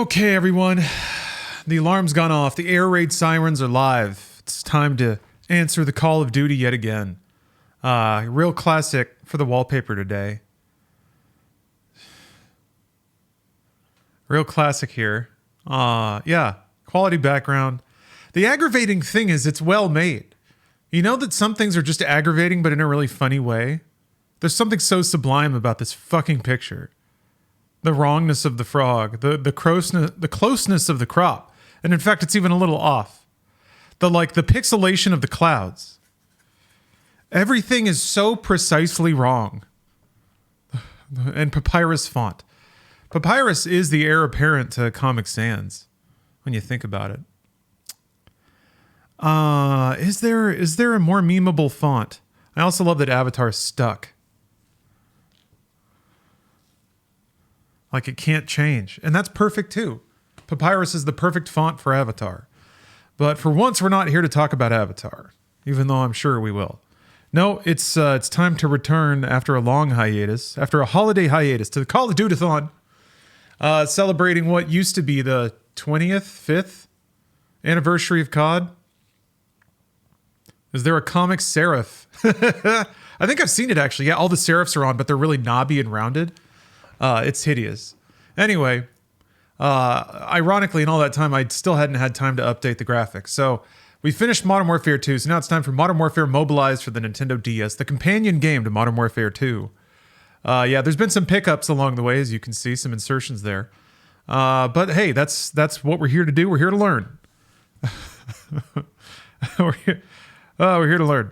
Okay, everyone. The alarm's gone off. The air raid sirens are live. It's time to answer the call of duty yet again. Real classic for the wallpaper today. Real classic here. Yeah, quality background. The aggravating thing is it's well made. You know that some things are just aggravating, but in a really funny way? There's something so sublime about this fucking picture. The wrongness of the frog, the closeness of the crop. And in fact, it's even a little off. The pixelation of the clouds. Everything is so precisely wrong. And Papyrus font. Papyrus is the heir apparent to Comic Sans, when you think about it. Is there a more memeable font? I also love that Avatar's stuck. Like it can't change. And that's perfect too. Papyrus is the perfect font for Avatar. But for once, we're not here to talk about Avatar, even though I'm sure we will. No, it's time to return after a long hiatus, after a holiday hiatus, to the Call of Duty-a-thon, celebrating what used to be the 5th anniversary of COD. Is there a comic serif? I think I've seen it actually. Yeah, all the serifs are on, but they're really knobby and rounded. It's hideous. Anyway, ironically, in all that time, I still hadn't had time to update the graphics. So we finished Modern Warfare 2, so now it's time for Modern Warfare Mobilized for the Nintendo DS, the companion game to Modern Warfare 2. Yeah, there's been some pickups along the way, as you can see, some insertions there. But hey, that's what we're here to do. We're here to learn. we're here to learn.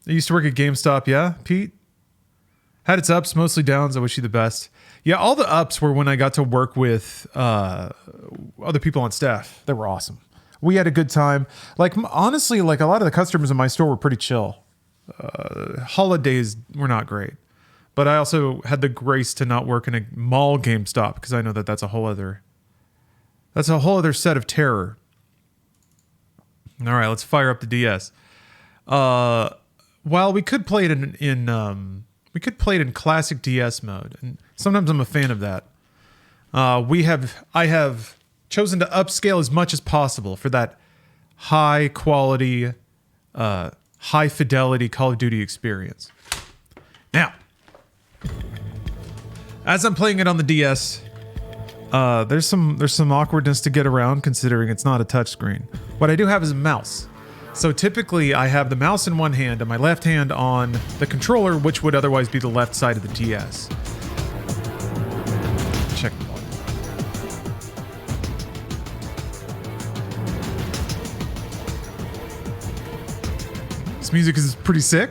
I used to work at GameStop, yeah, Pete? Had its ups, mostly downs. I wish you the best. Yeah, all the ups were when I got to work with other people on staff. They were awesome. We had a good time. Like, honestly, like a lot of the customers in my store were pretty chill. Holidays were not great. But I also had the grace to not work in a mall GameStop because I know that that's a whole other set of terror. All right, let's fire up the DS. While we could play it in classic DS mode, and sometimes I'm a fan of that. I have chosen to upscale as much as possible for that high quality, high fidelity Call of Duty experience. Now, as I'm playing it on the DS, there's some awkwardness to get around considering it's not a touchscreen. What I do have is a mouse. So typically I have the mouse in one hand and my left hand on the controller, which would otherwise be the left side of the DS. Check the volume. This music is pretty sick.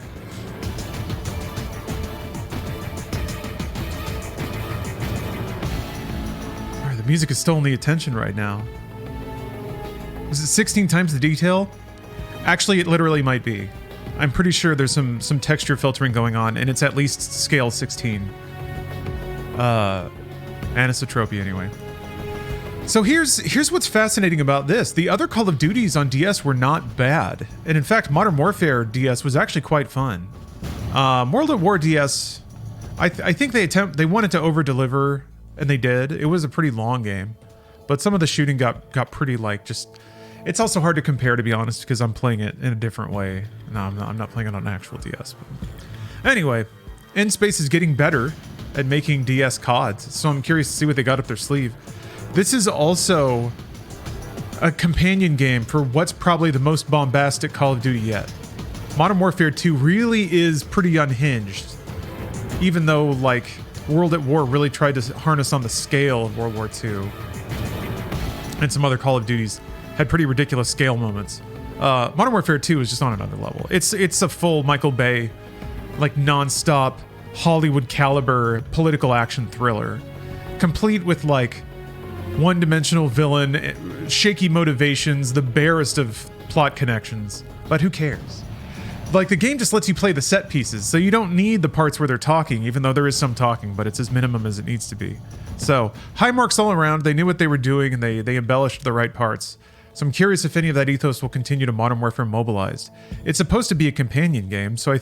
All right, the music is stoling the attention right now. Is it 16 times the detail? Actually, it literally might be. I'm pretty sure there's some texture filtering going on, and it's at least scale 16. Anisotropy, anyway. So here's what's fascinating about this. The other Call of Duties on DS were not bad. And in fact, Modern Warfare DS was actually quite fun. World at War DS, I think they wanted to over-deliver, and they did. It was a pretty long game. But some of the shooting got pretty, like, just... It's also hard to compare, to be honest, because I'm playing it in a different way. No, I'm not playing it on actual DS. But anyway, N-Space is getting better at making DS CODs, so I'm curious to see what they got up their sleeve. This is also a companion game for what's probably the most bombastic Call of Duty yet. Modern Warfare 2 really is pretty unhinged, even though, like, World at War really tried to harness on the scale of World War II. And some other Call of Duties had pretty ridiculous scale moments. Modern Warfare 2 is just on another level. It's a full Michael Bay, like non-stop Hollywood caliber political action thriller, complete with like one-dimensional villain, shaky motivations, the barest of plot connections. But who cares? Like the game just lets you play the set pieces, so you don't need the parts where they're talking, even though there is some talking, but it's as minimum as it needs to be. So high marks all around. They knew what they were doing and they embellished the right parts. So I'm curious if any of that ethos will continue to Modern Warfare Mobilized. It's supposed to be a companion game, so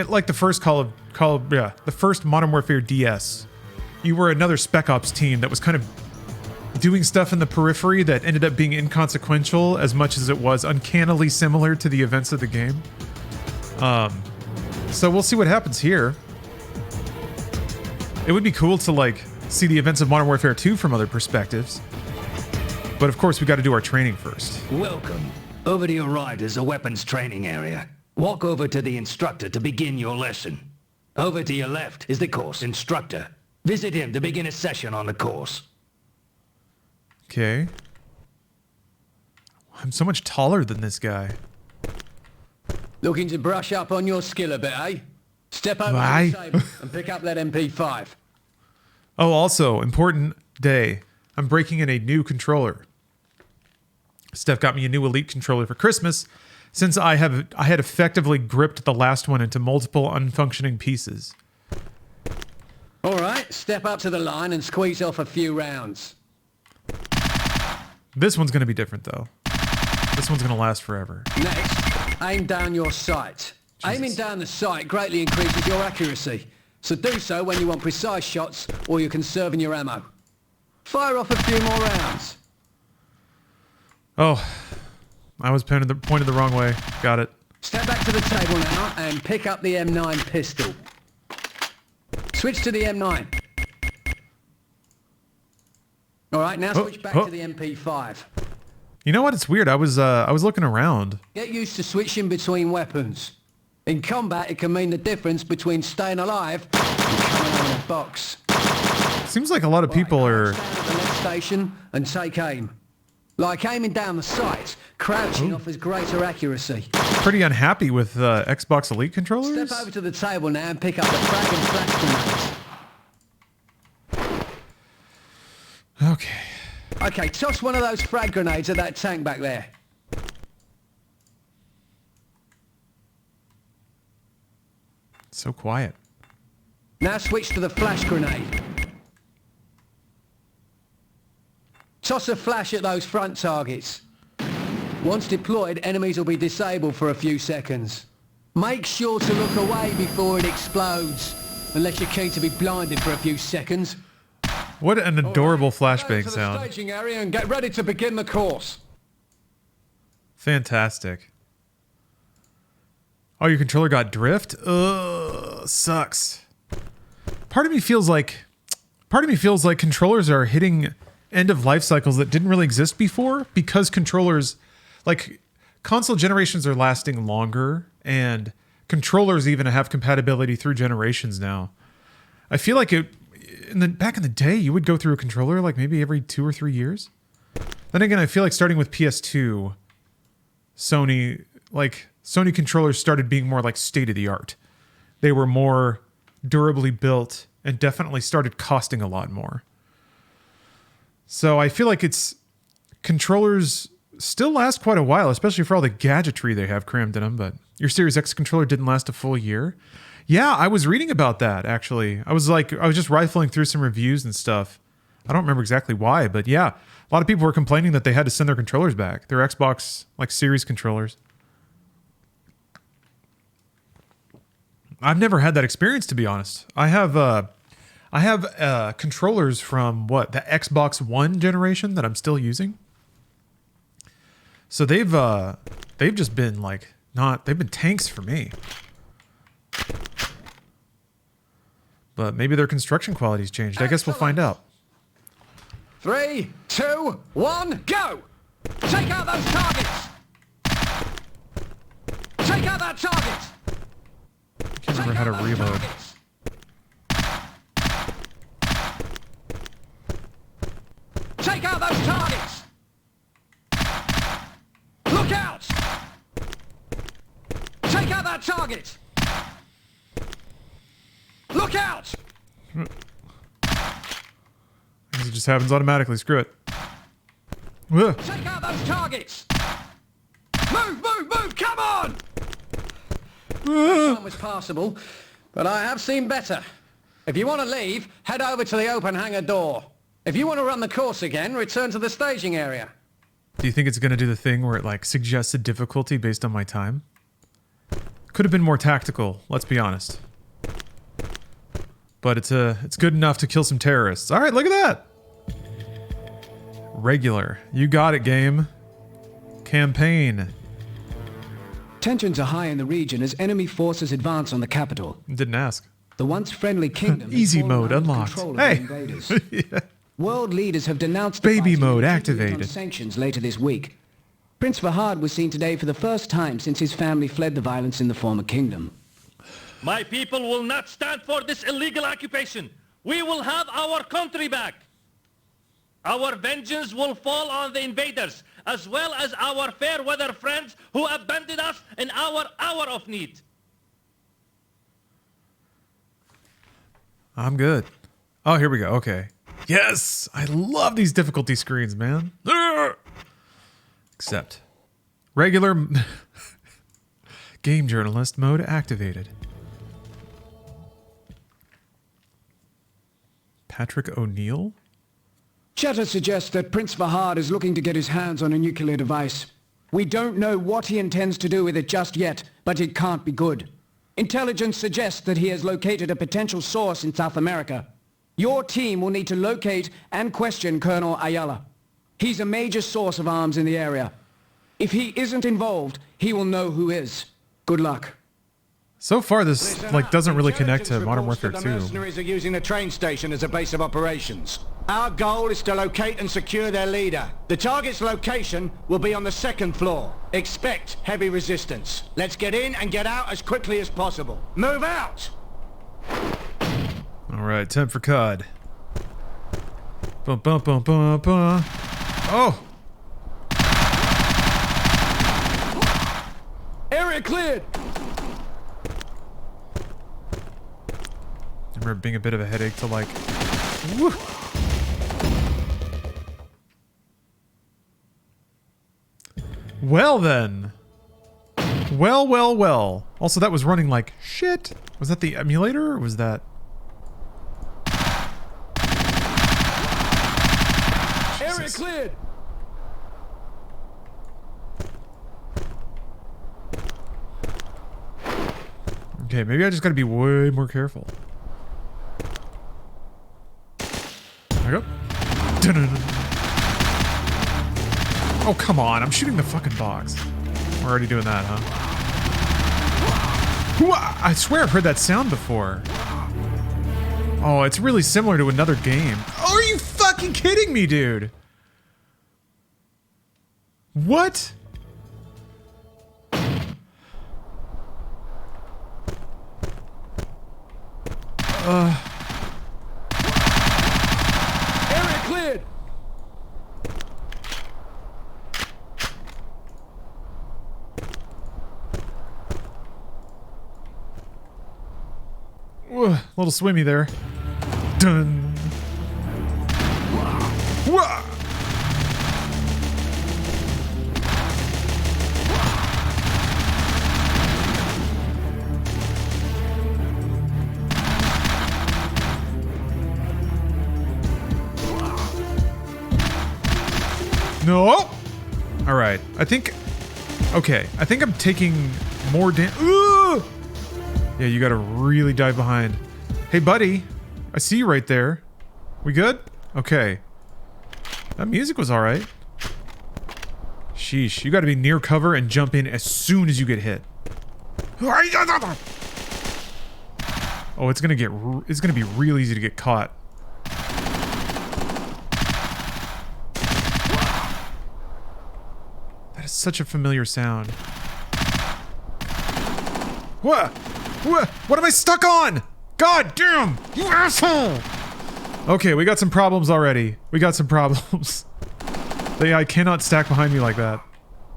like the first the first Modern Warfare DS, you were another Spec Ops team that was kind of doing stuff in the periphery that ended up being inconsequential as much as it was uncannily similar to the events of the game. So we'll see what happens here. It would be cool to like see the events of Modern Warfare 2 from other perspectives. But of course we got to do our training first. Welcome. Over to your right is a weapons training area. Walk over to the instructor to begin your lesson. Over to your left is the course instructor. Visit him to begin a session on the course. Okay. I'm so much taller than this guy. Looking to brush up on your skill a bit, eh? Step over Why? to the table and pick up that MP5. Oh, also, important day. I'm breaking in a new controller. Steph got me a new Elite controller for Christmas since I had effectively gripped the last one into multiple unfunctioning pieces. All right, step up to the line and squeeze off a few rounds. This one's going to be different, though. This one's going to last forever. Next, aim down your sight. Jesus. Aiming down the sight greatly increases your accuracy, so do so when you want precise shots or you're conserving your ammo. Fire off a few more rounds. Oh, I was pointed the wrong way. Got it. Step back to the table now and pick up the M9 pistol. Switch to the M9. All right, now switch back to the MP5. You know what? It's weird. I was looking around. Get used to switching between weapons. In combat, it can mean the difference between staying alive and coming out of the box. Seems like a lot of people are... Stand at the left station and take aim. Like aiming down the sights, crouching offers greater accuracy. pretty unhappy with Xbox Elite controllers. Step over to the table now and pick up the frag and flash grenades. Okay. Okay, toss one of those frag grenades at that tank back there. It's so quiet. Now switch to the flash grenade. Toss a flash at those front targets. Once deployed, enemies will be disabled for a few seconds. Make sure to look away before it explodes, unless you're keen to be blinded for a few seconds. What an adorable Right, flashbang to the sound. staging area and get ready to begin the course. Fantastic. Oh, your controller got drift? Ugh, sucks. Part of me feels like controllers are hitting end of life cycles that didn't really exist before, because controllers, like, console generations are lasting longer and controllers even have compatibility through generations now. I feel like back in the day, you would go through a controller like maybe every 2 or 3 years. Then again, I feel like starting with PS2, Sony controllers started being more like state of the art. They were more durably built and definitely started costing a lot more. So I feel like controllers still last quite a while, especially for all the gadgetry they have crammed in them. But your Series X controller didn't last a full year. Yeah, I was reading about that, actually. I was just rifling through some reviews and stuff. I don't remember exactly why, but yeah, a lot of people were complaining that they had to send their controllers back, their Xbox Series controllers. I've never had that experience, to be honest. I have controllers from the Xbox One generation that I'm still using. So they've just been they've been tanks for me. But maybe their construction quality's changed. I guess we'll find out. 3, 2, 1, go! Take out those targets! Take out that target! I can't remember how to reload. Take out those targets! Look out! Take out that target! Look out! It just happens automatically. Screw it. Ugh. Take out those targets! Move, move, move! Come on! This one was passable, but I have seen better. If you want to leave, head over to the open hangar door. If you want to run the course again, return to the staging area. Do you think it's going to do the thing where it suggests a difficulty based on my time? Could have been more tactical, let's be honest. But it's good enough to kill some terrorists. All right, look at that. Regular. You got it, game. Campaign. Tensions are high in the region as enemy forces advance on the capital. Didn't ask. The once friendly kingdom has Easy fallen mode under unlocked. control of Hey. the invaders. Yeah. World leaders have denounced the Baby fighting mode and agreed on activated. sanctions later this week. Prince Fahad was seen today for the first time since his family fled the violence in the former kingdom. My people will not stand for this illegal occupation. We will have our country back. Our vengeance will fall on the invaders, as well as our fair-weather friends who abandoned us in our hour of need. I'm good. Oh, here we go. Okay. Yes! I love these difficulty screens, man. Urgh! Accept. Regular game journalist mode activated. Patrick O'Neill? Chatter suggests that Prince Fahad is looking to get his hands on a nuclear device. We don't know what he intends to do with it just yet, but it can't be good. Intelligence suggests that he has located a potential source in South America. Your team will need to locate and question Colonel Ayala. He's a major source of arms in the area. If he isn't involved, he will know who is. Good luck. So far, this like doesn't really connect to Modern Intelligence Warfare reports that 2. the mercenaries are using the train station as a base of operations. Our goal is to locate and secure their leader. The target's location will be on the 2nd floor. Expect heavy resistance. Let's get in and get out as quickly as possible. Move out! All right, time for COD. Bum, bum, bum, bum, bum. Oh! Area cleared! I remember being a bit of a headache to like... Woo. Well then. Well, well, well. Also, that was running like shit. Was that the emulator or was that... Area cleared! Okay, maybe I just gotta be way more careful. There we go. Dun-dun-dun. Oh, come on. I'm shooting the fucking box. We're already doing that, huh? Hooah! I swear I've heard that sound before. Oh, it's really similar to another game. Oh, are you fucking kidding me, dude? What? Area cleared! A little swimmy there. Dun. Wah! No. All right. I think. Okay. I think I'm taking more damage. Yeah, you gotta really dive behind. Hey, buddy. I see you right there. We good? Okay. That music was alright. Sheesh. You gotta be near cover and jump in as soon as you get hit. Oh, it's gonna be real easy to get caught. That is such a familiar sound. What? What am I stuck on? God damn! You asshole! Okay, we got some problems already. We got some problems. The AI cannot stack behind me like that.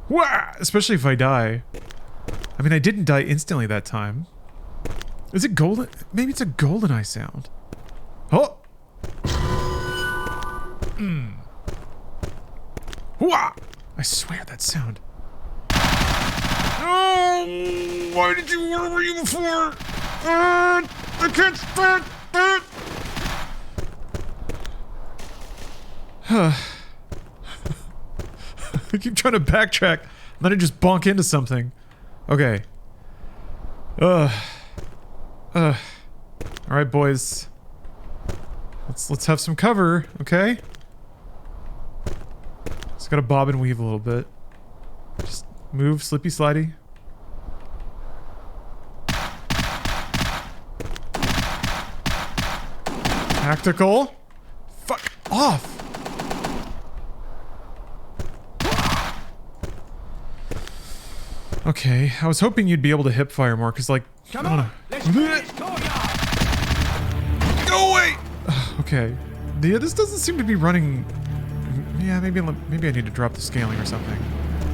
Wah! Especially if I die. I mean, I didn't die instantly that time. Is it golden? Maybe it's a GoldenEye sound. Oh! Wah! I swear that sound. Oh, why did you? Where were you before? I can't stand it. I keep trying to backtrack, and then I just bonk into something. Okay. All right, boys. Let's have some cover, okay? It's gotta bob and weave a little bit. Just move, slippy slidey. Tactical. Fuck off. Okay, I was hoping you'd be able to hip fire more, because, like, Come I don't on, know. let's clear this courtyard. Go away! Okay. Yeah, this doesn't seem to be running... Yeah, maybe I need to drop the scaling or something.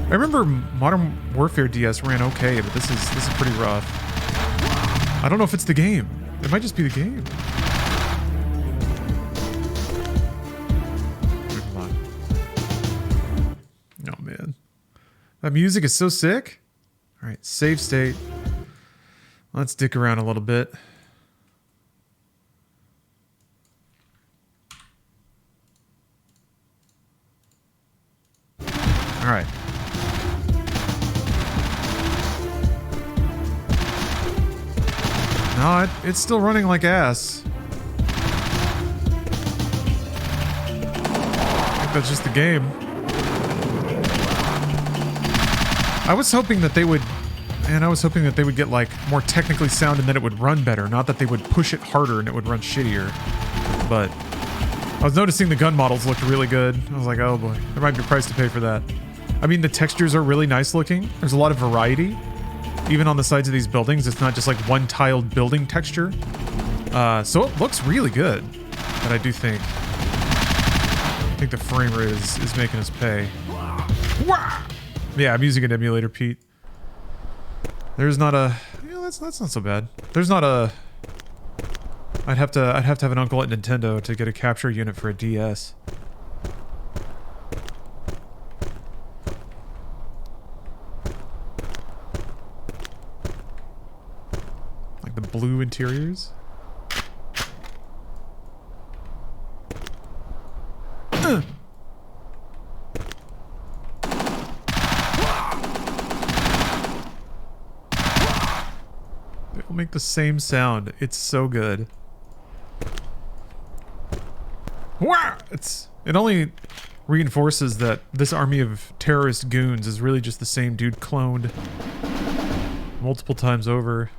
I remember Modern Warfare DS ran okay, but this is pretty rough. I don't know if it's the game. It might just be the game. Hold on. Oh, man. That music is so sick. All right, save state. Let's dick around a little bit. All right. No, it's still running like ass. I think that's just the game. I was hoping that they would... Man, I was hoping that they would get, like, more technically sound and then it would run better. Not that they would push it harder and it would run shittier. But... I was noticing the gun models looked really good. I was like, oh boy, there might be a price to pay for that. I mean, the textures are really nice looking. There's a lot of variety. Even on the sides of these buildings, it's not just like one tiled building texture. So it looks really good. But I do think the frame rate is making us pay. Yeah, I'm using an emulator, Pete. There's not a... Yeah, that's not so bad. There's not a... I'd have to have an uncle at Nintendo to get a capture unit for a DS. Like the blue interiors. They'll make the same sound. It's so good. It only reinforces that this army of terrorist goons is really just the same dude cloned multiple times over.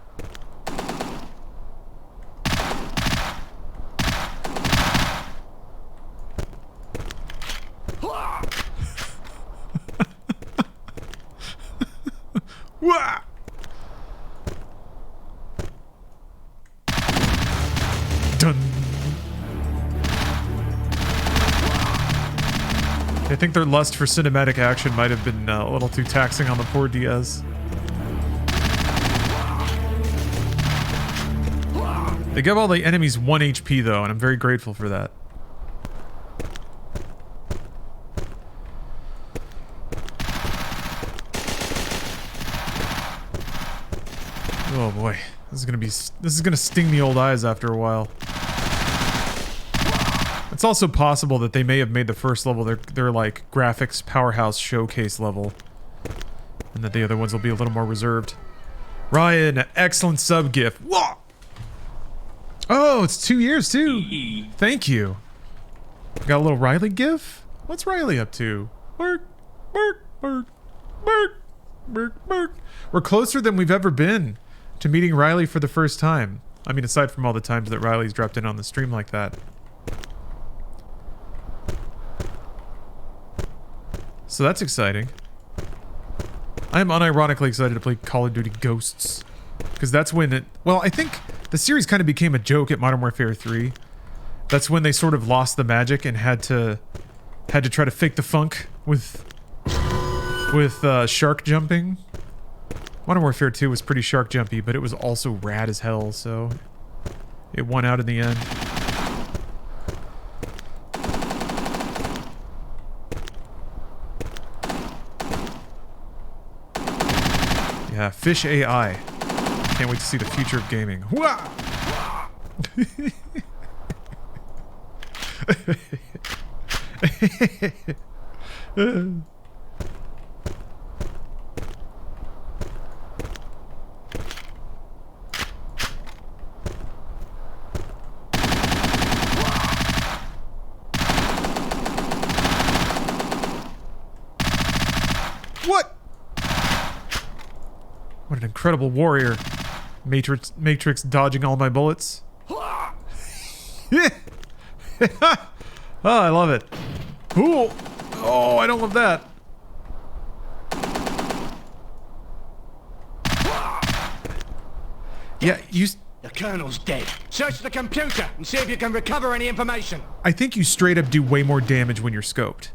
Dun. I think their lust for cinematic action might have been a little too taxing on the poor DS. They give all the enemies 1 HP though, and I'm very grateful for that. Oh boy, this is gonna sting the old eyes after a while. It's also possible that they may have made the first level their like graphics powerhouse showcase level, and that the other ones will be a little more reserved. Ryan, excellent sub gift. Whoa! Oh, it's 2 years too. Thank you. Got a little Riley gif? What's Riley up to? Bark, bark, bark, bark, bark, bark. We're closer than we've ever been to meeting Riley for the first time. I mean, aside from all the times that Riley's dropped in on the stream like that. So that's exciting. I am unironically excited to play Call of Duty Ghosts. Because that's when it... Well, I think the series kind of became a joke at Modern Warfare 3. That's when they sort of lost the magic and had to try to fake the funk with shark jumping. Modern Warfare 2 was pretty shark jumpy, but it was also rad as hell, so it won out in the end. Yeah, Fish AI. Can't wait to see the future of gaming. Wah! What? What an incredible warrior. Matrix dodging all my bullets. Oh, I love it. Ooh. Oh, I don't love that. Yeah, you... The Colonel's dead. Search the computer and see if you can recover any information. I think you straight up do way more damage when you're scoped.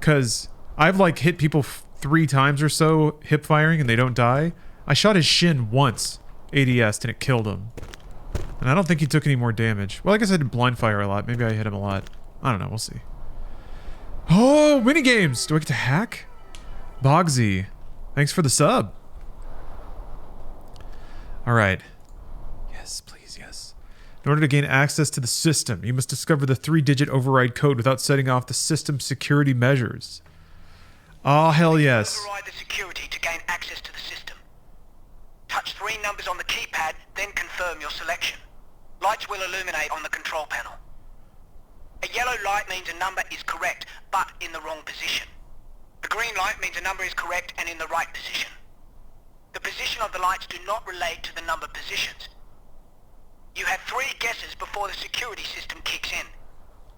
Because I've, like, hit people 3 times or so hip firing and they don't die. I shot his shin once, ADS'd, and it killed him. And I don't think he took any more damage. Well, I guess I did blind fire a lot. Maybe I hit him a lot. I don't know. We'll see. Oh, minigames! Do I get to hack? Bogsy, thanks for the sub. Alright. Yes, please, yes. In order to gain access to the system, you must discover the 3-digit override code without setting off the system security measures. Oh, hell yes. Override the security to gain access to the system. Touch 3 numbers on the keypad, then confirm your selection. Lights will illuminate on the control panel. A yellow light means a number is correct, but in the wrong position. The green light means a number is correct and in the right position. The position of the lights do not relate to the number positions. You have 3 guesses before the security system kicks in.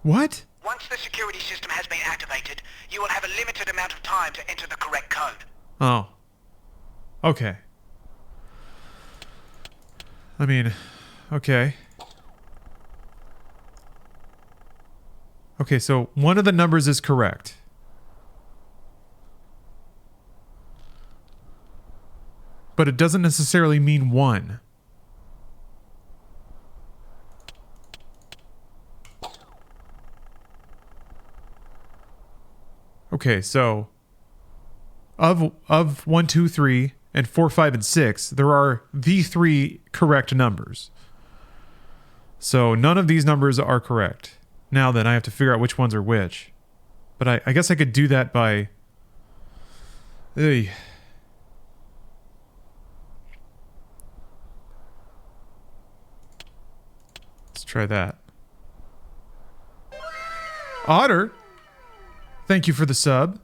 What? Once the security system has been activated, you will have a limited amount of time to enter the correct code. Oh. Okay. I mean, okay. Okay, so one of the numbers is correct. But it doesn't necessarily mean 1. Okay, so of 1, 2, 3, and 4, 5, and 6, there are the 3 correct numbers. So none of these numbers are correct. Now then, I have to figure out which ones are which. But I guess I could do that by... Ugh. Let's try that. Otter? Thank you for the sub.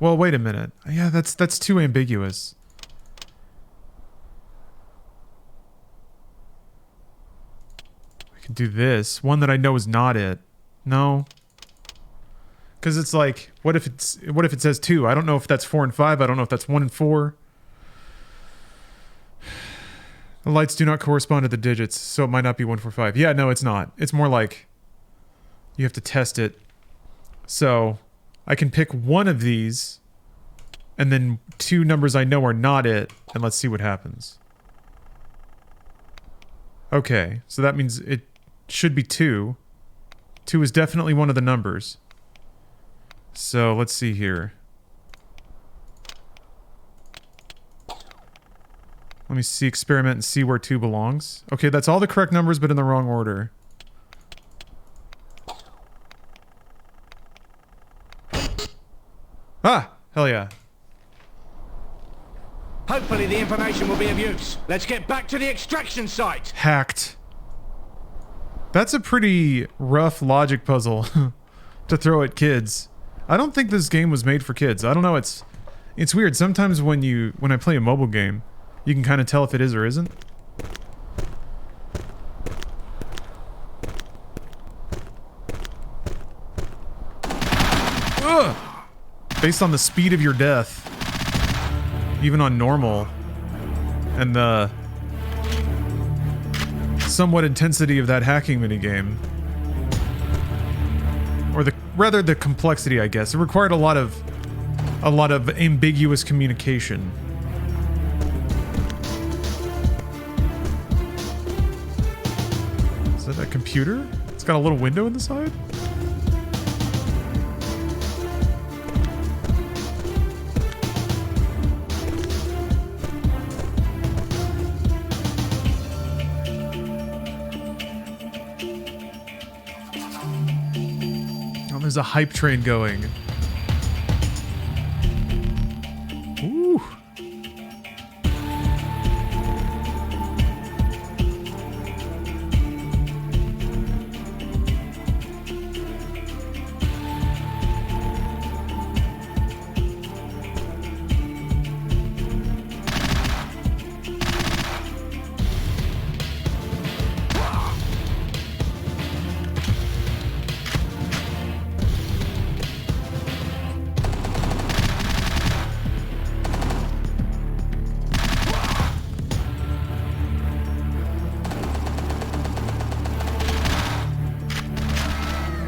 Well, wait a minute. Yeah, that's too ambiguous. I can do this. One that I know is not it. No. Because it's like, what if it says 2? I don't know if that's 4 and 5. I don't know if that's 1 and 4. The lights do not correspond to the digits, so it might not be 1, 4, 5. Yeah, no, it's not. It's more like you have to test it. So I can pick one of these, and then 2 numbers I know are not it, and let's see what happens. Okay, so that means it should be 2. 2 is definitely one of the numbers. So let's see here. Let me see, experiment and see where 2 belongs. Okay, that's all the correct numbers, but in the wrong order. Ah! Hell yeah. Hopefully the information will be of use. Let's get back to the extraction site. Hacked. That's a pretty rough logic puzzle to throw at kids. I don't think this game was made for kids. I don't know, it's weird. Sometimes when I play a mobile game, you can kind of tell if it is or isn't. Ugh! Based on the speed of your death, even on normal, and the somewhat intensity of that hacking minigame, or rather the complexity, I guess. It required a lot of ambiguous communication. Is that a computer? It's got a little window in the side? There's a hype train going. Ooh.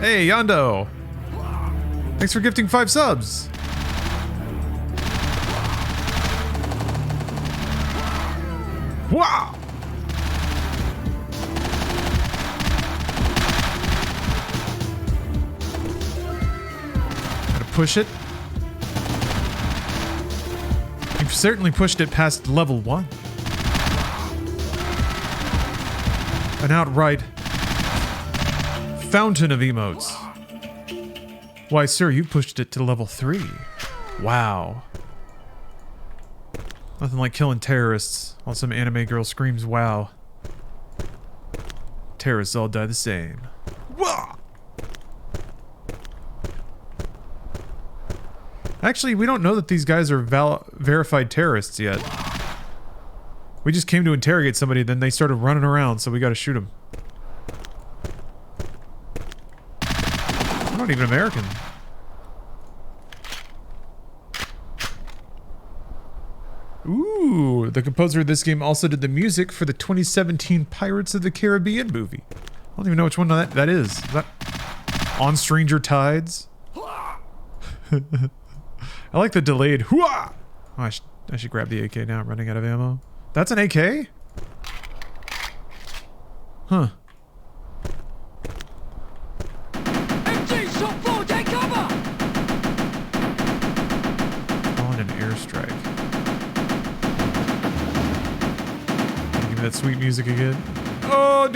Hey, Yondo. Thanks for gifting 5 subs. Wow. Gotta push it. You've certainly pushed it past level 1. An outright fountain of emotes. Why, sir, you pushed it to level 3. Wow. Nothing like killing terrorists while some anime girl screams wow. Terrorists all die the same. Wah! Actually, we don't know that these guys are verified terrorists yet. We just came to interrogate somebody, then they started running around, so we gotta shoot them. They're not even American. Ooh, the composer of this game also did the music for the 2017 Pirates of the Caribbean movie. I don't even know which one that is. Is that On Stranger Tides? I like the delayed hooah! Oh, I should grab the AK now. I'm running out of ammo. That's an AK? Huh. MG, shot 4, take cover! On an airstrike. Give me that sweet music again. Oh,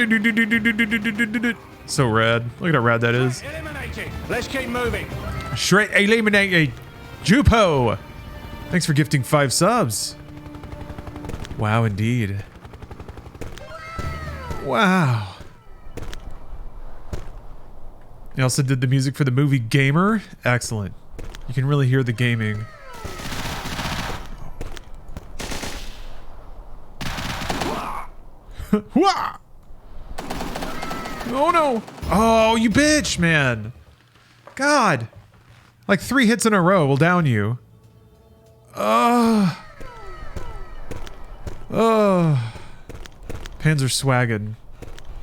so rad. Look at how rad that is. Eliminated. Let's keep moving. Shred eliminated. Jupo. Thanks for gifting 5 subs. Wow, indeed. Wow. He also did the music for the movie Gamer. Excellent. You can really hear the gaming. Wah! Oh no! Oh, you bitch, man! God! Like 3 hits in a row will down you. Oh. Panzer swaggin'.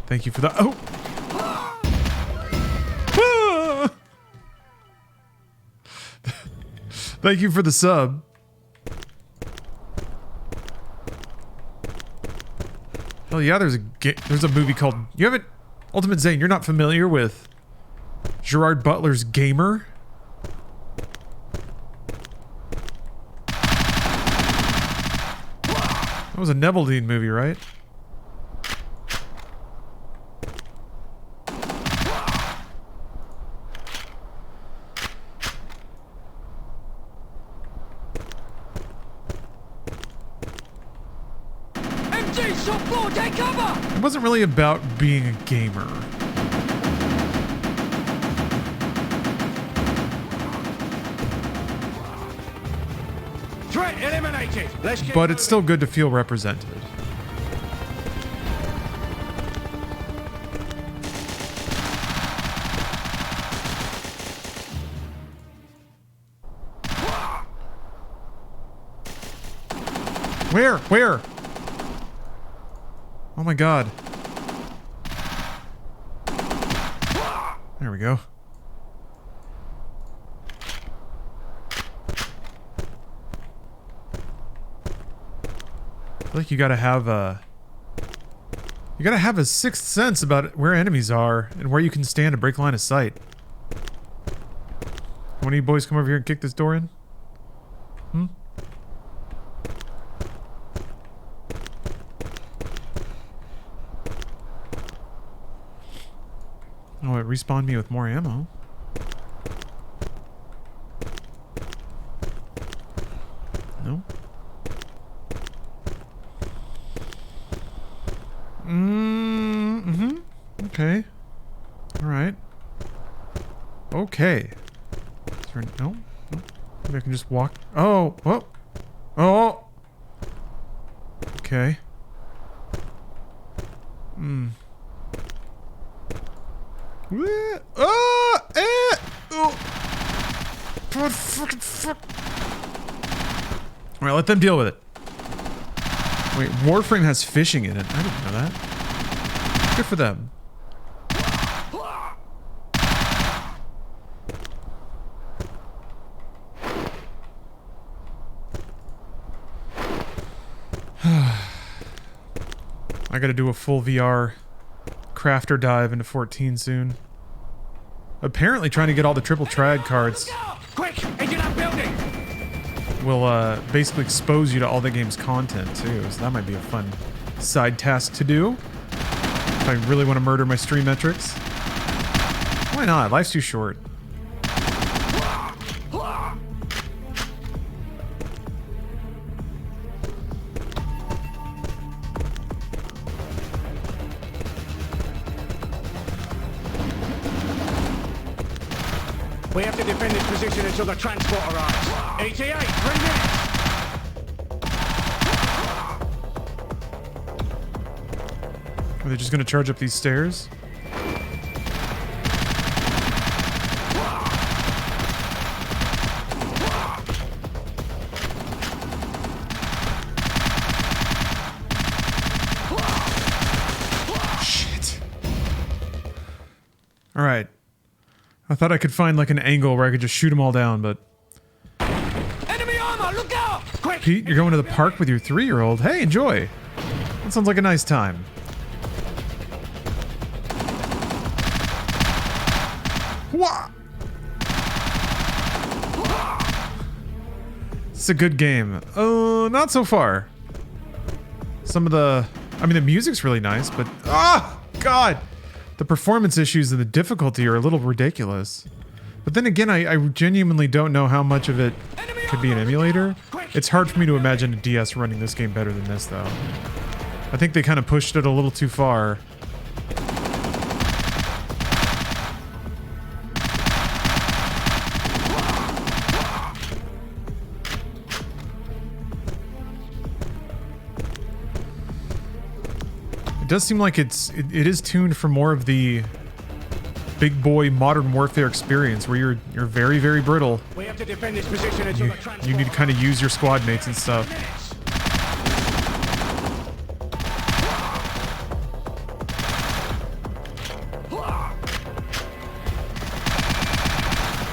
Thank you for the— oh! Ah! Thank you for the sub. Hell yeah, there's a movie called— you haven't— Ultimate Zane, you're not familiar with Gerard Butler's Gamer? That was a Neveldine movie, right? MG, shot 4, take cover! It wasn't really about being a gamer. Threat eliminated. Let's keep But it's still good to feel represented. Where? Where? Oh my god. There we go. I feel like you gotta have a— you gotta have a sixth sense about where enemies are and where you can stand to break line of sight. One of you boys come over here and kick this door in? Hmm? Oh, it respawned me with more ammo. No? Mm-hmm. Okay. Alright. Okay. Is there— no? No? Maybe I can just walk— oh! Whoa! Oh! Okay. Hmm. Oh! Eh! Oh! Fucking fuck! Alright, let them deal with it. Wait, Warframe has fishing in it. I didn't know that. Good for them. I gotta do a full VR crafter dive into 14 soon. Apparently trying to get all the triple trad cards Quick! Into that building! will basically expose you to all the game's content too, so that might be a fun side task to do. If I really want to murder my stream metrics. Why not? Life's too short. We have to defend this position until the transport arrives. ETA, 3 minutes! Are they just gonna charge up these stairs? Shit. Alright. I thought I could find like an angle where I could just shoot them all down, but... Enemy armor, look out! Quick! Pete, you're going to the park with your 3-year-old. Hey, enjoy. That sounds like a nice time. Wah! It's a good game. Not so far. Some of the... I mean, the music's really nice, but... Ah! God! The performance issues and the difficulty are a little ridiculous. But then again, I genuinely don't know how much of it could be an emulator. It's hard for me to imagine a DS running this game better than this, though. I think they kind of pushed it a little too far. It does seem like it is tuned for more of the big boy Modern Warfare experience, where you're very, very brittle. We have to defend this position until the transport You need to kind of use your squad mates and stuff.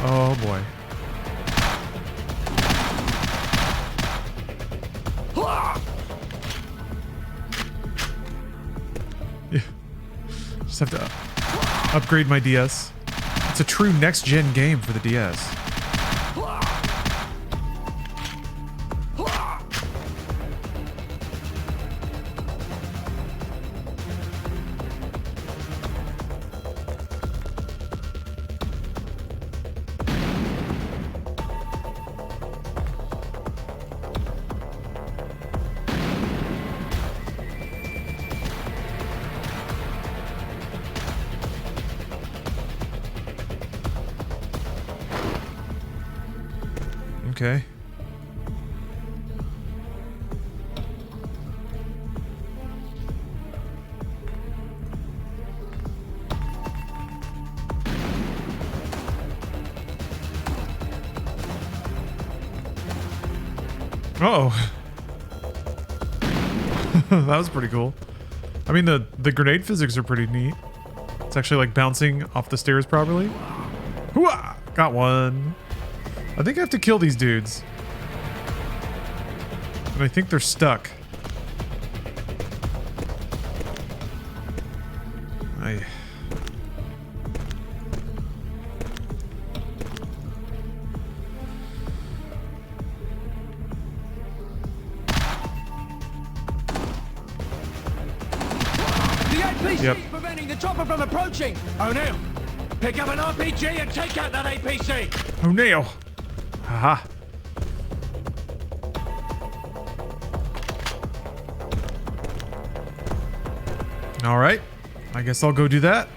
Oh boy. Yeah. Just have to upgrade my DS. It's a true next-gen game for the DS. Okay. Uh-oh. That was pretty cool. I mean, the grenade physics are pretty neat. It's actually like bouncing off the stairs properly. Hooah! Got one. I think I have to kill these dudes. And I think they're stuck. The APC Yep. is preventing the chopper from approaching! O'Neill, pick up an RPG and take out that APC! O'Neill! Haha. Alright. I guess I'll go do that.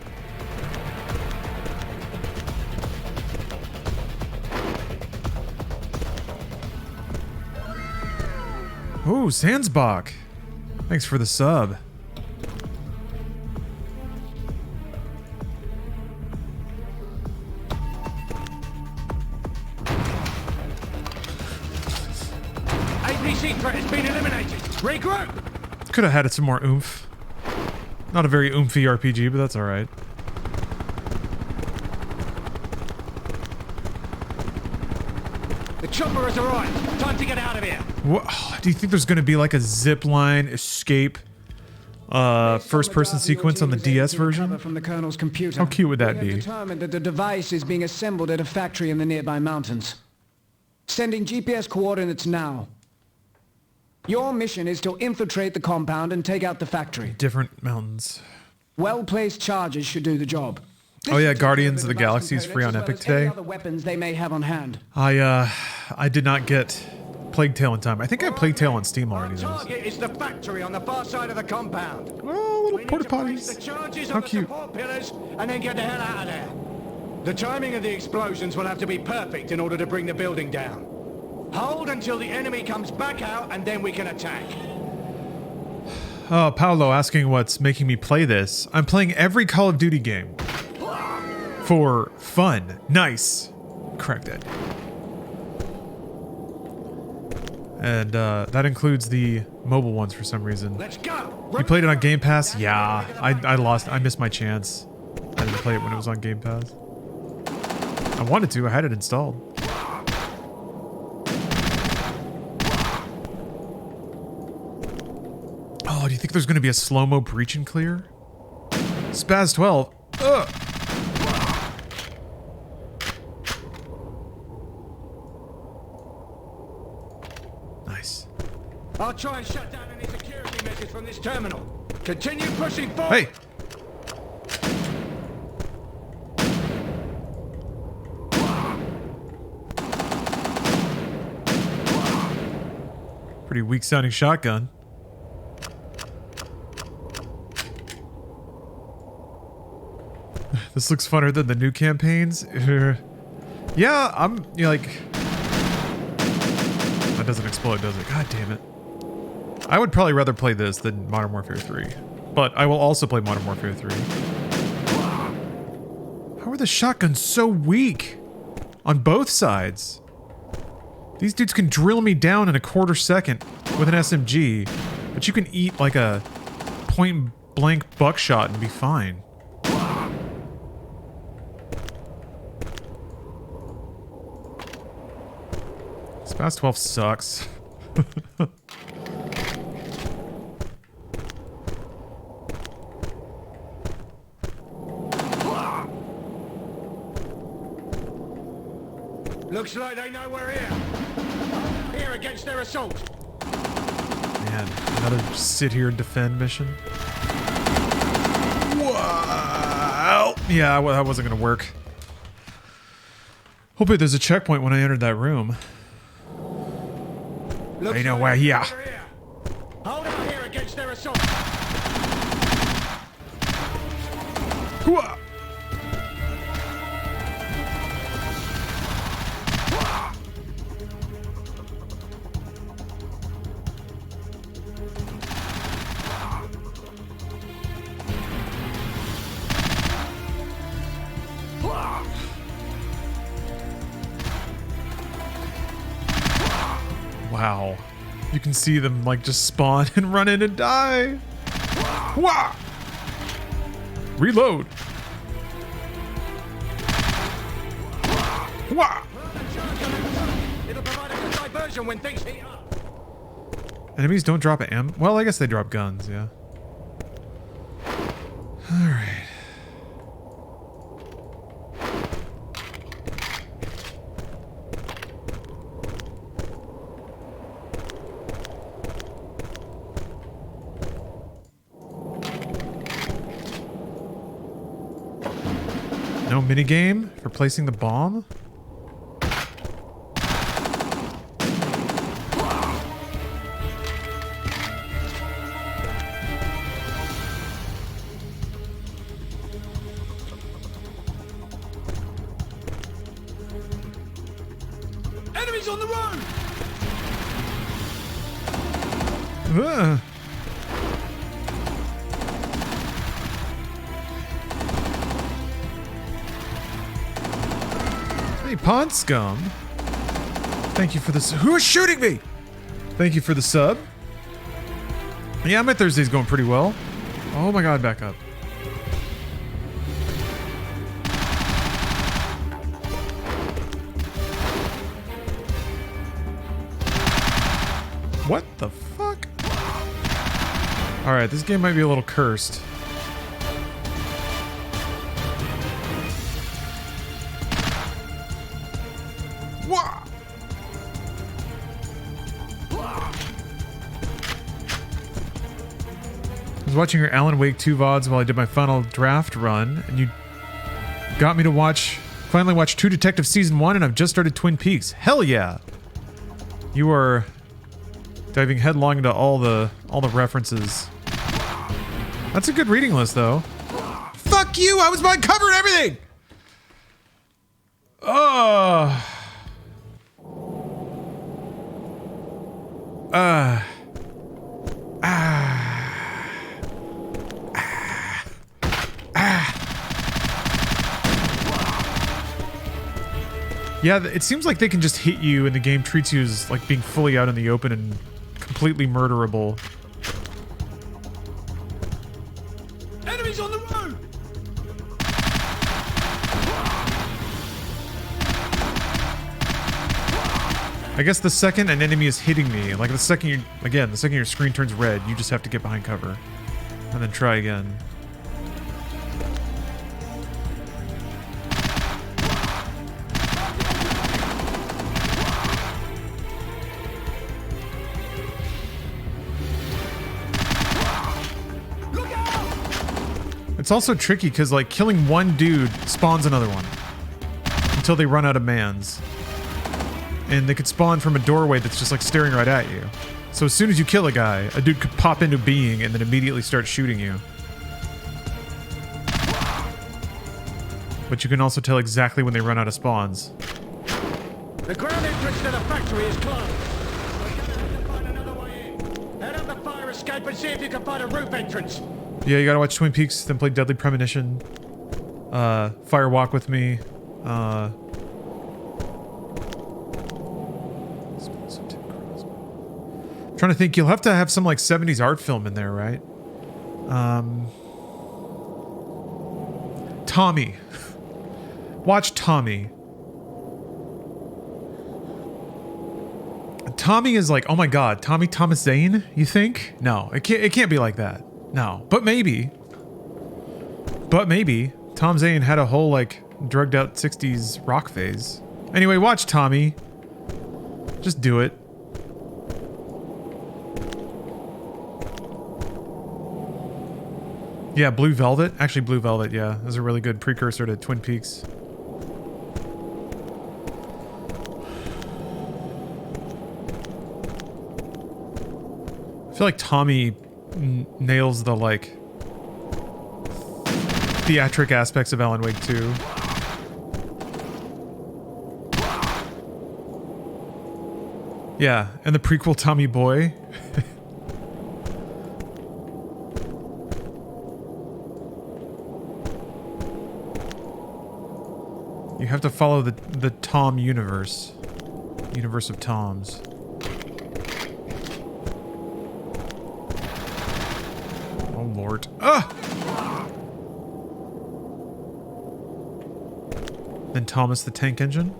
Oh, Sandsbach. Thanks for the sub. APC threat has been eliminated! Regroup! Could have had some more oomph. Not a very oomphy RPG, but that's alright. The chopper has arrived! Time to get out of here! What, do you think there's going to be like a zip line escape first-person sequence on the DS version. From the Colonel's computer. How cute would that We have be? determined that the device is being assembled at a factory in the nearby mountains. Sending GPS coordinates now. Your mission is to infiltrate the compound and take out the factory. Different mountains. Well-placed charges should do the job. Oh yeah, Guardians of the Galaxy is free on Epic today. Other weapons they may have on hand. I did not get Plague Tale in time. I think I have Plague Tale on Steam already. Our target is the factory on the far side of the compound. Oh, little We need porta to place potties. the charges How on the cute. support pillars and then get the hell out of there. The timing of the explosions will have to be perfect in order to bring the building down. Hold until the enemy comes back out and then we can attack. Oh, Paolo asking what's making me play this. I'm playing every Call of Duty game. For fun. Nice. Correct it. And that includes the mobile ones for some reason. Let's go. You played it on Game Pass? Yeah. I lost. I missed my chance. I didn't play it when it was on Game Pass. I wanted to. I had it installed. Oh, do you think there's going to be a slow-mo breach and clear? Spaz 12. Ugh. Nice. I'll try and shut down any security measures from this terminal. Continue pushing forward. Hey. Pretty weak-sounding shotgun. This looks funner than the new campaigns. Yeah, I'm like... That doesn't explode, does it? God damn it. I would probably rather play this than Modern Warfare 3. But I will also play Modern Warfare 3. How are the shotguns so weak? On both sides. These dudes can drill me down in a quarter second with an SMG. But you can eat like a point-blank buckshot and be fine. Spaz 12 sucks. Looks like they know we're here. Here against their assault. Man, another sit here and defend mission. Wow. Yeah, well, that wasn't gonna work. Hopefully there's a checkpoint when I entered that room. Looks I know like where they here. we're here. Hold out here against their assault. Hooah! Wow. You can see them like just spawn and run in and die. Wah! Reload. Wah! It'll provide a good diversion when things heat up. Enemies don't drop ammo. Well, I guess they drop guns, yeah. Alright. No minigame for placing the bomb? Enemies on the road! Ugh. Hey, Pond Scum. Thank you for this. Who is shooting me? Thank you for the sub. Yeah, my Thursday's going pretty well. Oh my god, back up. What the fuck? Alright, this game might be a little cursed. Wah! I was watching your Alan Wake 2 VODs while I did my final draft run, and you got me to finally watch True Detective Season 1, and I've just started Twin Peaks. Hell yeah! You are diving headlong into all the references. That's a good reading list, though. Fuck you! I was behind cover and everything! Yeah, it seems like they can just hit you and the game treats you as like being fully out in the open and completely murderable. Enemies on the road! I guess the second an enemy is hitting me, like the second your screen turns red, you just have to get behind cover. And then try again. It's also tricky because like killing one dude spawns another one until they run out of mans. And they could spawn from a doorway that's just like staring right at you. So as soon as you kill a guy, a dude could pop into being and then immediately start shooting you. But you can also tell exactly when they run out of spawns. The ground entrance to the factory is closed. We're gonna have to find another way in. Head up the fire escape and see if you can find a roof entrance. Yeah, you gotta watch Twin Peaks, then play Deadly Premonition. Fire Walk with Me. Trying to think, you'll have to have some like 70s art film in there, right? Tommy. Watch Tommy. Tommy is like, oh my god, Tommy Thomas Zane, you think? No, it can't be like that. No, but maybe. But maybe. Tom Zane had a whole like drugged out 60s rock phase. Anyway, watch Tommy. Just do it. Yeah, Blue Velvet. Actually, Blue Velvet, yeah. Is a really good precursor to Twin Peaks. I feel like Tommy nails the, like, theatric aspects of Alan Wake 2. Yeah, and the prequel Tommy Boy. You have to follow the Tom universe. Universe of Toms. Oh lord. Ah! Then Thomas the Tank Engine.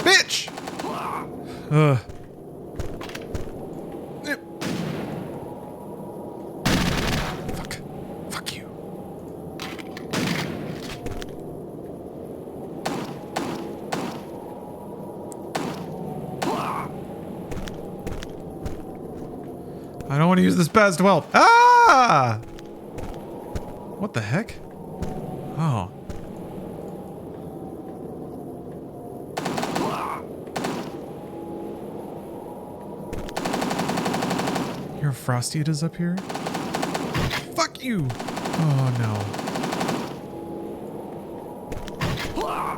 Bitch! Ugh. Fuck you. I don't want to use this best wealth. Ah! What the heck? Oh. Your Frosty it is up here? Fuck you! Oh no.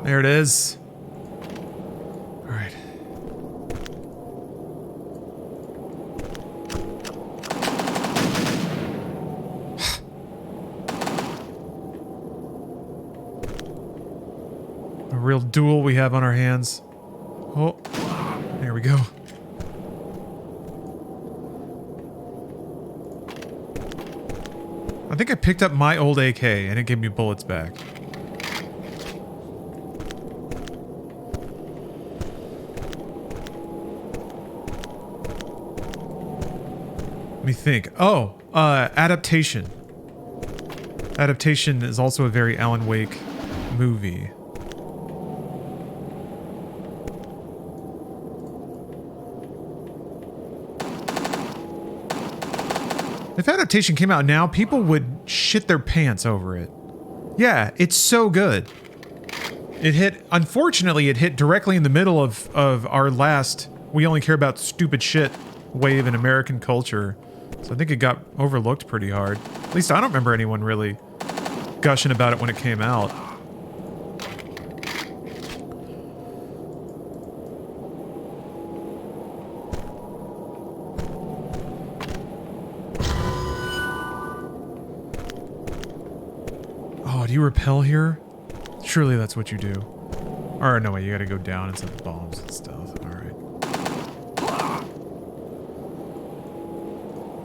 There it is. Alright. A real duel we have on our hands. Oh, there we go. I think I picked up my old AK and it gave me bullets back. me think. Oh, Adaptation. Adaptation is also a very Alan Wake movie. If Adaptation came out now, people would shit their pants over it. Yeah, it's so good. It hit, unfortunately, it hit directly in the middle of our last we only care about stupid shit wave in American culture. So I think it got overlooked pretty hard. At least I don't remember anyone really gushing about it when it came out. Oh, do you rappel here? Surely that's what you do. Or no way, you gotta go down and set the bombs and stuff. Alright.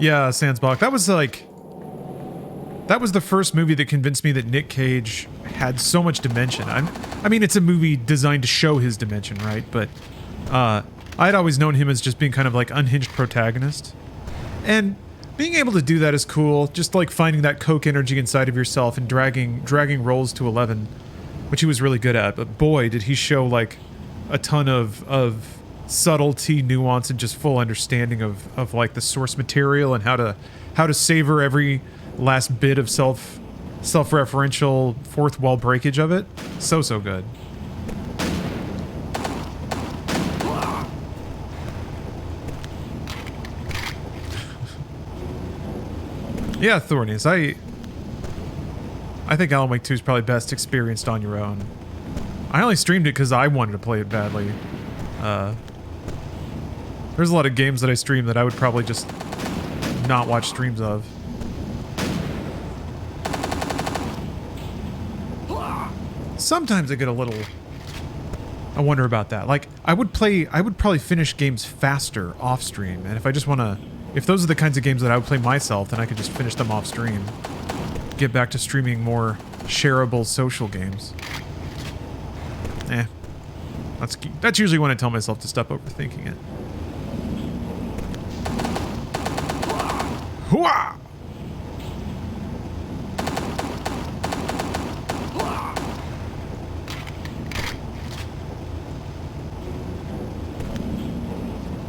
Yeah, Sandsbach. That was like... That was the first movie that convinced me that Nick Cage had so much dimension. I mean, it's a movie designed to show his dimension, right? But I'd always known him as just being kind of like unhinged protagonist. And being able to do that is cool. Just like finding that coke energy inside of yourself and dragging roles to 11, which he was really good at. But boy, did he show like a ton of subtlety, nuance, and just full understanding of like the source material and how to savor every last bit of self-referential fourth wall breakage of it. So good. Yeah, Thornies, I think Alan Wake 2 is probably best experienced on your own. I only streamed it because I wanted to play it badly. There's a lot of games that I stream that I would probably just not watch streams of. Sometimes I get a little... I wonder about that. Like, I would probably finish games faster off stream, and if I just want to... If those are the kinds of games that I would play myself, then I could just finish them off stream. Get back to streaming more shareable social games. That's usually when I tell myself to stop overthinking it. Hooah!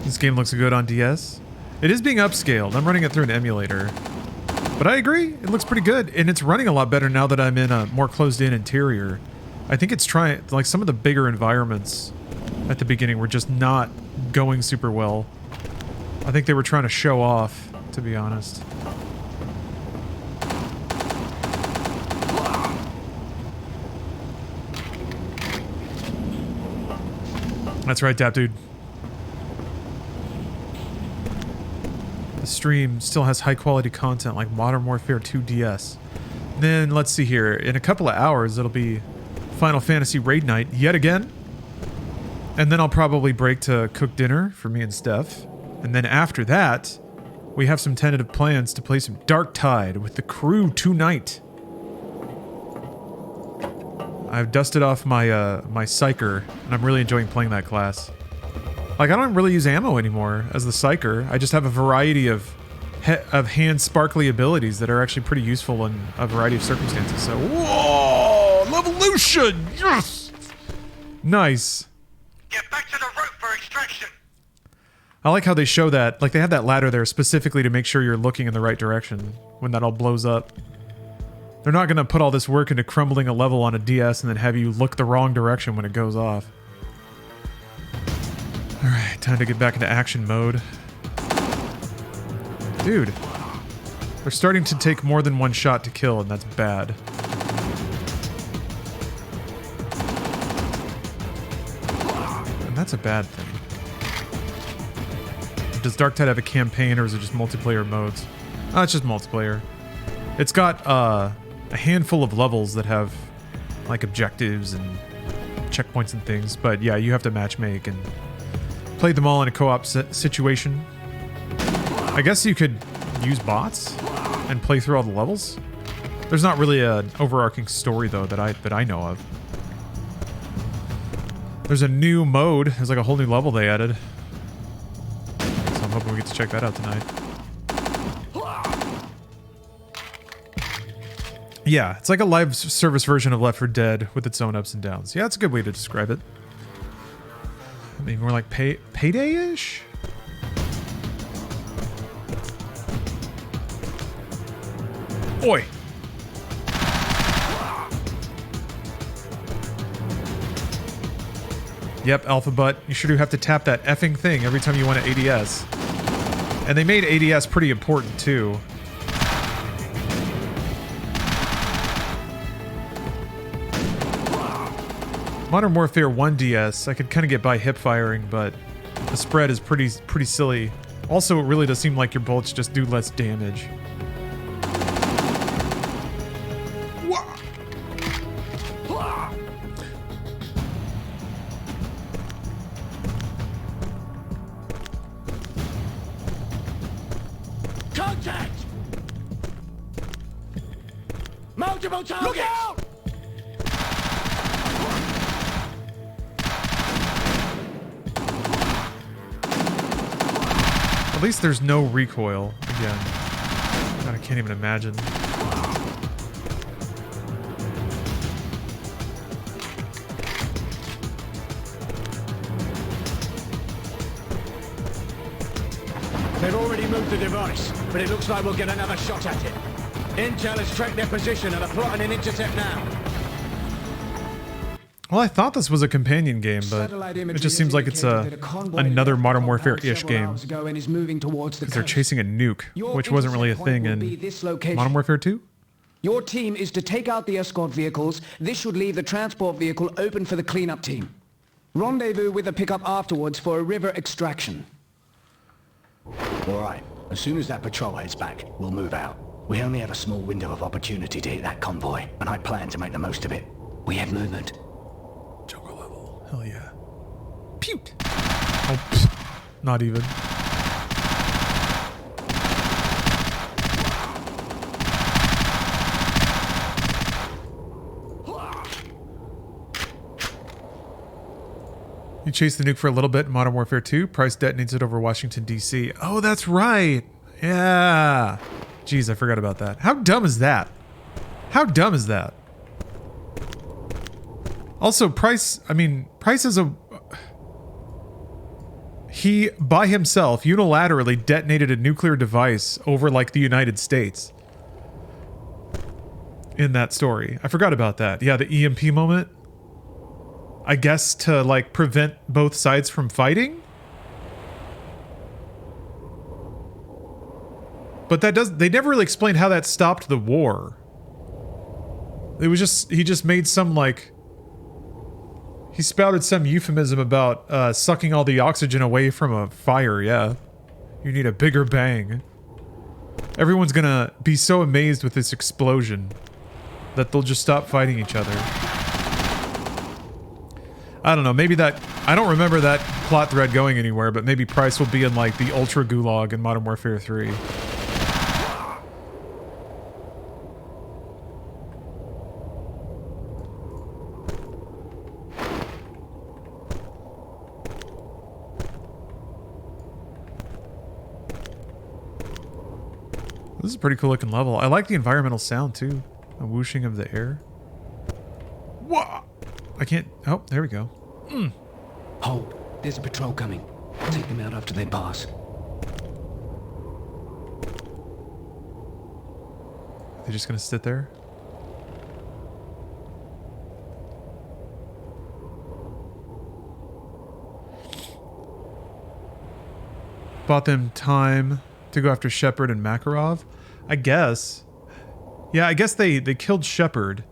This game looks good on DS. It is being upscaled. I'm running it through an emulator. But I agree, it looks pretty good, and it's running a lot better now that I'm in a more closed-in interior. I think it's trying, like some of the bigger environments at the beginning were just not going super well. I think they were trying to show off, to be honest. That's right, Dap Dude. The stream still has high quality content like Modern Warfare 2 DS. Then let's see here. In a couple of hours, it'll be Final Fantasy Raid Night yet again. And then I'll probably break to cook dinner for me and Steph. And then after that, we have some tentative plans to play some Dark Tide with the crew tonight. I've dusted off my my Psyker, and I'm really enjoying playing that class. Like, I don't really use ammo anymore as the Psyker. I just have a variety of hand sparkly abilities that are actually pretty useful in a variety of circumstances. So, whoa! Levolution! Yes! Nice. Get back to the rope for extraction. I like how they show that. Like, they have that ladder there specifically to make sure you're looking in the right direction when that all blows up. They're not going to put all this work into crumbling a level on a DS and then have you look the wrong direction when it goes off. Alright, time to get back into action mode. Dude. They're starting to take more than one shot to kill, and that's bad. And that's a bad thing. Does Dark Tide have a campaign, or is it just multiplayer modes? Oh, it's just multiplayer. It's got a handful of levels that have like objectives and checkpoints and things, but yeah, you have to matchmake and play them all in a co-op situation. I guess you could use bots and play through all the levels. There's not really an overarching story though that I know of. There's a new mode. There's like a whole new level they added. So I'm hoping we get to check that out tonight. Yeah, it's like a live service version of Left 4 Dead with its own ups and downs. Yeah, it's a good way to describe it. I mean, more like Payday-ish? Oi! Yep, Alpha Butt. You sure do have to tap that effing thing every time you want to ADS. And they made ADS pretty important, too. Modern Warfare 1 DS, I could kind of get by hip firing, but the spread is pretty silly. Also, it really does seem like your bullets just do less damage. Contact! Multiple targets! Look out! At least there's no recoil again. God, I can't even imagine. They've already moved the device, but it looks like we'll get another shot at it. Intel has tracked their position and are plotting an intercept now. Well, I thought this was a companion game, but it just seems like it's another Modern Warfare-ish game. Because they're chasing a nuke, which wasn't really a thing in Modern Warfare 2? Your team is to take out the escort vehicles. This should leave the transport vehicle open for the cleanup team. Rendezvous with the pickup afterwards for a river extraction. All right. As soon as that patrol heads back, we'll move out. We only have a small window of opportunity to hit that convoy, and I plan to make the most of it. We have movement. Joker level. Hell yeah. Pewt! Oh, pfft. Not even. You chase the nuke for a little bit in Modern Warfare 2. Price detonates it over Washington, D.C. Oh, that's right. Yeah. Jeez, I forgot about that. How dumb is that? How dumb is that? Also, Price is a... He, by himself, unilaterally detonated a nuclear device over, like, the United States. In that story. I forgot about that. Yeah, the EMP moment. I guess to, like, prevent both sides from fighting? But they never really explained how that stopped the war. It was just, he just made some, like... He spouted some euphemism about sucking all the oxygen away from a fire, yeah. You need a bigger bang. Everyone's gonna be so amazed with this explosion that they'll just stop fighting each other. I don't know, maybe that... I don't remember that plot thread going anywhere, but maybe Price will be in, like, the Ultra Gulag in Modern Warfare 3. This is a pretty cool looking level. I like the environmental sound, too. The whooshing of the air. Whoa! I can't... Oh, there we go. Hold. There's a patrol coming. Take them out after they pass. They're just gonna sit there? Bought them time to go after Shepard and Makarov? I guess. Yeah, I guess they killed Shepard.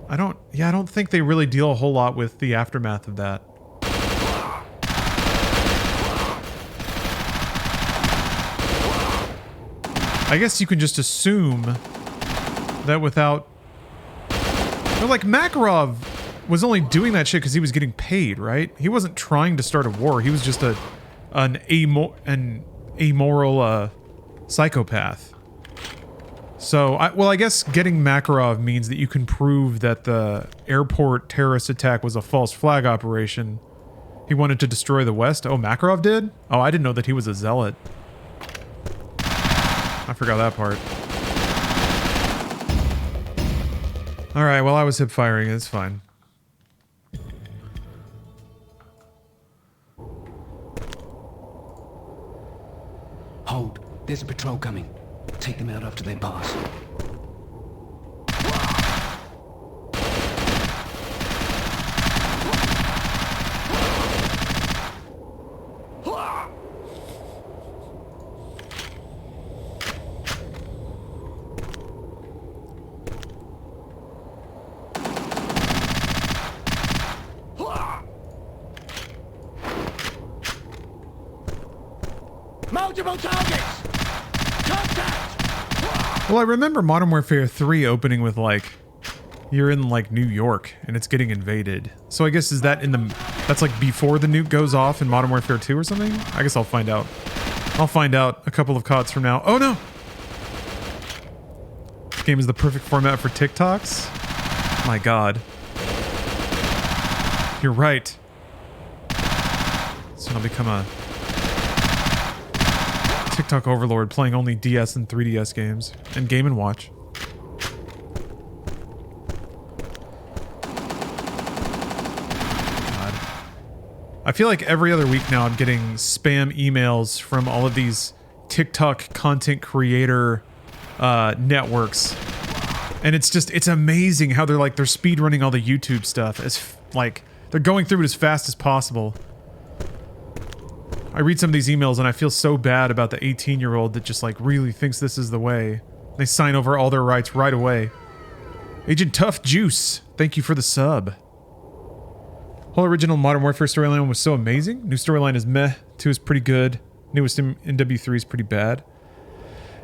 I don't think they really deal a whole lot with the aftermath of that. I guess you can just assume that without... But like, Makarov was only doing that shit because he was getting paid, right? He wasn't trying to start a war. He was just an amoral psychopath. So, I guess getting Makarov means that you can prove that the airport terrorist attack was a false flag operation. He wanted to destroy the West. Oh, Makarov did? Oh, I didn't know that he was a zealot. I forgot that part. All right, well, I was hip firing. It's fine. Hold. There's a patrol coming. Take them out after they pass. Multiple targets! Contact! Well, I remember Modern Warfare 3 opening with, like, you're in, like, New York, and it's getting invaded. So I guess is that in the... That's, like, before the nuke goes off in Modern Warfare 2 or something? I guess I'll find out. I'll find out a couple of CODs from now. Oh, no! This game is the perfect format for TikToks? My god. You're right. So I'll become a... TikTok overlord playing only DS and 3DS games and Game & Watch. God. I feel like every other week now I'm getting spam emails from all of these TikTok content creator networks. And it's amazing how they're speed running all the YouTube stuff as like they're going through it as fast as possible. I read some of these emails and I feel so bad about the 18-year-old that just like really thinks this is the way. They sign over all their rights right away. Agent Tough Juice, thank you for the sub. Whole original Modern Warfare storyline was so amazing. New storyline is meh. 2 is pretty good. Newest MW3 is pretty bad.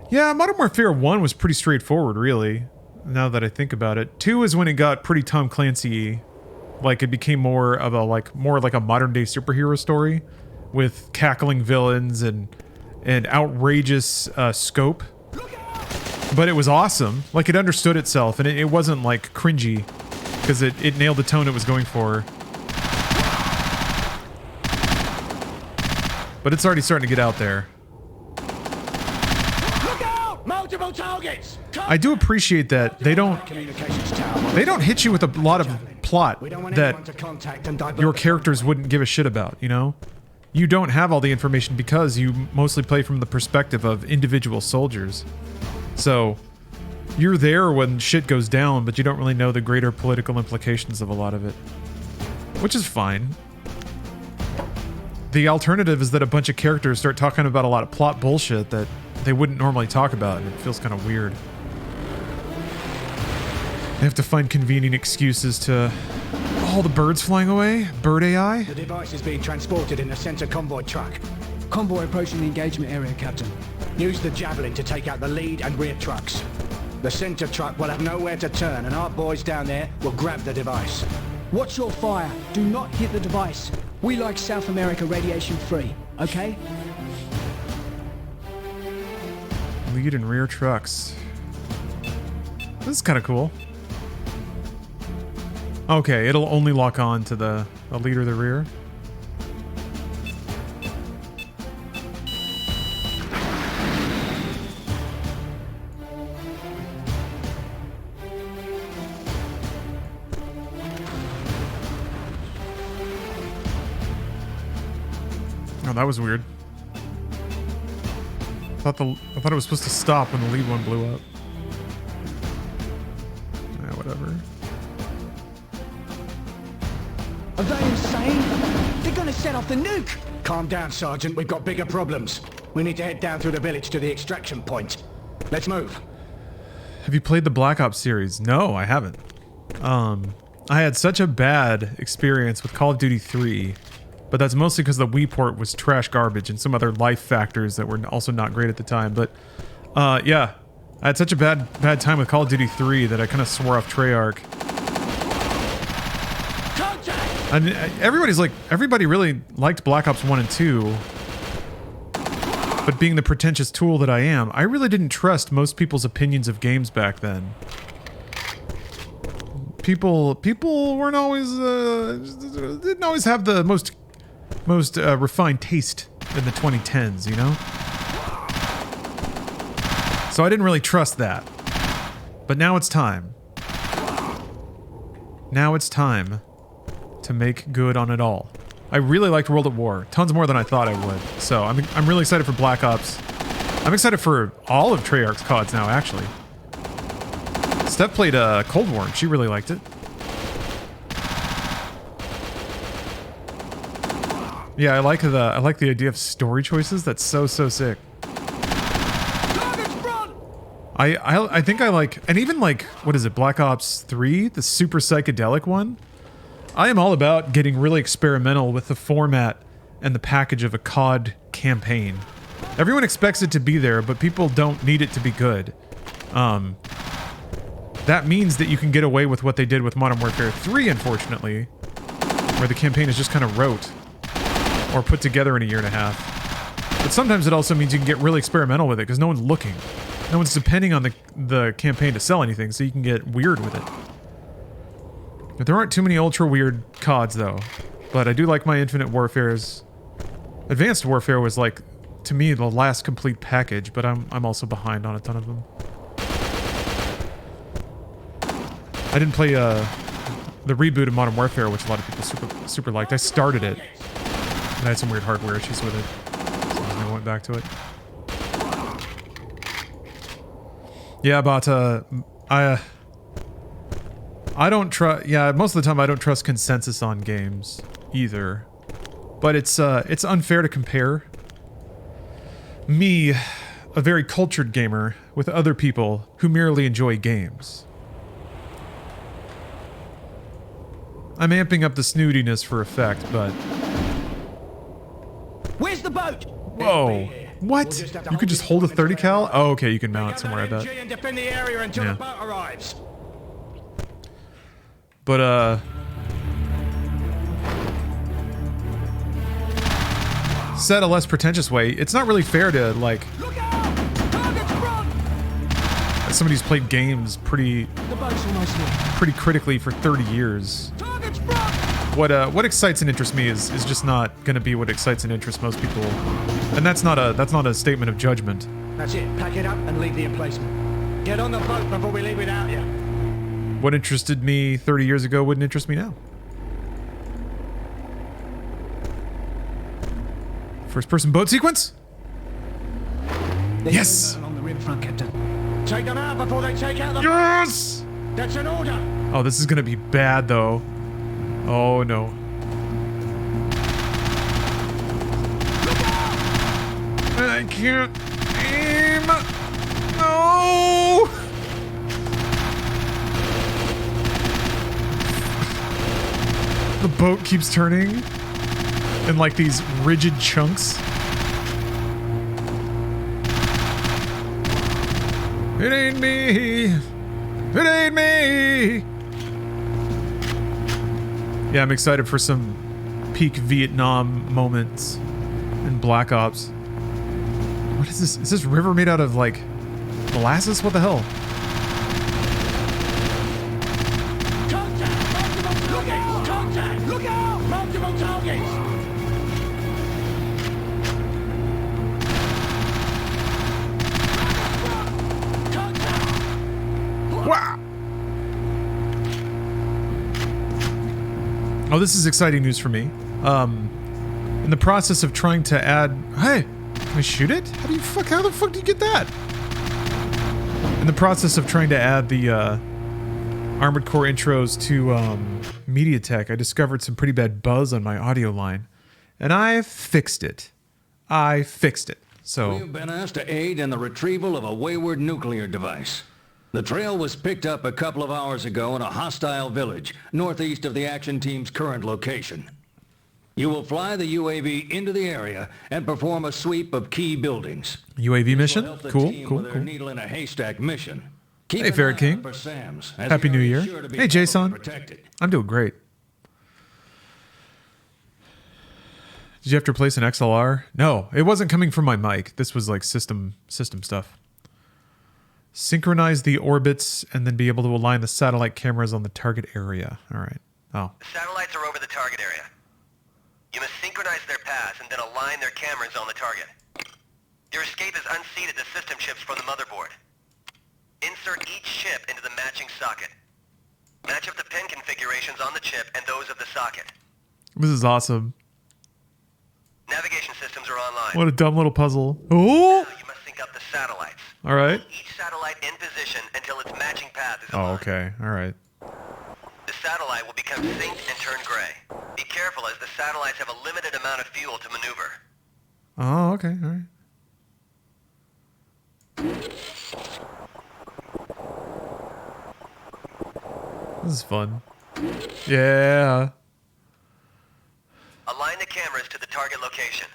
Yeah, Modern Warfare 1 was pretty straightforward, really. Now that I think about it. 2 is when it got pretty Tom Clancy-y. Like it became more like a modern day superhero story. With cackling villains and outrageous scope. But it was awesome. Like, it understood itself, and it wasn't, like, cringy. Because it nailed the tone it was going for. But it's already starting to get out there. Look out! Multiple targets! I do appreciate that they don't hit you with a lot of plot that your characters wouldn't give a shit about, you know? You don't have all the information because you mostly play from the perspective of individual soldiers. So, you're there when shit goes down, but you don't really know the greater political implications of a lot of it. Which is fine. The alternative is that a bunch of characters start talking about a lot of plot bullshit that they wouldn't normally talk about, and it feels kind of weird. They have to find convenient excuses to... All the birds flying away? Bird AI? The device is being transported in a center convoy truck. Convoy approaching the engagement area, Captain. Use the Javelin to take out the lead and rear trucks. The center truck will have nowhere to turn, and our boys down there will grab the device. Watch your fire. Do not hit the device. We like South America radiation free, okay? Lead and rear trucks. This is kind of cool. Okay, it'll only lock on to the lead or the rear. Oh, that was weird. I thought it was supposed to stop when the lead one blew up. Yeah, whatever. Are they insane? They're gonna set off the nuke! Calm down, Sergeant. We've got bigger problems. We need to head down through the village to the extraction point. Let's move. Have you played the Black Ops series? No, I haven't. I had such a bad experience with Call of Duty 3, but that's mostly because the Wii port was trash garbage and some other life factors that were also not great at the time. But, yeah. I had such a bad time with Call of Duty 3 that I kind of swore off Treyarch. And everybody really liked Black Ops 1 and 2. But being the pretentious tool that I am, I really didn't trust most people's opinions of games back then. People weren't always, didn't always have the most refined taste in the 2010s, you know? So I didn't really trust that. But now it's time. Now it's time to make good on it all. I really liked World at War. Tons more than I thought I would. So I'm really excited for Black Ops. I'm excited for all of Treyarch's CODs now, actually. Steph played Cold War and she really liked it. Yeah, I like the idea of story choices. That's so sick. I think I like, and even like, what is it, Black Ops 3, the super psychedelic one? I am all about getting really experimental with the format and the package of a COD campaign. Everyone expects it to be there, but people don't need it to be good. That means that you can get away with what they did with Modern Warfare 3, unfortunately, where the campaign is just kind of rote or put together in a year and a half. But sometimes it also means you can get really experimental with it because no one's looking. No one's depending on the campaign to sell anything, so you can get weird with it. But there aren't too many ultra weird CODs, though. But I do like my Infinite Warfares. Advanced Warfare was like, to me, the last complete package, but I'm also behind on a ton of them. I didn't play the reboot of Modern Warfare, which a lot of people super liked. I started it, and I had some weird hardware issues with it, so I went back to it. Yeah, but I don't trust. Yeah, most of the time I don't trust consensus on games either. But it's unfair to compare me, a very cultured gamer, with other people who merely enjoy games. I'm amping up the snootiness for effect, but... Where's the boat? Whoa. What? You could just hold a 30 cal? Oh, okay, you can mount it somewhere, I bet. And defend the area until Yeah. the boat arrives. But, said a less pretentious way, it's not really fair to, like... Look out! Target's front! As somebody who's played games pretty The boat's almost here. critically for 30 years. Target's front! What excites and interests me is just not gonna be what excites and interests most people. And that's not a statement of judgment. That's it. Pack it up and leave the emplacement. Get on the boat before we leave without you. What interested me 30 years ago wouldn't interest me now. First person boat sequence? There's Yes! no boat along the riverfront, Captain. Take them out before they take out the Yes! That's an order. Oh, this is gonna be bad though. Oh no. I can't aim. No! The boat keeps turning in like these rigid chunks. It ain't me. It ain't me. Yeah, I'm excited for some peak Vietnam moments in Black Ops. What is this? Is this river made out of, like, molasses? What the hell? Contact! Multiple targets! Contact! Look out! Multiple targets! Contact! Wow! Oh, this is exciting news for me. In the process of trying to add... Hey! Can I shoot it? How the fuck do you get that? In the process of trying to add the Armored Core intros to MediaTek, I discovered some pretty bad buzz on my audio line, and I fixed it. So We've been asked to aid in the retrieval of a wayward nuclear device. The trail was picked up a couple of hours ago in a hostile village, northeast of the action team's current location. You will fly the UAV into the area and perform a sweep of key buildings. UAV mission? Will help the Cool, team cool, with their cool. needle in a haystack mission. Keep Hey, an Ferret eye King. out for SAMs, as Happy the New area is Year. sure to be Hey, heavily Jason. protected. I'm doing great. Did you have to replace an XLR? No, it wasn't coming from my mic. This was like system stuff. Synchronize the orbits and then be able to align the satellite cameras on the target area. All right. Oh. The satellites are over the target area. You must synchronize their paths and then align their cameras on the target. Your escape is unseated the system chips from the motherboard. Insert each chip into the matching socket. Match up the pin configurations on the chip and those of the socket. This is awesome. Navigation systems are online. What a dumb little puzzle. Oh! Now you must sync up the satellites. All right. Each satellite in position until its matching path is Oh, aligned. okay. All right. The satellite will become synced and turn gray. Be careful as the satellites have a limited amount of fuel to maneuver. Oh, okay. All right. This is fun. Yeah. Align the cameras to the target location.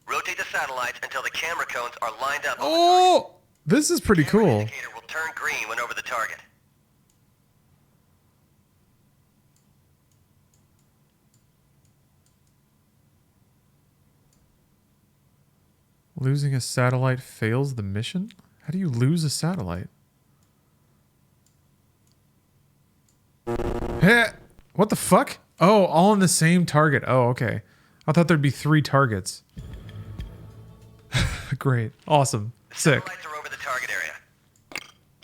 Rotate the satellites until the camera cones are lined up. Oh! This is pretty The camera cool. indicator will turn green when over the target. Losing a satellite fails the mission? How do you lose a satellite? Hey! What the fuck? Oh, all on the same target. Oh, okay. I thought there'd be 3 targets. Great. Awesome. Sick. Satellites are over the target area.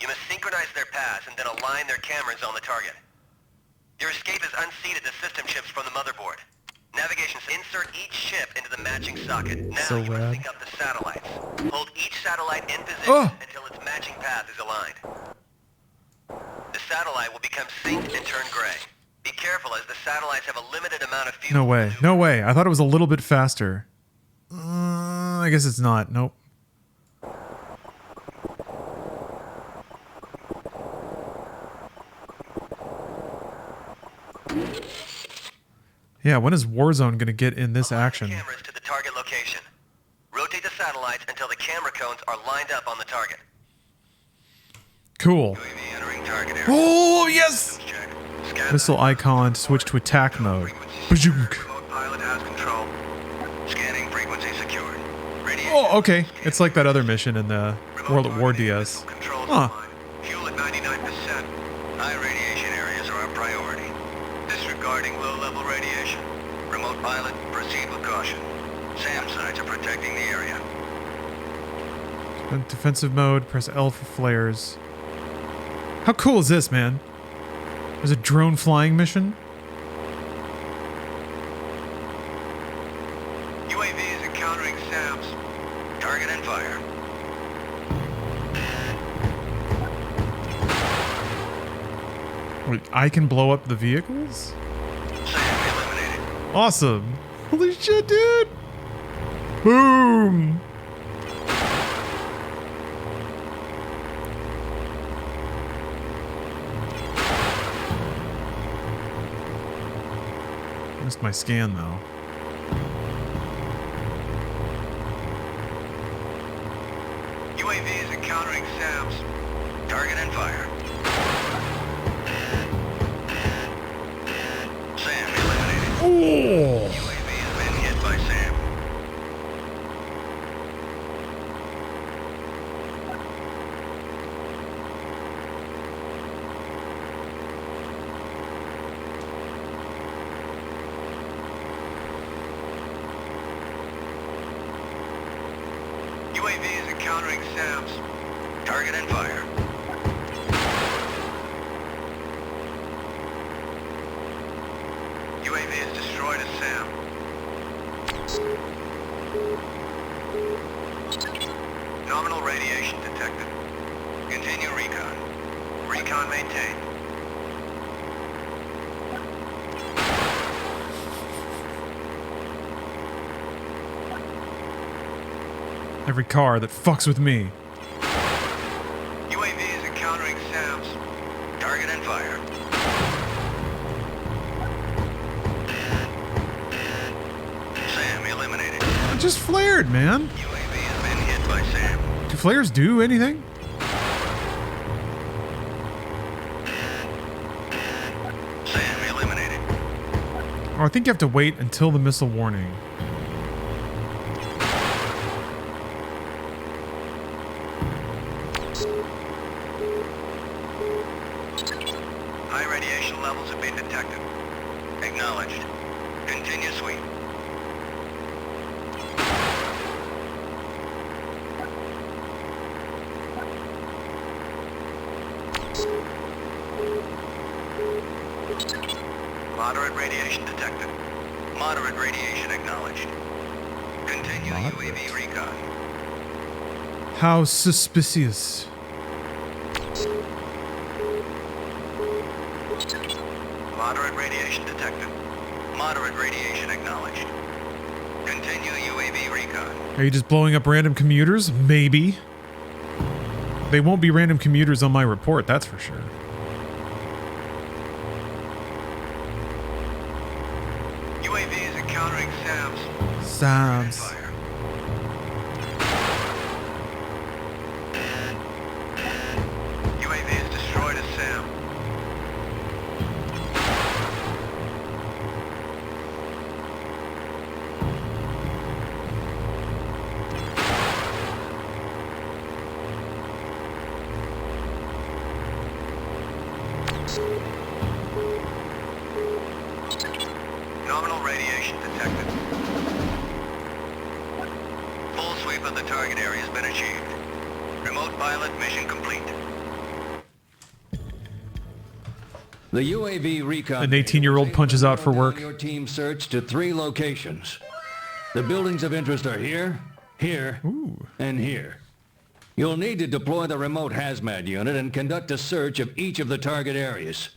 You must synchronize their paths and then align their cameras on the target. Your escape is unseated the system chips from the motherboard. Navigation, insert each chip into the matching socket. Now So you must rad. sync up the satellites. Hold each satellite in position Oh! until its matching path is aligned. The satellite will become synced and turn gray. Be careful as the satellites have a limited amount of fuel. No way. No way. I thought it was a little bit faster. I guess it's not. Nope. Yeah, when is Warzone gonna get in this action? Cameras to the target location. Rotate the satellites until the camera cones are lined up on the target. Cool. UAV entering target area. Oh, yes! Check. Scan Missile icon, switch to attack mode. Bajook. Remote pilot has control. Scanning frequency secured. Radiation. Oh, okay. It's like that other mission in the World at War DS. Controls Huh. online. Fuel at 99%. High radiation areas are our priority. Disregarding low-level radiation. Remote pilot, proceed with caution. SAM sites are protecting the area. In defensive mode, press L for flares. How cool is this, man? There's a drone flying mission? UAV is encountering SAMs. Target and fire. Wait, I can blow up the vehicles? SAM eliminated. Awesome. Holy shit, dude. Boom. Missed my scan though. UAV is encountering SAMs. Target and fire. SAM eliminated. Oh. UAV has been hit by SAM. UAV is encountering SAMs. Target and fire. UAV has destroyed a SAM. Nominal radiation detected. Continue recon. Recon maintained. Every car that fucks with me. UAV is encountering SAMs. Target and fire. SAM eliminated. It just flared, man. UAV has been hit by SAM. Do flares do anything? SAM eliminated. Oh, I think you have to wait until the missile warning. High radiation levels have been detected. Acknowledged. Continue sweep. Moderate radiation detected. Moderate radiation acknowledged. Continue UAV recon. How suspicious. Moderate radiation detected. Moderate radiation acknowledged. Continue UAV recon. Are you just blowing up random commuters? Maybe. They won't be random commuters on my report, that's for sure. UAV is encountering SAMs. Sounds. UAV is destroyed as SAM. Nominal radiation detected. Full sweep of the target area has been achieved. Remote pilot mission complete. The UAV recon. An 18-year-old punches out for work. Your team search to 3 locations. The buildings of interest are here, here, and here. You'll need to deploy the remote hazmat unit and conduct a search of each of the target areas.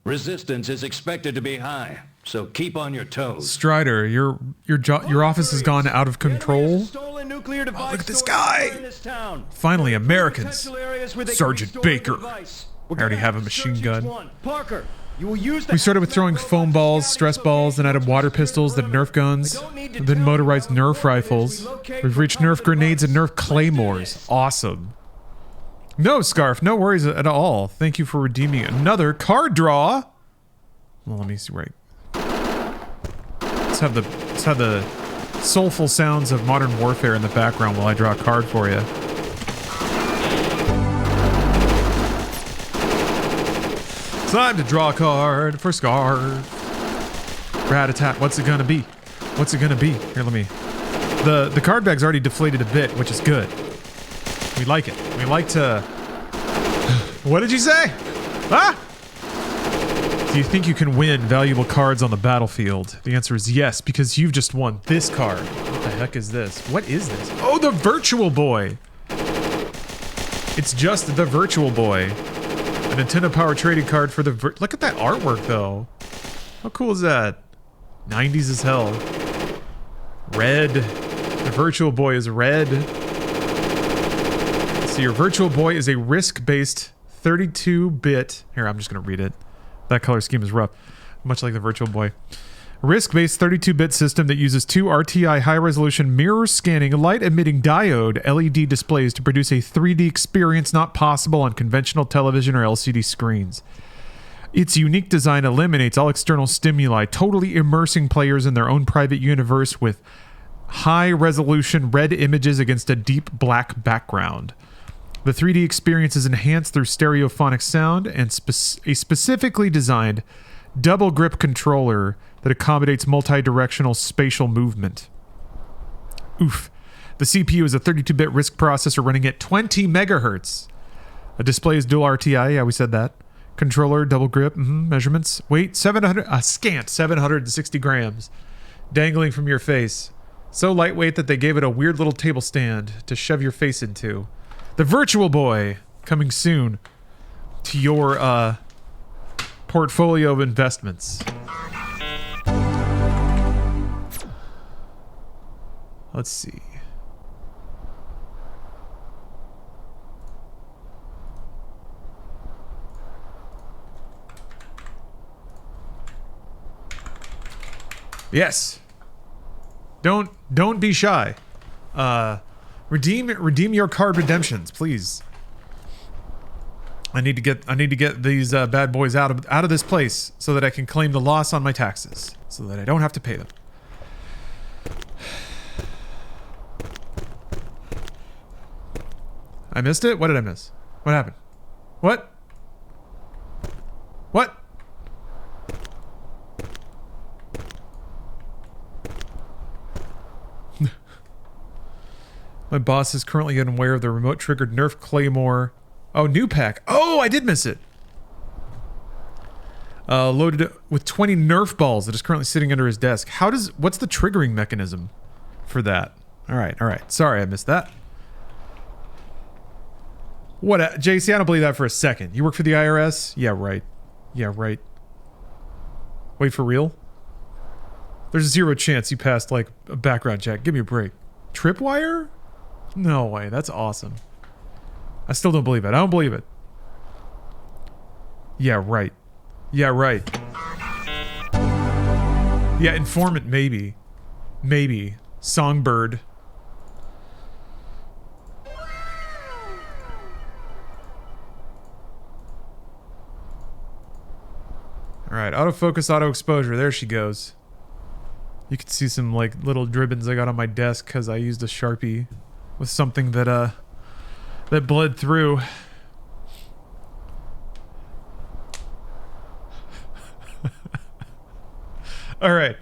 Resistance is expected to be high, so keep on your toes. Strider, your office has gone out of control. Stolen nuclear device. Oh, look at this guy. in this town. Finally, Americans. Potential areas where they Sergeant can be stolen Baker. device. I already have a machine gun. Parker, you will use We started with throwing foam balls, stress balls, then added water pistols, then Nerf guns, then motorized Nerf rifles. We've reached Nerf grenades and Nerf claymores. Awesome. No, Scarf, no worries at all. Thank you for redeeming another card draw. Well, let me see where let's have the soulful sounds of Modern Warfare in the background while I draw a card for you. Time to draw a card for Scarf. Rat-a-tat. What's it gonna be? What's it gonna be? Here, let me. The card bag's already deflated a bit, which is good. We like it. We like to. What did you say? Ah! Do you think you can win valuable cards on the battlefield? The answer is yes, because you've just won this card. What the heck is this? What is this? Oh, the Virtual Boy! It's just the Virtual Boy. A Nintendo Power trading card for the look at that artwork, though. How cool is that? 90s as hell. Red. The Virtual Boy is red. So your Virtual Boy is a RISC-based 32-bit... Here, I'm just going to read it. That color scheme is rough. Much like the Virtual Boy. RISC-based 32-bit system that uses 2 RTI high-resolution mirror-scanning, light-emitting diode LED displays to produce a 3D experience not possible on conventional television or LCD screens. Its unique design eliminates all external stimuli, totally immersing players in their own private universe with high-resolution red images against a deep black background. The 3D experience is enhanced through stereophonic sound and a specifically designed double grip controller that accommodates multi-directional spatial movement. Oof. The CPU is a 32-bit RISC processor running at 20 megahertz. A display is dual RTI, yeah, we said that. Controller, double grip, measurements. Weight, scant 760 grams. Dangling from your face. So lightweight that they gave it a weird little table stand to shove your face into. The Virtual Boy, coming soon to your portfolio of investments. Let's see. Yes. Don't be shy. Redeem your card redemptions, please. I need to get these bad boys out of this place so that I can claim the loss on my taxes, so that I don't have to pay them. I missed it? What did I miss? What happened? What? What? My boss is currently unaware of the remote triggered Nerf Claymore. Oh, new pack. Oh, I did miss it. Loaded with 20 Nerf balls that is currently sitting under his desk. What's the triggering mechanism for that? All right. Sorry, I missed that. What, JC, I don't believe that for a second. You work for the IRS? Yeah, right. Wait, for real? There's 0 chance you passed, like, a background check. Give me a break. Tripwire? No way, that's awesome. I still don't believe it. I don't believe it. Yeah, right. Yeah, informant, maybe. Maybe. Songbird. Alright, autofocus, auto exposure. There she goes. You can see some, like, little dribbons I got on my desk because I used a Sharpie with something that bled through. Alright.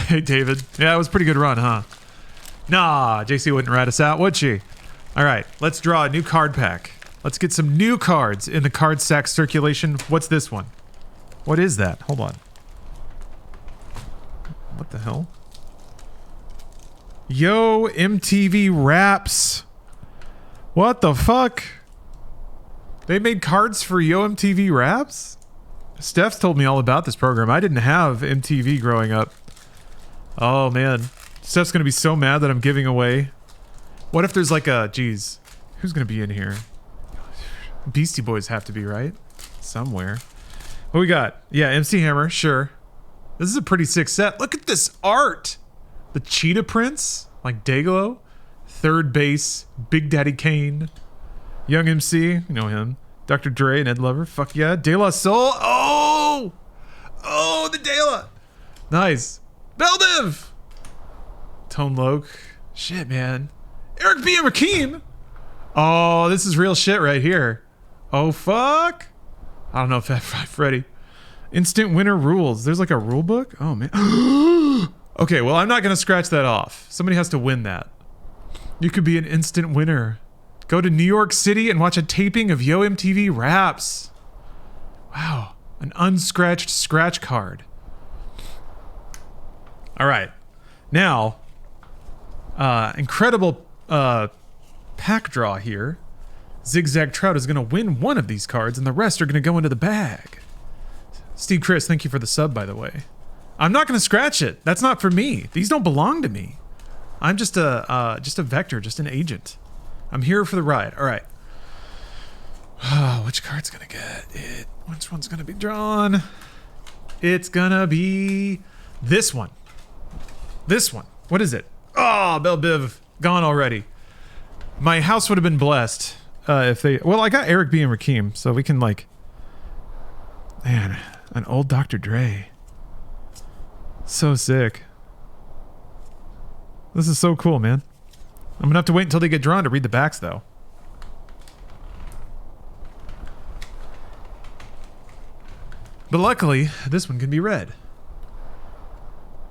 Hey, David. Yeah, it was a pretty good run, huh? Nah, JC wouldn't rat us out, would she? Alright, let's draw a new card pack. Let's get some new cards in the card sack circulation. What's this one? What is that? Hold on. What the hell? Yo, MTV Raps. What the fuck? They made cards for Yo MTV Raps? Steph's told me all about this program. I didn't have MTV growing up. Oh, man. Steph's gonna be so mad that I'm giving away. What if there's like a... Geez. Who's gonna be in here? Beastie Boys have to be, right? Somewhere. What we got? Yeah, MC Hammer, sure. This is a pretty sick set. Look at this art! The cheetah prints, like Dayglow. Third Base, Big Daddy Kane. Young MC, you know him. Dr. Dre and Ed Lover, fuck yeah. De La Soul, oh! Oh, the De La! Nice. Beldiv! Tone Loc. Shit, man. Eric B. and Rakim! Oh, this is real shit right here. Oh, fuck! I don't know if that's right, Freddy. Instant winner rules. There's like a rule book? Oh, man. Okay, well, I'm not gonna scratch that off. Somebody has to win that. You could be an instant winner. Go to New York City and watch a taping of Yo MTV Raps. Wow. An unscratched scratch card. Alright. Now, incredible pack draw here. Zigzag Trout is going to win one of these cards, and the rest are going to go into the bag. Steve Chris, thank you for the sub, by the way. I'm not going to scratch it. That's not for me. These don't belong to me. I'm just a vector, just an agent. I'm here for the ride. All right. Which card's going to get it? Which one's going to be drawn? It's going to be this one. This one. What is it? Oh, Bell Biv. Gone already. My house would have been blessed if they... Well, I got Eric B. and Rakim, so we can, like... Man, an old Dr. Dre. So sick. This is so cool, man. I'm gonna have to wait until they get drawn to read the backs, though. But luckily, this one can be read.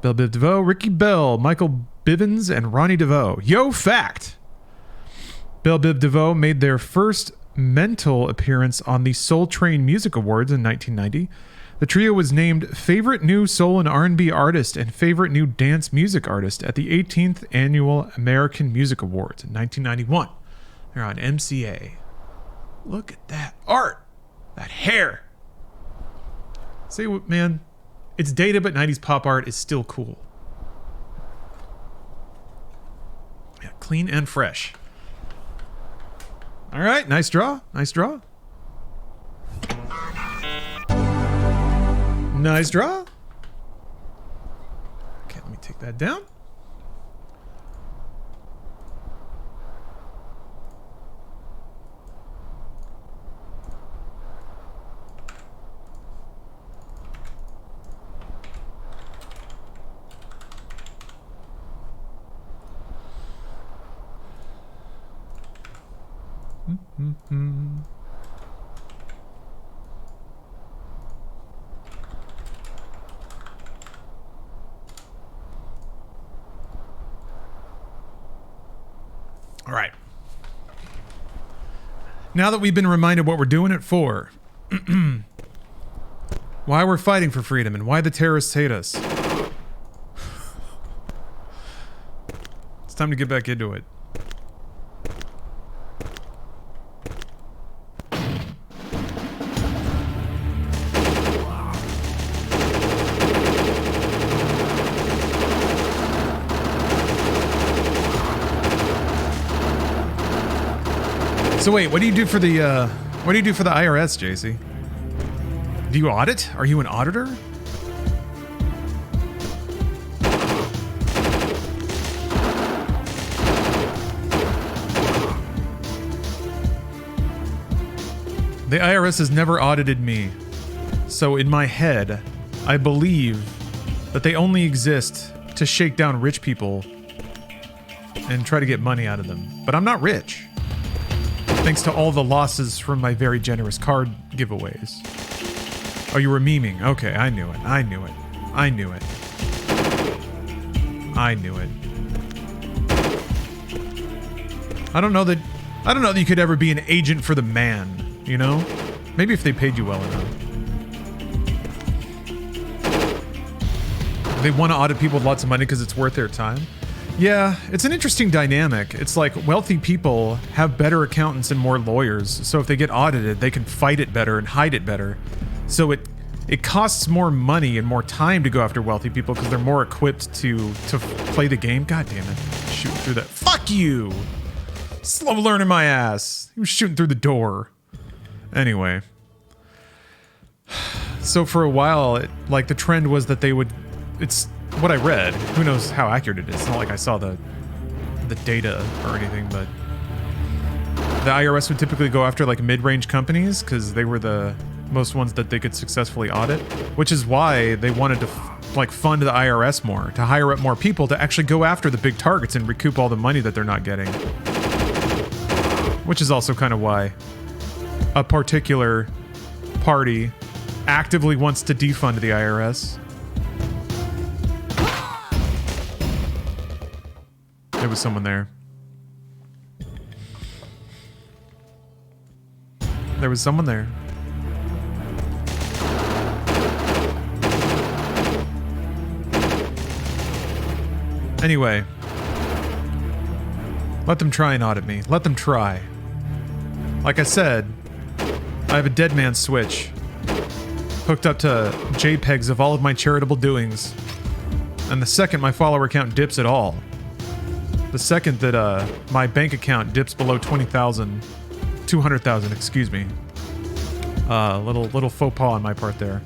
Bell Biv DeVoe, Ricky Bell, Michael Bivens, and Ronnie DeVoe. Yo, fact! Bell Biv DeVoe made their first mental appearance on the Soul Train Music Awards in 1990. The trio was named Favorite New Soul and R&B Artist and Favorite New Dance Music Artist at the 18th Annual American Music Awards in 1991. They're on MCA. Look at that art! That hair! Say what, man? It's dated, but 90s pop art is still cool. Yeah, clean and fresh. All right, nice draw. Nice draw. Nice draw. Okay, let me take that down. All right. Now that we've been reminded what we're doing it for, why we're fighting for freedom, and why the terrorists hate us. It's time to get back into it. So wait, what do you do for the IRS, JC? Do you audit? Are you an auditor? The IRS has never audited me. So in my head, I believe that they only exist to shake down rich people and try to get money out of them. But I'm not rich. Thanks to all the losses from my very generous card giveaways. Oh, you were memeing. Okay, I knew it. I knew it. I knew it. I knew it. I don't know that you could ever be an agent for the man, you know? Maybe if they paid you well enough. They want to audit people with lots of money because it's worth their time. Yeah, it's an interesting dynamic. It's like wealthy people have better accountants and more lawyers, so if they get audited, they can fight it better and hide it better. So it costs more money and more time to go after wealthy people because they're more equipped to play the game. God damn it. Shooting through that. Fuck you! Slow learning my ass. He was shooting through the door. Anyway. So for a while, the trend was that they would... It's what I read. Who knows how accurate it is. It's not like I saw the data or anything, but the IRS would typically go after like mid-range companies because they were the most ones that they could successfully audit, which is why they wanted to fund the IRS more, to hire up more people to actually go after the big targets and recoup all the money that they're not getting. Which is also kind of why a particular party actively wants to defund the IRS. There was someone there. There was someone there. Anyway. Let them try and audit me. Let them try. Like I said, I have a dead man switch hooked up to JPEGs of all of my charitable doings. And the second my follower count dips at all, the second that my bank account dips below 20,000, 200,000, excuse me. Little faux pas on my part there.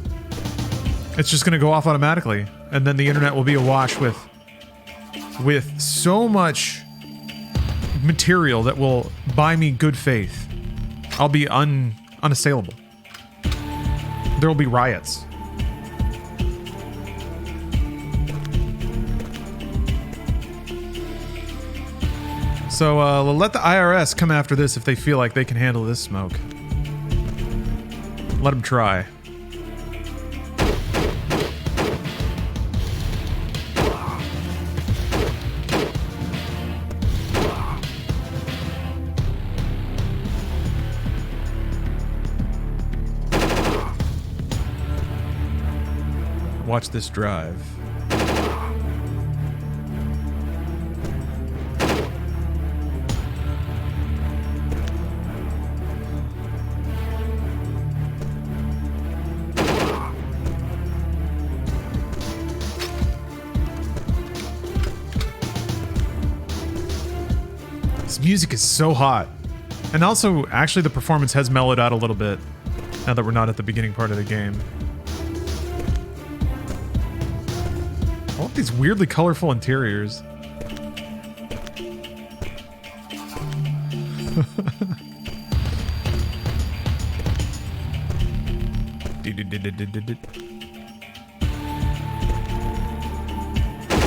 It's just gonna go off automatically, and then the internet will be awash with so much material that will buy me good faith. I'll be unassailable. There will be riots. So let the IRS come after this if they feel like they can handle this smoke. Let them try. Watch this drive. This music is so hot. And also, actually, the performance has mellowed out a little bit now that we're not at the beginning part of the game. I love these weirdly colorful interiors.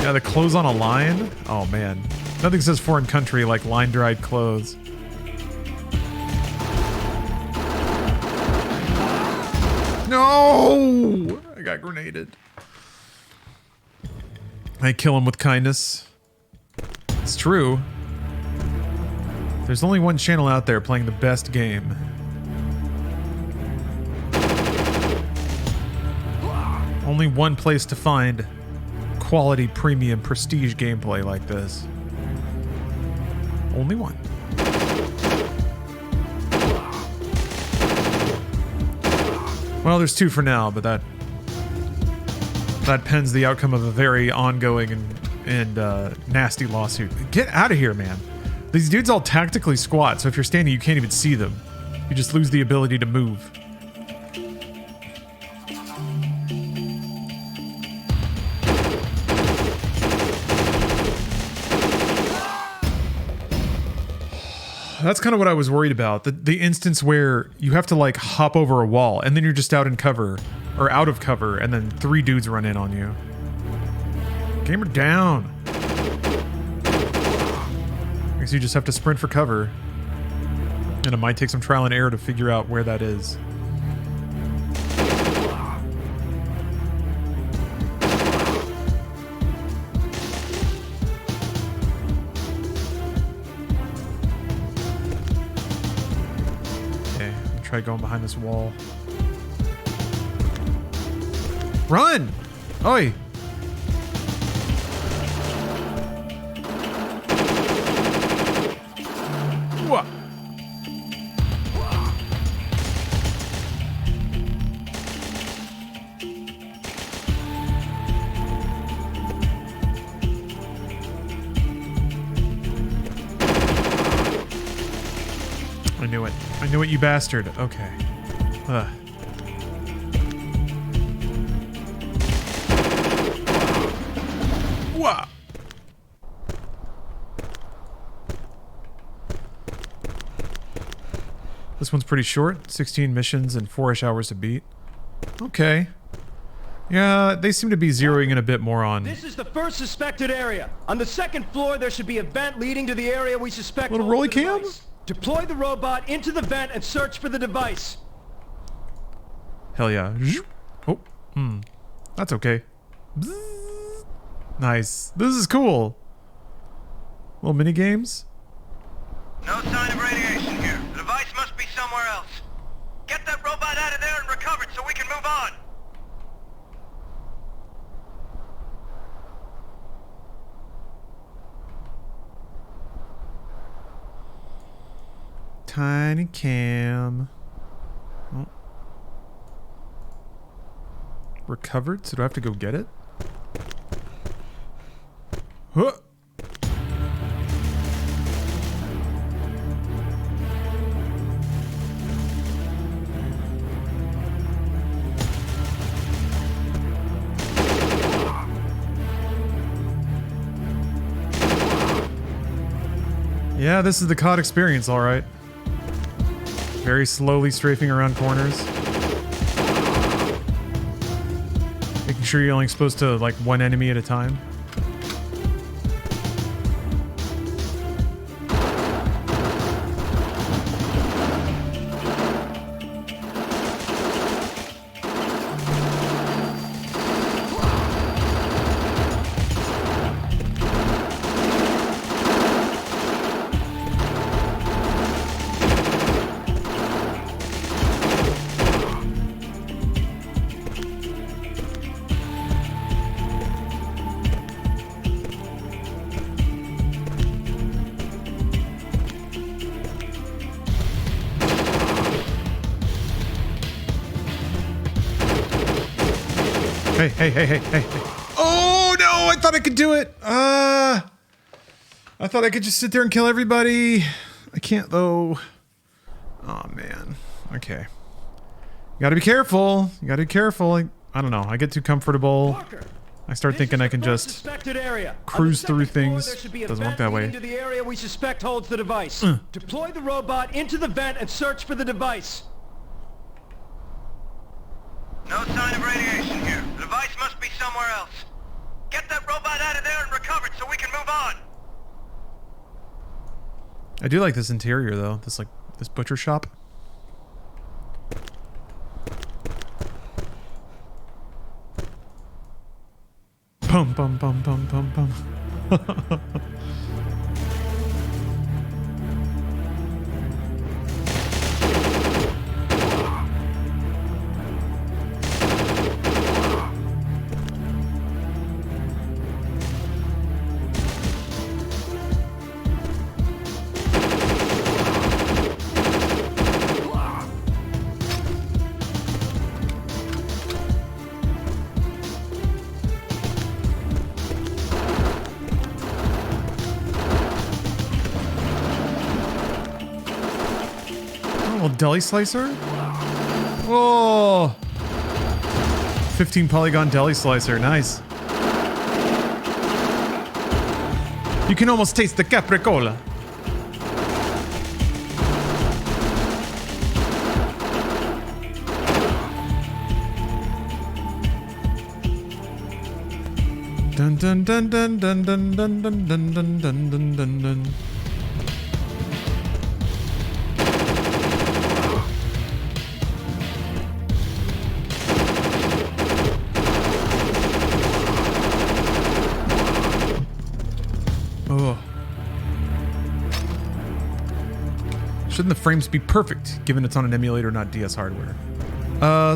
Yeah, the clothes on a line? Oh man. Nothing says foreign country like line-dried clothes. No! I got grenaded. I kill him with kindness. It's true. There's only one channel out there playing the best game. Only one place to find quality, premium, prestige gameplay like this. Only one. Well, there's two for now, but that pens the outcome of a very ongoing and nasty lawsuit. Get out of here, man. These dudes all tactically squat, so if you're standing, you can't even see them. You just lose the ability to move. That's kind of what I was worried about. The instance where you have to like hop over a wall and then you're just out in cover or out of cover and then 3 dudes run in on you. Gamer down. I guess you just have to sprint for cover. And it might take some trial and error to figure out where that is. Try going behind this wall. Run! Oi! What? I knew it. I knew it, you bastard. Okay. Ugh. Whoa. This one's pretty short. 16 missions and 4-ish hours to beat. Okay. Yeah, they seem to be zeroing in a bit more on... This is the first suspected area. On the second floor, there should be a vent leading to the area we suspect... Little rolly cam? Deploy the robot into the vent and search for the device. Hell yeah. Oh, that's okay. Nice. This is cool. Little mini games. No sign of radiation here. The device must be somewhere else. Get that robot out of there and recover it so we can move on. Tiny cam. Oh. Recovered? So do I have to go get it? Huh. Yeah, this is the COD experience, all right. Very slowly strafing around corners. Making sure you're only exposed to like one enemy at a time. Hey. Oh, no, I thought I could do it. I thought I could just sit there and kill everybody. I can't, though. Oh, man. Okay. You gotta be careful. You gotta be careful. I don't know. I get too comfortable. Parker, I start thinking I can just cruise through things. Doesn't work that way. To the area we suspect holds the device. Deploy the robot into the vent and search for the device. No sign of radiation here. The device must be somewhere else. Get that robot out of there and recover it so we can move on. I do like this interior, though. This butcher shop. Bum bum bum bum bum bum. Deli slicer? Oh! 15 polygon deli slicer, nice. You can almost taste the capricola. Dun dun dun dun dun dun dun dun dun dun dun dun dun dun. Oh. Shouldn't the frames be perfect, given it's on an emulator, not DS hardware?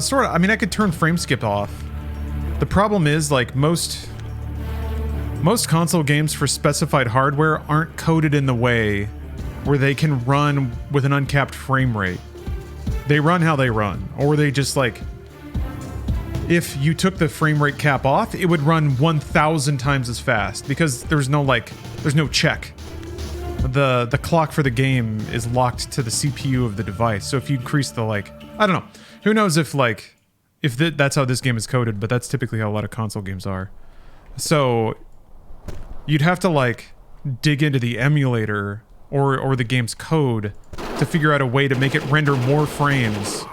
Sort of. I mean, I could turn frame skip off. The problem is, like, most console games for specified hardware aren't coded in the way where they can run with an uncapped frame rate. They run how they run, or they just, like, if you took the frame rate cap off, it would run 1,000 times as fast because there's no check. The clock for the game is locked to the CPU of the device. So if you increase the, like, I don't know. Who knows if that's how this game is coded, but that's typically how a lot of console games are. So you'd have to, like, dig into the emulator or the game's code to figure out a way to make it render more frames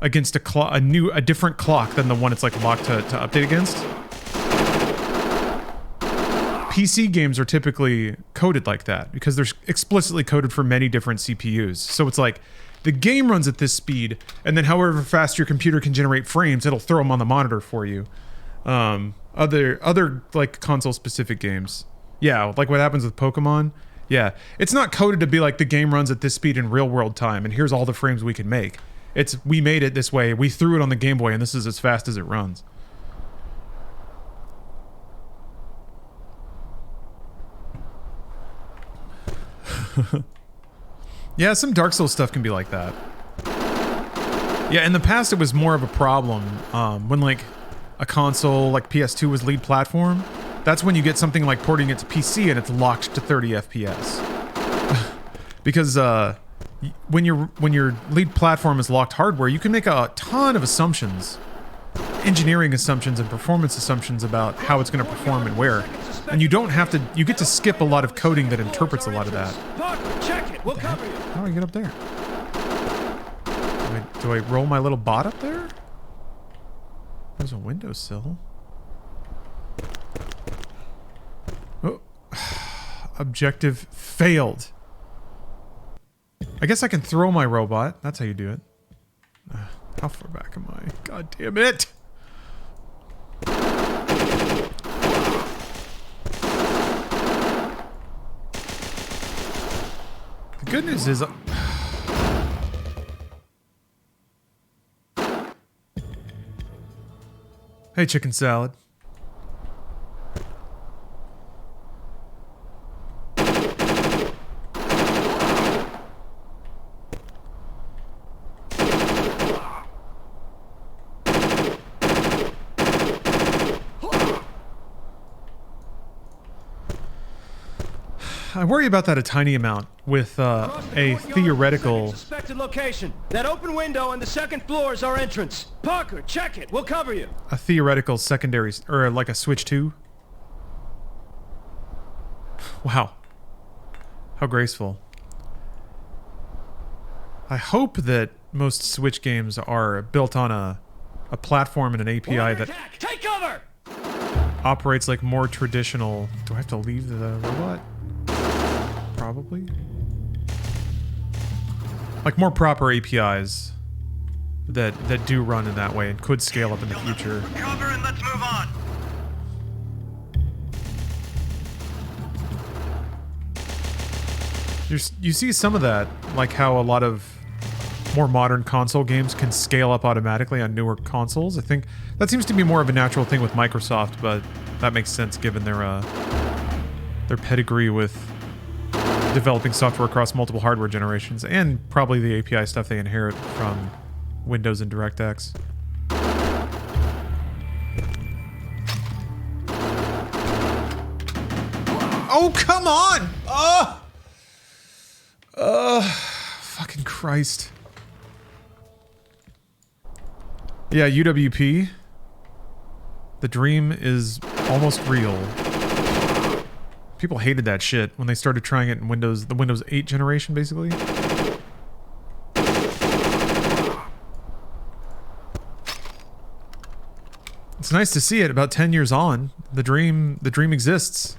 against a different clock than the one it's, like, locked to update against. PC games are typically coded like that because they're explicitly coded for many different CPUs. So it's like the game runs at this speed, and then however fast your computer can generate frames, it'll throw them on the monitor for you. Other like console specific games, yeah, like what happens with Pokemon. Yeah, it's not coded to be like the game runs at this speed in real world time, and here's all the frames we can make. It's we made it this way, we threw it on the Game Boy, and this is as fast as it runs. Yeah, some Dark Souls stuff can be like that. Yeah, in the past it was more of a problem when, like, a console like PS2 was lead platform. That's when you get something like porting it to PC and it's locked to 30 FPS. Because when your lead platform is locked hardware, you can make a ton of assumptions, engineering assumptions and performance assumptions about how it's going to perform and where. And you don't have to, you get to skip a lot of coding that interprets a lot of that. Check it. We'll cover you. How do I get up there? Do I roll my little bot up there? There's a windowsill. Oh. Objective failed. I guess I can throw my robot. That's how you do it. How far back am I? God damn it! The good news is... Hey, chicken salad. I worry about that a tiny amount with a theoretical... Suspected location. That open window on the second floor is our entrance. Parker, check it. We'll cover you. A theoretical secondary... or like a switch 2? Wow. How graceful. I hope that most Switch games are built on a platform and an API that... Take cover! Operates like more traditional... Do I have to leave the robot? Probably. Like more proper APIs that do run in that way and could scale up in the future. Cover and let's move on. You see some of that, like how a lot of more modern console games can scale up automatically on newer consoles. I think that seems to be more of a natural thing with Microsoft, but that makes sense given their pedigree with developing software across multiple hardware generations, and probably the API stuff they inherit from Windows and DirectX. Oh, come on! Fucking Christ. Yeah, UWP. The dream is almost real. People hated that shit when they started trying it in Windows, the Windows 8 generation, basically. It's nice to see it about 10 years on. The dream exists.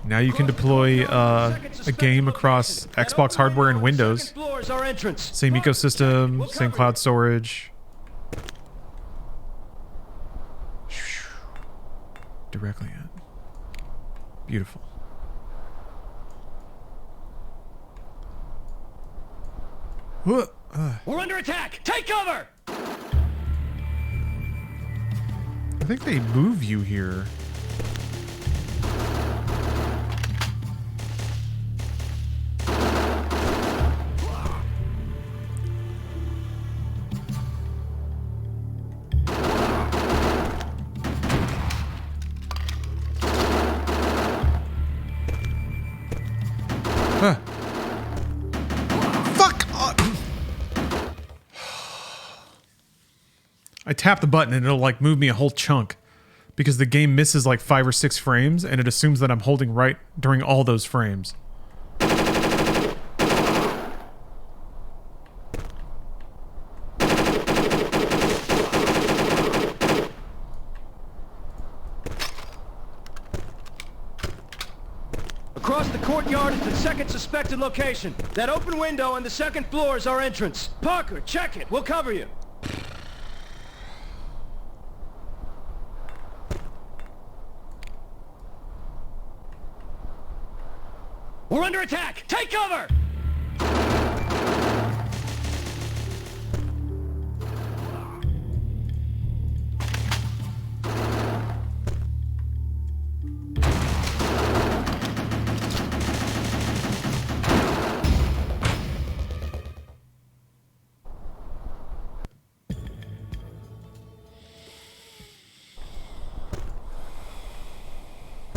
Now you can deploy a game across Xbox hardware and Windows. Same ecosystem, same cloud storage. Directly in. Beautiful. We're under attack! Take cover! I think they move you here. Fuck! I tap the button and it'll like move me a whole chunk because the game misses like 5 or 6 frames and it assumes that I'm holding right during all those frames. Across the courtyard is the second suspected location. That open window on the second floor is our entrance. Parker, check it. We'll cover you. We're under attack! Take cover!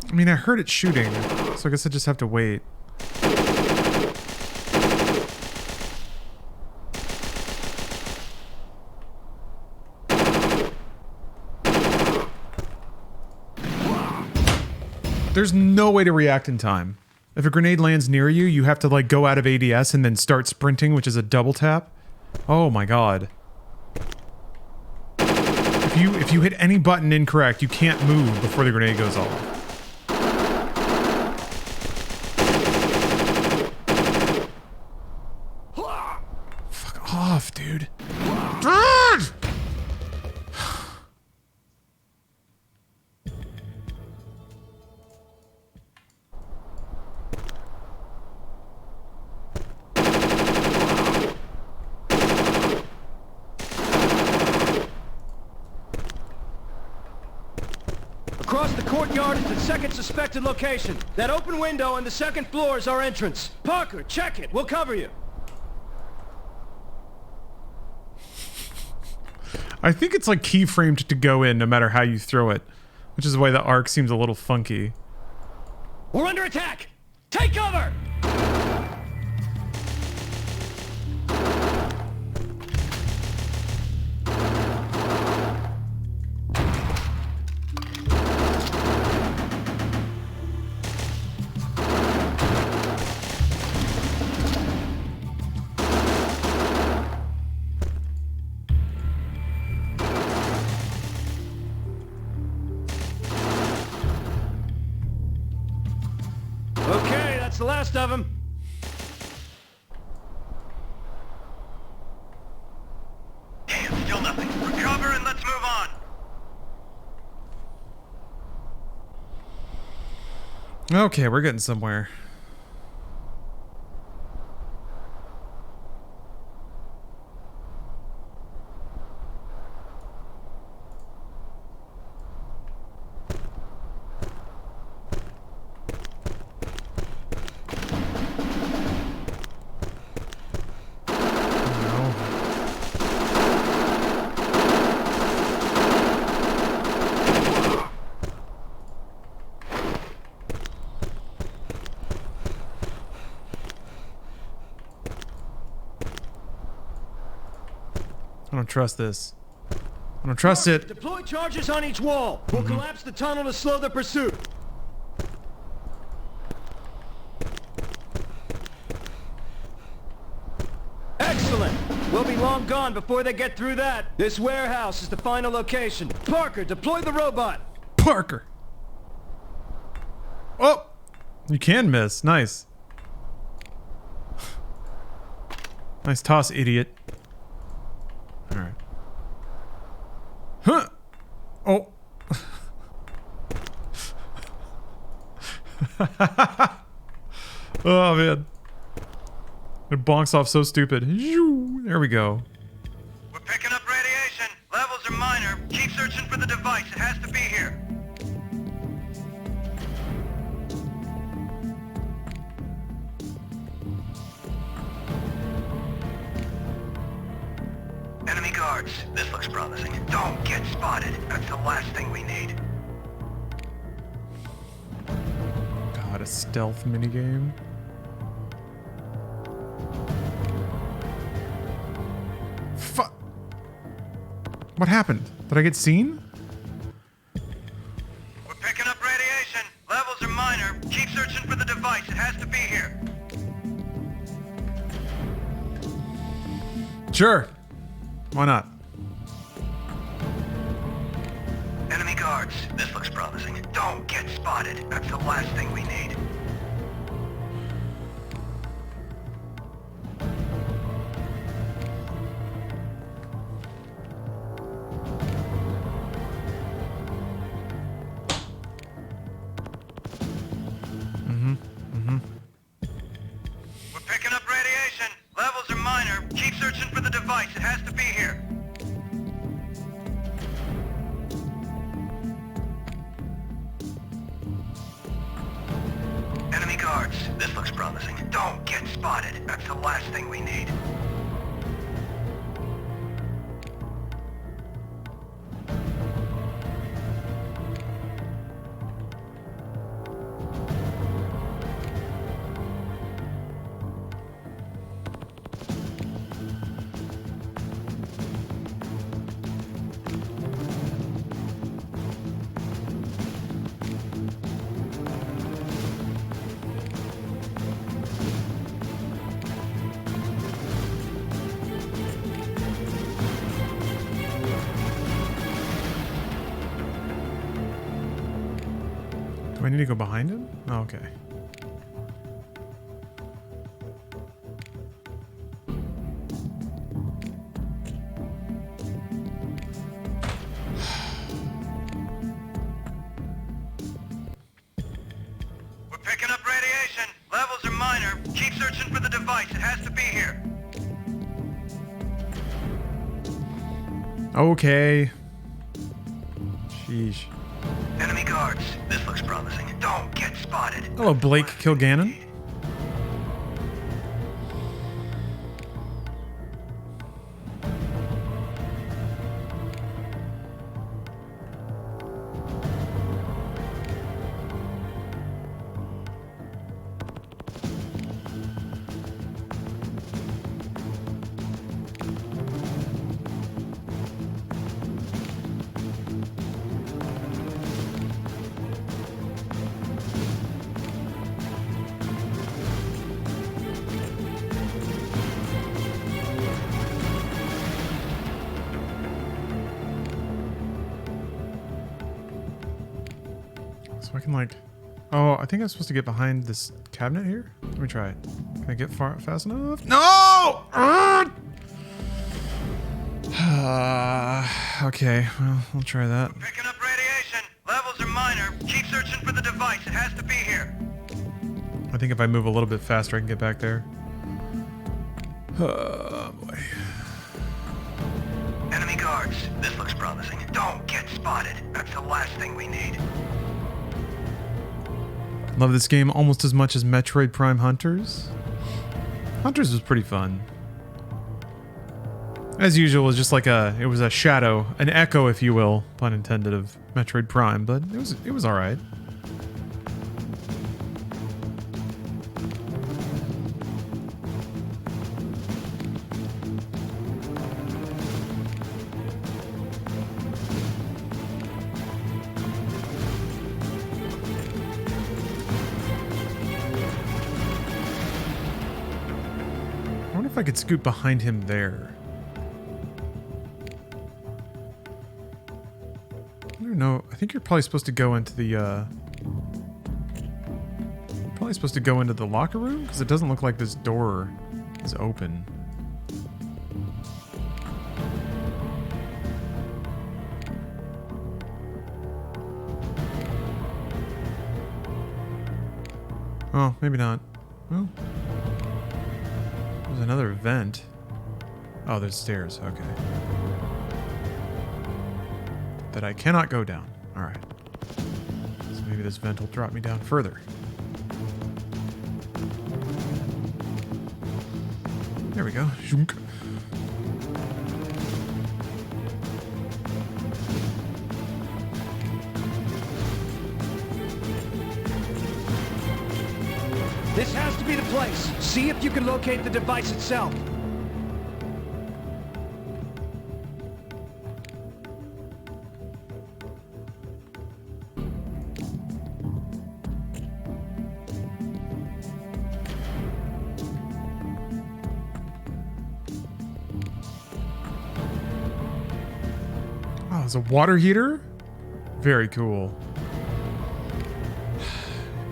I mean, I heard it shooting, so I guess I just have to wait. There's no way to react in time. If a grenade lands near you, you have to like go out of ADS and then start sprinting, which is a double tap. Oh my god. If you hit any button incorrect, you can't move before the grenade goes off. Fuck off, dude. Across the courtyard is the second suspected location. That open window on the second floor is our entrance. Parker, check it. We'll cover you. I think it's like keyframed to go in no matter how you throw it, which is why the arc seems a little funky. We're under attack! Take cover! Okay, that's the last of them. Damn, still nothing. Recover and let's move on. Okay, we're getting somewhere. I don't trust this. I don't trust it. Deploy charges on each wall. We'll collapse the tunnel to slow the pursuit. Excellent. We'll be long gone before they get through that. This warehouse is the final location. Parker, deploy the robot. Parker. Oh, you can miss. Nice. Nice toss, idiot. All right. Huh. Oh. Oh, man. It bonks off so stupid. There we go. We're picking up radiation. Levels are minor. Keep searching for the device. It has to be here. Enemy guards. This looks promising. Don't get spotted. That's the last thing we need. God, a stealth minigame. Fuck. What happened? Did I get seen? We're picking up radiation. Levels are minor. Keep searching for the device. It has to be here. Sure. Why not? Enemy guards. This looks promising. Don't get spotted. That's the last thing we need. We're picking up radiation. Levels are minor. Keep searching for the device. It has to be here. Enemy guards. This looks promising. Don't get spotted. That's the last thing we need. Do I need to go behind him? Oh, okay. We're picking up radiation. Levels are minor. Keep searching for the device. It has to be here. Okay. Sheesh. Enemy guards. This looks promising. Don't get spotted. Hello, Blake Kilgannon. So I can like, oh, I think I'm supposed to get behind this cabinet here. Let me try it. Can I get fast enough? No! Okay, well, I'll try that. Picking up radiation. Levels are minor. Keep searching for the device. It has to be here. I think if I move a little bit faster, I can get back there. Oh, boy. Enemy guards. This looks promising. Don't get spotted. That's the last thing we need. Love this game almost as much as Metroid Prime Hunters. Hunters was pretty fun. As usual, it was just like it was a shadow, an echo, if you will, pun intended, of Metroid Prime, but it was all right. if I could scoot behind him there. I don't know. I think you're probably supposed to go into the, probably supposed to go into the locker room? Because it doesn't look like this door is open. Oh, maybe not. Well, there's another vent. Oh, there's stairs. Okay. That I cannot go down. Alright. So maybe this vent will drop me down further. There we go. Zhunk. This has to be the place. See if you can locate the device itself. Oh, it's a water heater? Very cool.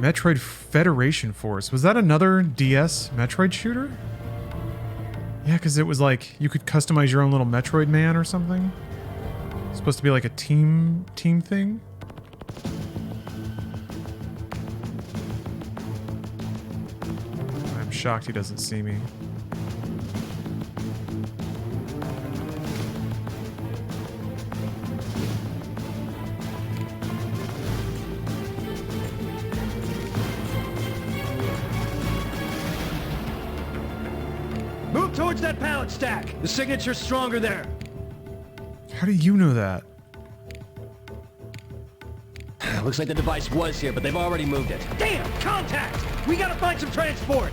Metroid Federation Force. Was that another DS Metroid shooter? Yeah, because it was like you could customize your own little Metroid man or something. It's supposed to be like a team thing. I'm shocked he doesn't see me. Move towards that pallet stack. The signature's stronger there. How do you know that? Looks like the device was here, but they've already moved it. Damn! Contact! We gotta find some transport!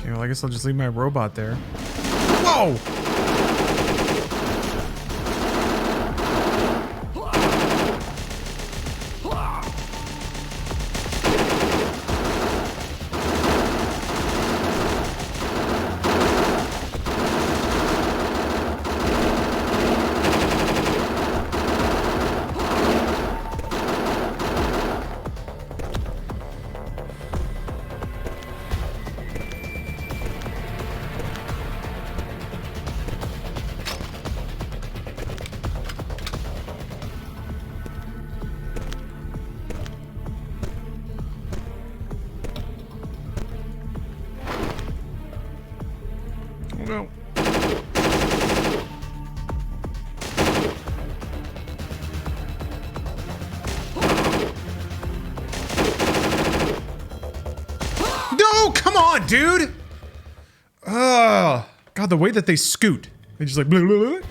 Okay, well, I guess I'll just leave my robot there. Whoa! No. No, come on, dude. God, the way that they scoot. They just like blah, blah, blah. You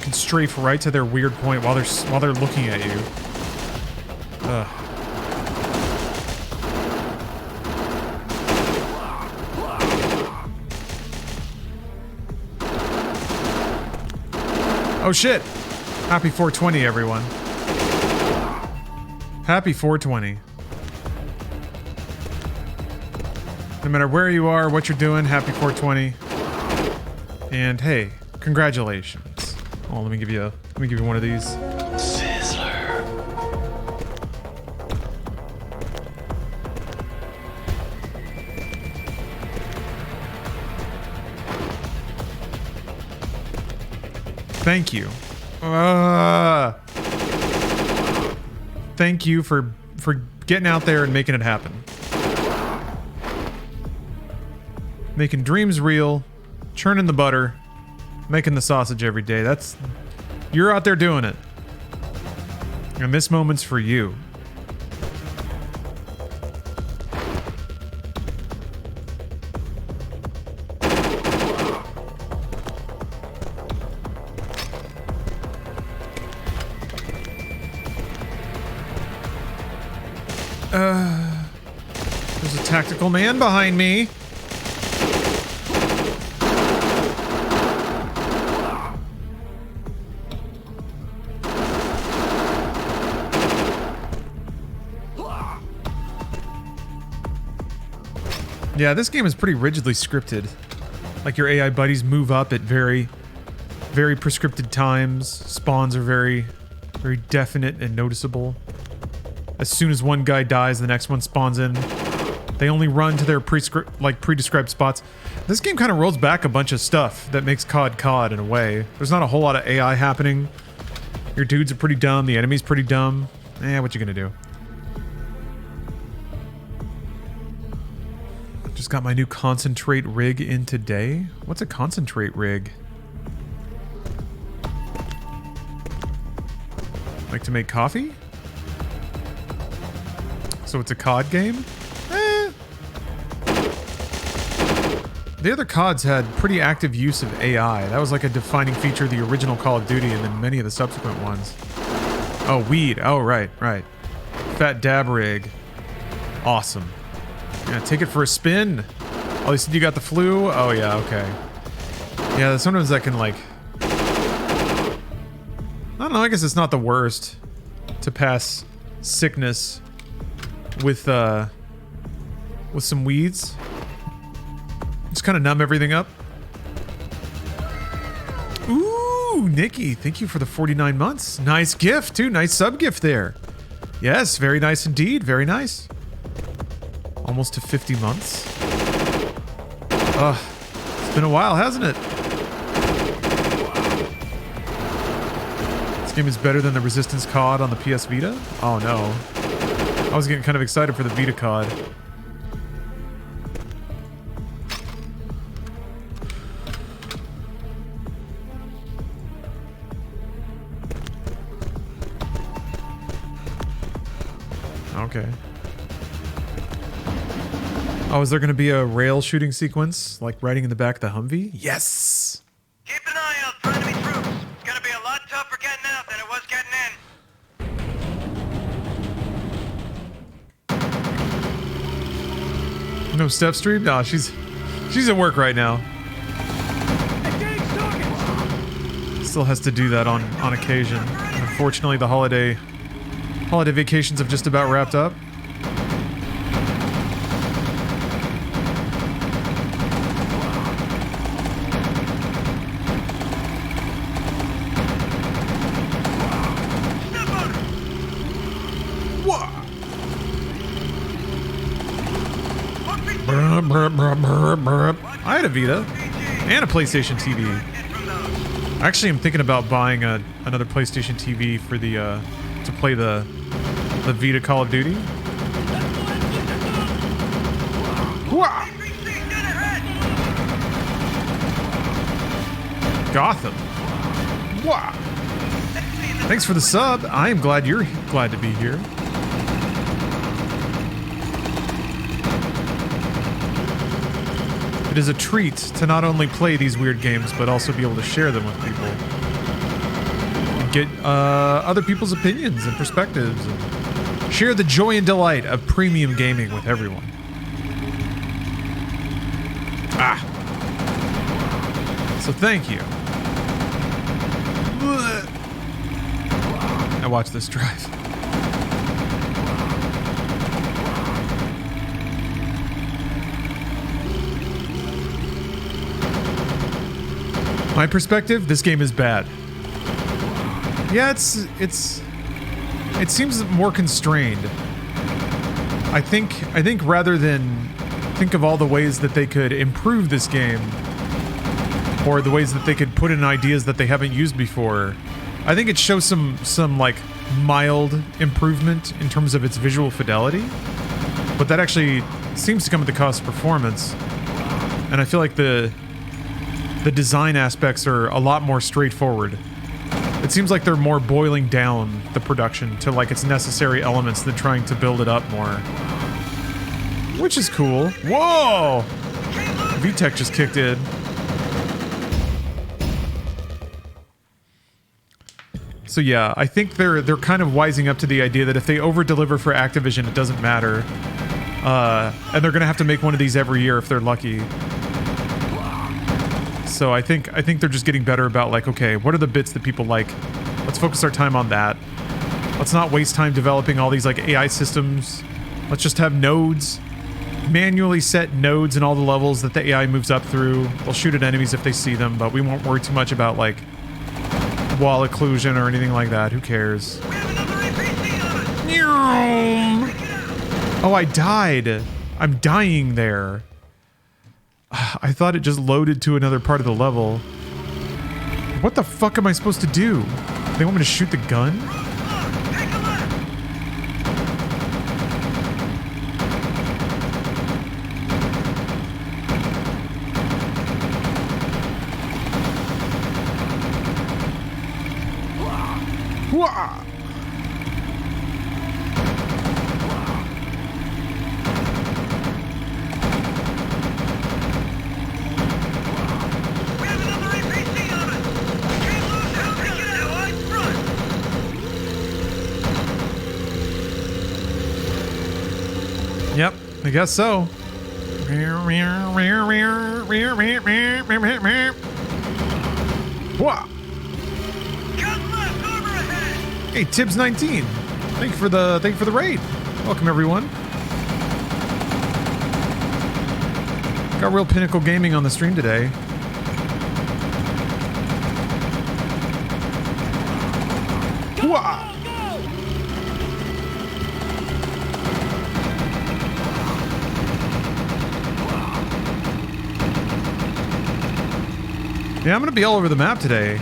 can strafe right to their weird point while they're looking at you. Ugh. Oh shit! Happy 420, everyone. Happy 420. No matter where you are, what you're doing, happy 420. And hey, congratulations. Oh, let me give you one of these. Sizzler. Thank you. Thank you for getting out there and making it happen. Making dreams real, churning the butter, making the sausage every day. You're out there doing it. And this moment's for you. There's a tactical man behind me. Yeah, this game is pretty rigidly scripted. Like your AI buddies move up at very prescripted times. Spawns are very definite and noticeable. As soon as one guy dies, the next one spawns in. They only run to their pre-described spots. This game kind of rolls back a bunch of stuff that makes COD in a way. There's not a whole lot of AI happening. Your dudes are pretty dumb. The enemy's pretty dumb. What you gonna do? Just got my new concentrate rig in today. What's a concentrate rig? Like to make coffee? So it's a COD game? The other CODs had pretty active use of AI. That was like a defining feature of the original Call of Duty and then many of the subsequent ones. Oh, weed. Oh, right. Fat dab rig. Awesome. Yeah, take it for a spin. Oh, you said you got the flu? Oh, yeah, okay. Yeah, sometimes that can, like... I don't know, I guess it's not the worst to pass sickness with some weeds. Just kind of numb everything up. Ooh, Nikki, thank you for the 49 months. Nice gift, too. Nice sub-gift there. Yes, very nice indeed. Very nice. Almost to 50 months. It's been a while, hasn't it? This game is better than the Resistance COD on the PS Vita? Oh, no. I was getting kind of excited for the Vita COD. Okay. Oh, is there going to be a rail shooting sequence, like riding in the back of the Humvee? Yes! Keep an eye out for enemy troops. It's gonna be a lot tougher getting out than it was getting in. No step stream? No, she's at work right now. Still has to do that on occasion. And unfortunately, the holiday vacations have just about wrapped up. I had a Vita and a PlayStation TV. Actually, I'm thinking about buying another PlayStation TV for the to play the Vita Call of Duty. Gotham. Wow. Thanks for the sub. I am glad you're glad to be here. It is a treat to not only play these weird games, but also be able to share them with people. And get other people's opinions and perspectives. And share the joy and delight of premium gaming with everyone. So thank you. Now watch this drive. My perspective, this game is bad. Yeah, it seems more constrained. I think rather than think of all the ways that they could improve this game, or the ways that they could put in ideas that they haven't used before, I think it shows some like mild improvement in terms of its visual fidelity, but that actually seems to come at the cost of performance. And I feel like the design aspects are a lot more straightforward. It seems like they're more boiling down the production to like its necessary elements than trying to build it up more. Which is cool. Whoa! VTech just kicked in. So yeah, I think they're kind of wising up to the idea that if they over-deliver for Activision, it doesn't matter. And they're gonna have to make one of these every year if they're lucky. So I think they're just getting better about like, okay, what are the bits that people like? Let's focus our time on that. Let's not waste time developing all these like AI systems. Let's just have nodes manually set nodes in all the levels that the AI moves up through. They'll shoot at enemies if they see them, but we won't worry too much about like wall occlusion or anything like that. Who cares? Oh, I died. I'm dying there. I thought it just loaded to another part of the level. What the fuck am I supposed to do? They want me to shoot the gun? Wah! Yep, I guess so. Wah! Hey, Tibbs19. Thank you for the raid. Welcome everyone. Got real Pinnacle Gaming on the stream today. Wah! Yeah, I'm gonna be all over the map today.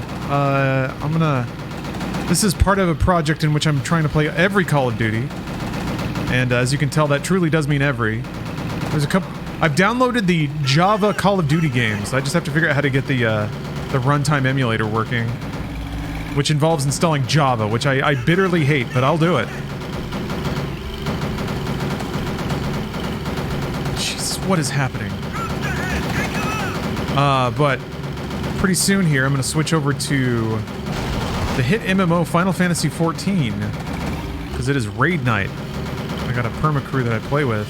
This is part of a project in which I'm trying to play every Call of Duty. And as you can tell, that truly does mean every. There's a couple... I've downloaded the Java Call of Duty games. I just have to figure out how to get the runtime emulator working. Which involves installing Java, which I bitterly hate, but I'll do it. Jesus, what is happening? But pretty soon here, I'm going to switch over to the hit MMO Final Fantasy XIV, because it is raid night. I got a perma crew that I play with.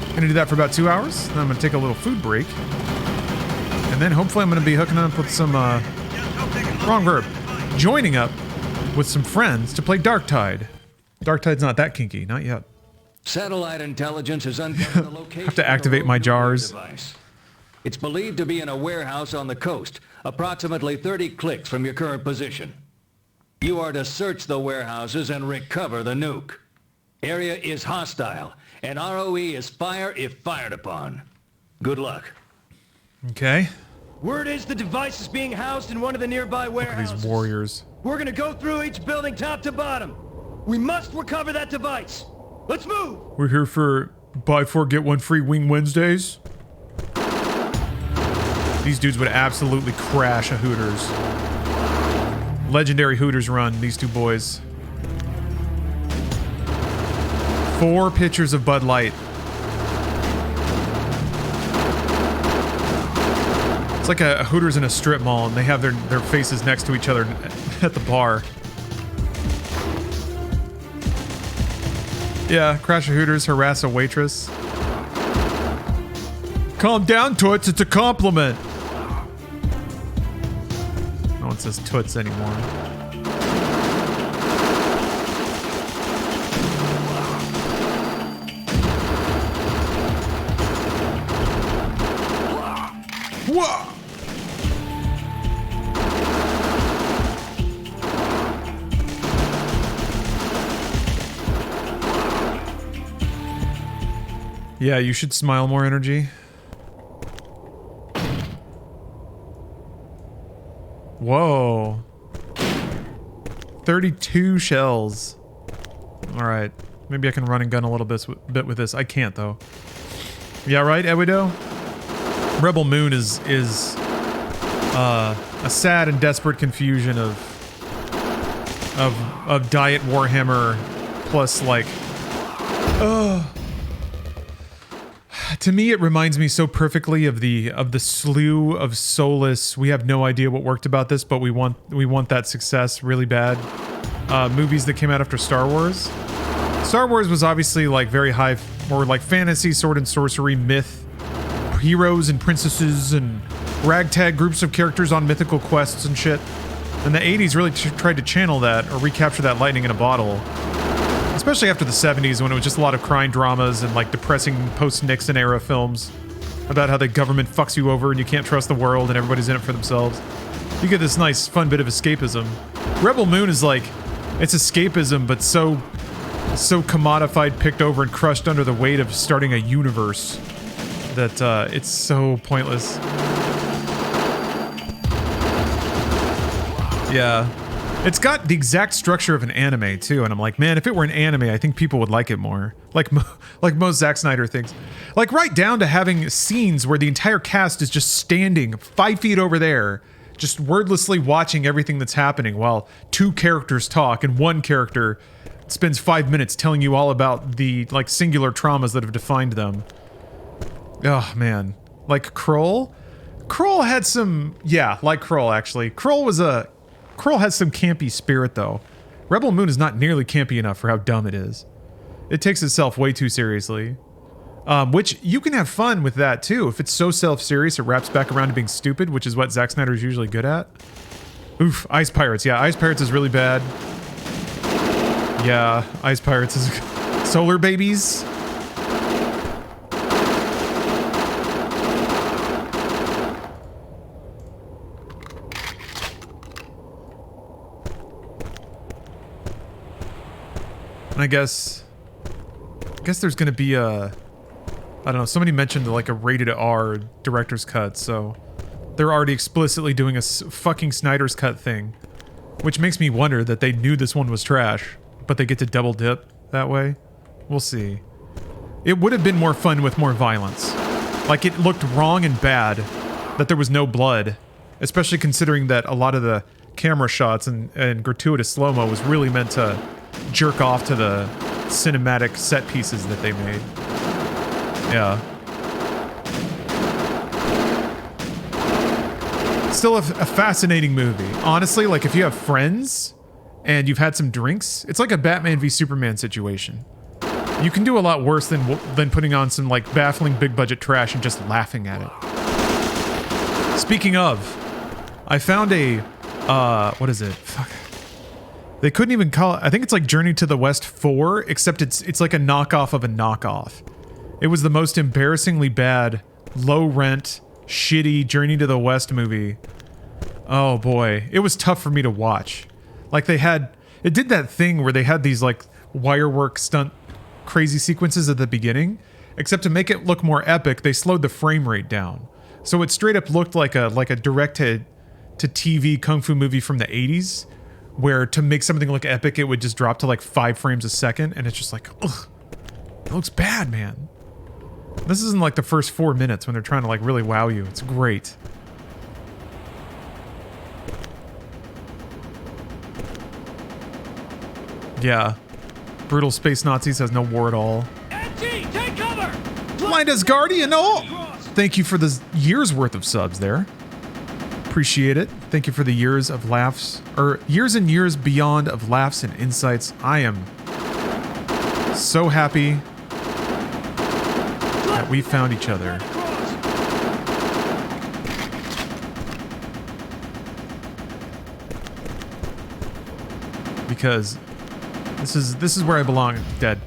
I'm going to do that for about 2 hours, then I'm going to take a little food break. And then hopefully I'm going to be hooking up with some, wrong verb, joining up with some friends to play Darktide. Darktide's not that kinky, not yet. Satellite intelligence has uncovered the location have to activate my jars. Device. It's believed to be in a warehouse on the coast, approximately 30 clicks from your current position. You are to search the warehouses and recover the nuke. Area is hostile, and ROE is fire if fired upon. Good luck. Okay. Word is the device is being housed in one of the nearby warehouses. These warriors. We're gonna go through each building top to bottom. We must recover that device. Let's move! We're here for buy 4 get 1 free Wing Wednesdays. These dudes would absolutely crash a Hooters. Legendary Hooters run, these two boys. 4 pitchers of Bud Light. It's like a Hooters in a strip mall, and they have their faces next to each other at the bar. Yeah, crash a Hooters, harass a waitress. Calm down, Toots, it's a compliment. No one says Toots anymore. Whoa! Yeah, you should smile more, Energy. Whoa. 32 shells. Alright. Maybe I can run and gun a little bit with this. I can't, though. Yeah, right, Ewido? Rebel Moon is a sad and desperate confusion of Diet Warhammer plus, like... To me, it reminds me so perfectly of the slew of soulless. We have no idea what worked about this, but we want that success really bad. Movies that came out after Star Wars. Star Wars was obviously like very high, more like fantasy, sword and sorcery, myth, heroes and princesses, and ragtag groups of characters on mythical quests and shit. And the 80s really tried to channel that or recapture that lightning in a bottle. Especially after the 70s when it was just a lot of crime dramas and like depressing post-Nixon era films about how the government fucks you over and you can't trust the world and everybody's in it for themselves. You get this nice, fun bit of escapism. Rebel Moon is like, it's escapism, but so commodified, picked over, and crushed under the weight of starting a universe that it's so pointless. Yeah. It's got the exact structure of an anime, too, and I'm like, man, if it were an anime, I think people would like it more. Like most Zack Snyder things. Like, right down to having scenes where the entire cast is just standing 5 feet over there, just wordlessly watching everything that's happening while 2 characters talk, and 1 character spends 5 minutes telling you all about the, like, singular traumas that have defined them. Oh, man. Like, Kroll? Kroll had some... Yeah, like Kroll, actually. Kroll has some campy spirit, though. Rebel Moon is not nearly campy enough for how dumb it is. It takes itself way too seriously. Which, you can have fun with that, too. If it's so self-serious, it wraps back around to being stupid, which is what Zack Snyder is usually good at. Oof, Ice Pirates. Yeah, Ice Pirates is really bad. Yeah, Ice Pirates is... Solar Babies? And I guess there's gonna be a... I don't know, somebody mentioned like a rated R director's cut, so they're already explicitly doing a fucking Snyder's cut thing. Which makes me wonder that they knew this one was trash, but they get to double dip that way. We'll see. It would have been more fun with more violence. Like, it looked wrong and bad that there was no blood, especially considering that a lot of the camera shots and gratuitous slow-mo was really meant to jerk off to the cinematic set pieces that they made. Yeah. Still a fascinating movie. Honestly, like, if you have friends and you've had some drinks, it's like a Batman v Superman situation. You can do a lot worse than putting on some, like, baffling big-budget trash and just laughing at it. Speaking of, I found a... what is it? Fuck. They couldn't even call it... I think it's like Journey to the West 4, except it's like a knockoff of a knockoff. It was the most embarrassingly bad, low-rent, shitty Journey to the West movie. Oh boy. It was tough for me to watch. Like, they had... It did that thing where they had these, like, wirework stunt crazy sequences at the beginning, except to make it look more epic, they slowed the frame rate down. So it straight up looked like a direct-to-TV kung fu movie from the 80s, where to make something look epic, it would just drop to like 5 frames a second, and it's just like, ugh. It looks bad, man. This isn't like the first 4 minutes when they're trying to like really wow you. It's great. Yeah. Brutal space Nazis has no war at all. NG, take cover! Blind as Guardian, oh! Thank you for the year's worth of subs there. Appreciate it. Thank you for the years of laughs, or years and years beyond of laughs and insights. I am so happy that we found each other. Because this is where I belong. Dead.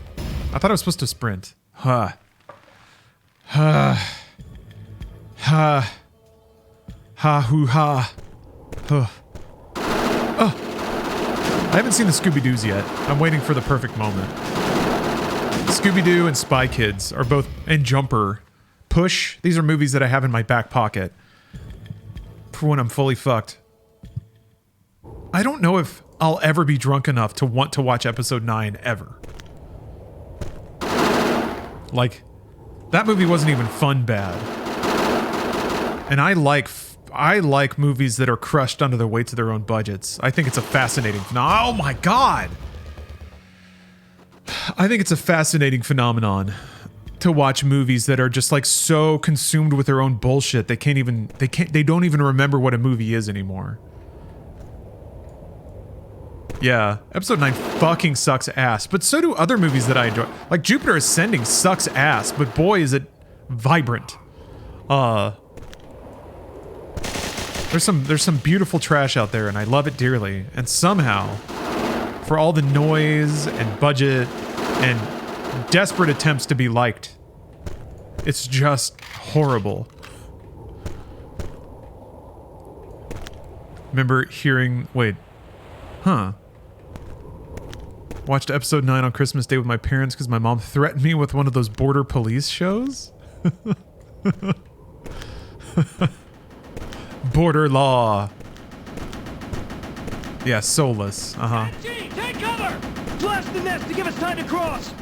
I thought I was supposed to sprint. Ha. Ha. Ha. Ha hoo ha. Huh. I haven't seen the Scooby-Doos yet. I'm waiting for the perfect moment. Scooby-Doo and Spy Kids are both... And Jumper. Push. These are movies that I have in my back pocket for when I'm fully fucked. I don't know if I'll ever be drunk enough to want to watch episode 9 ever. Like, that movie wasn't even fun bad. And I like movies that are crushed under the weights of their own budgets. I think it's a fascinating phenomenon. Oh my god! I think it's a fascinating phenomenon to watch movies that are just like so consumed with their own bullshit they don't even remember what a movie is anymore. Yeah, episode 9 fucking sucks ass, but so do other movies that I enjoy. Like Jupiter Ascending sucks ass, but boy is it vibrant. There's some beautiful trash out there and I love it dearly, and somehow, for all the noise and budget and desperate attempts to be liked. It's just horrible. Remember hearing... Wait. Huh. Watched episode 9 on Christmas Day with my parents because my mom threatened me with one of those border police shows? Border law. Yeah, soulless. Uh-huh. Take cover! Blast the nest to give us time to cross!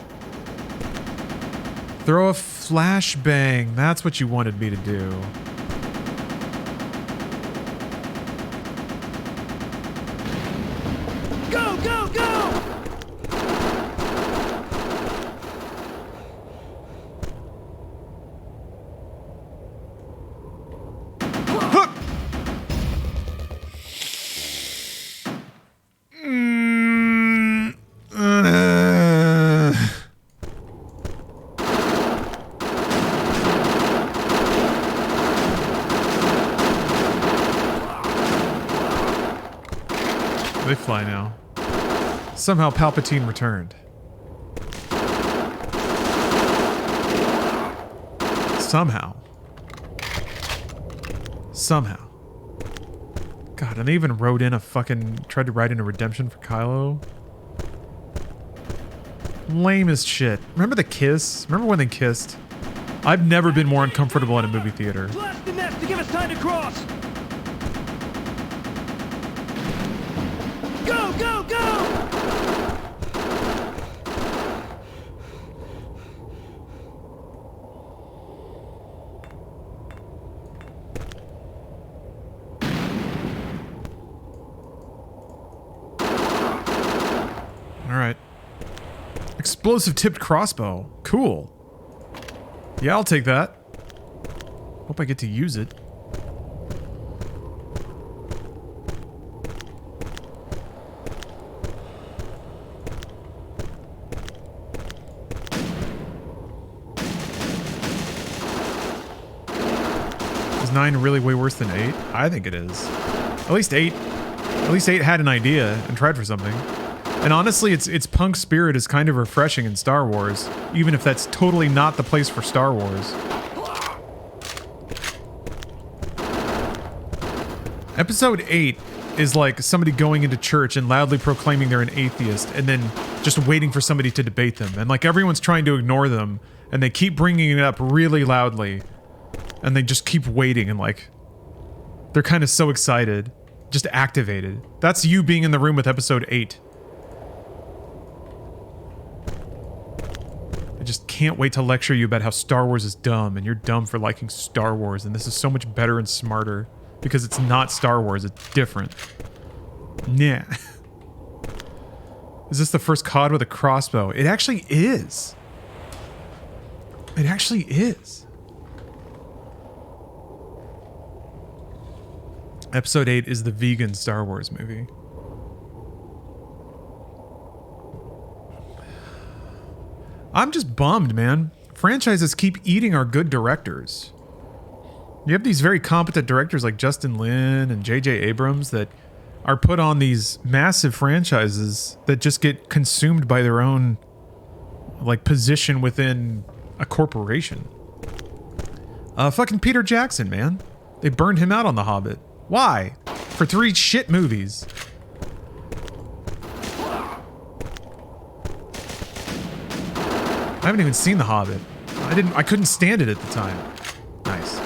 Throw a flashbang. That's what you wanted me to do. Go, go, go! They fly now. Somehow Palpatine returned. Somehow. God, and they even wrote in tried to write in a redemption for Kylo. Lame as shit. Remember the kiss? Remember when they kissed? I've never been more uncomfortable in a movie theater. Blast the nest to give us time to cross! Go, go, go! Alright. Explosive tipped crossbow. Cool. Yeah, I'll take that. Hope I get to use it. Is 9 really way worse than 8? I think it is. At least 8 had an idea and tried for something. And honestly, its punk spirit is kind of refreshing in Star Wars, even if that's totally not the place for Star Wars. Episode 8 is like somebody going into church and loudly proclaiming they're an atheist and then just waiting for somebody to debate them. And like everyone's trying to ignore them and they keep bringing it up really loudly and they just keep waiting and like they're kind of so excited, just activated. That's you being in the room with episode 8. I just can't wait to lecture you about how Star Wars is dumb and you're dumb for liking Star Wars and this is so much better and smarter. Because it's not Star Wars, it's different. Nah. Is this the first COD with a crossbow? It actually is. It actually is. Episode 8 is the vegan Star Wars movie. I'm just bummed, man. Franchises keep eating our good directors. You have these very competent directors like Justin Lin and J.J. Abrams that are put on these massive franchises that just get consumed by their own, like, position within a corporation. Fucking Peter Jackson, man. They burned him out on The Hobbit. Why? For 3 shit movies. I haven't even seen The Hobbit. I couldn't stand it at the time. Nice.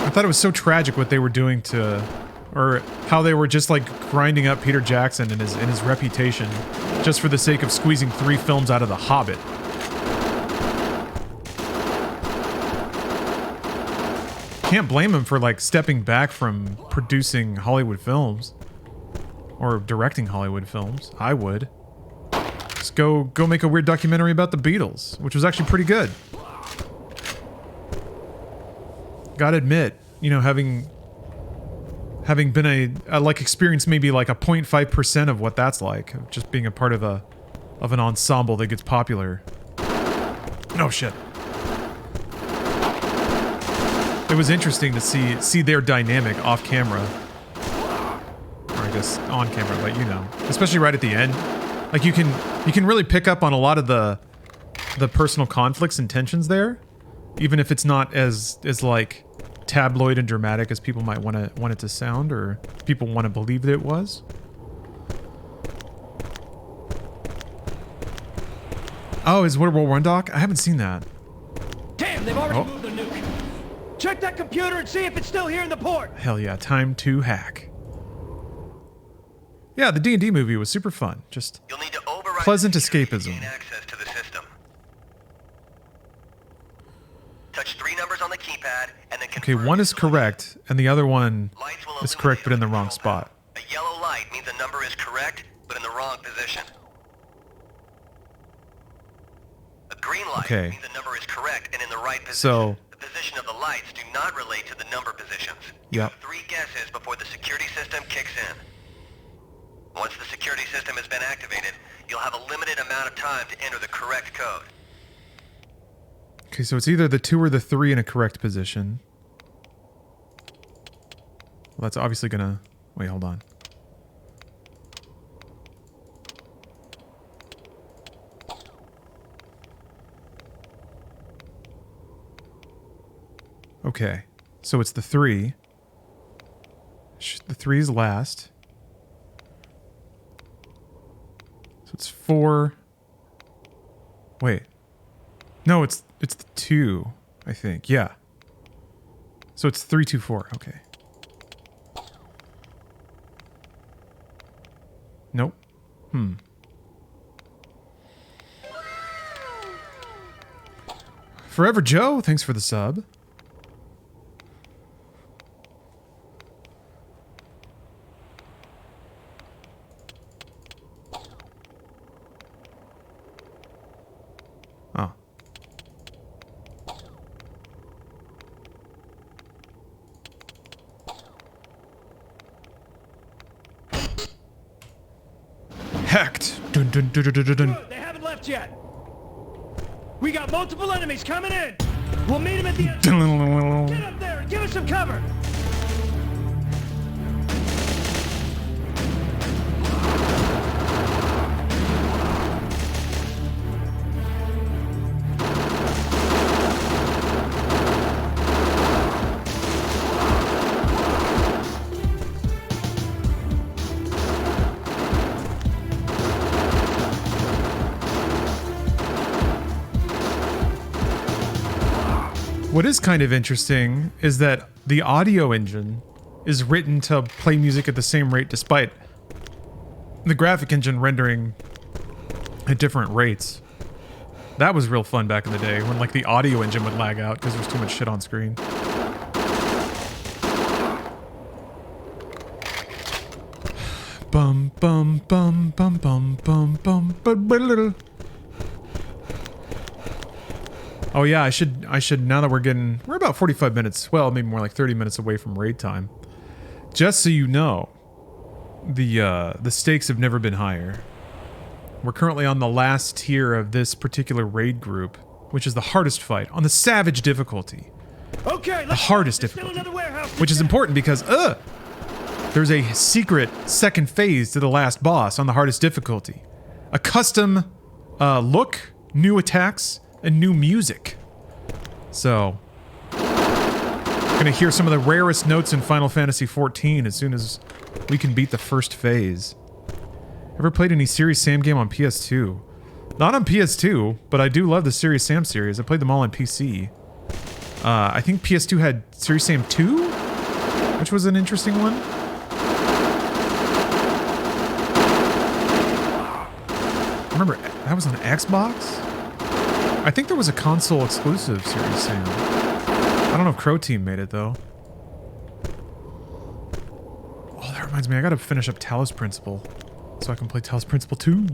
I thought it was so tragic what they were doing to, or how they were just like grinding up Peter Jackson and his reputation just for the sake of squeezing 3 films out of The Hobbit. Can't blame him for like stepping back from producing Hollywood films or directing Hollywood films. I would. Just go make a weird documentary about the Beatles, which was actually pretty good. Gotta admit, you know, having been a like experience maybe like a 0.5% of what that's like, of just being a part of an ensemble that gets popular. Oh shit. It was interesting to see their dynamic off camera. Alright, this on camera, but you know, especially right at the end. Like you can really pick up on a lot of the personal conflicts and tensions there, even if it's not as like tabloid and dramatic as people might want it to sound, or people want to believe that it was. Oh, is World War One doc? I haven't seen that. Damn, they've already moved the nuke. Check that computer and see if it's still here in the port. Hell yeah, time to hack. Yeah, the D&D movie was super fun. Just You'll need to override pleasant the security escapism. to gain access to the system. Touch 3 numbers on the keypad and then Okay, confirm one your is selection. correct, and the other one Lights will is illuminate correct, but on in the the wrong control spot. panel. A yellow light means the number is correct, but in the wrong position. A green light Okay. means the number is correct and in the right position. So- the position of the lights do not relate to the number positions. You Yep. have 3 guesses before the security system kicks in. Once the security system has been activated, you'll have a limited amount of time to enter the correct code. Okay, so it's either the 2 or the 3 in a correct position. Well, that's obviously gonna... Wait, hold on. Okay, so it's the 3. The 3 is last. So it's 4. Wait. No, it's the 2, I think. Yeah. So it's 3, 2, 4. Okay. Nope. Forever Joe, thanks for the sub. Oh. Hacked. Dun, dun, dun, dun, dun, dun, dun. Good, they haven't left yet. We got multiple enemies coming in. We'll meet them at the end. Get up there and give us some cover. What is kind of interesting is that the audio engine is written to play music at the same rate despite the graphic engine rendering at different rates. That was real fun back in the day when like the audio engine would lag out because there's too much shit on screen. Bum bum bum bum bum bum bum bum. Oh yeah, I should now that we're about 45 minutes, well, maybe more like 30 minutes away from raid time. Just so you know, the stakes have never been higher. We're currently on the last tier of this particular raid group, which is the hardest fight on the savage difficulty. Okay, The hardest difficulty. Which is important because there's a secret second phase to the last boss on the hardest difficulty. A custom look, new attacks, and new music. So, gonna hear some of the rarest notes in Final Fantasy XIV as soon as we can beat the first phase. Ever played any Serious Sam game on PS2? Not on PS2, but I do love the Serious Sam series. I played them all on PC. I think PS2 had Serious Sam 2, which was an interesting one. Remember, that was on Xbox? I think there was a console exclusive Serious Sam. I don't know if Crow Team made it though. Oh, that reminds me, I gotta finish up Talos Principle so I can play Talos Principle 2.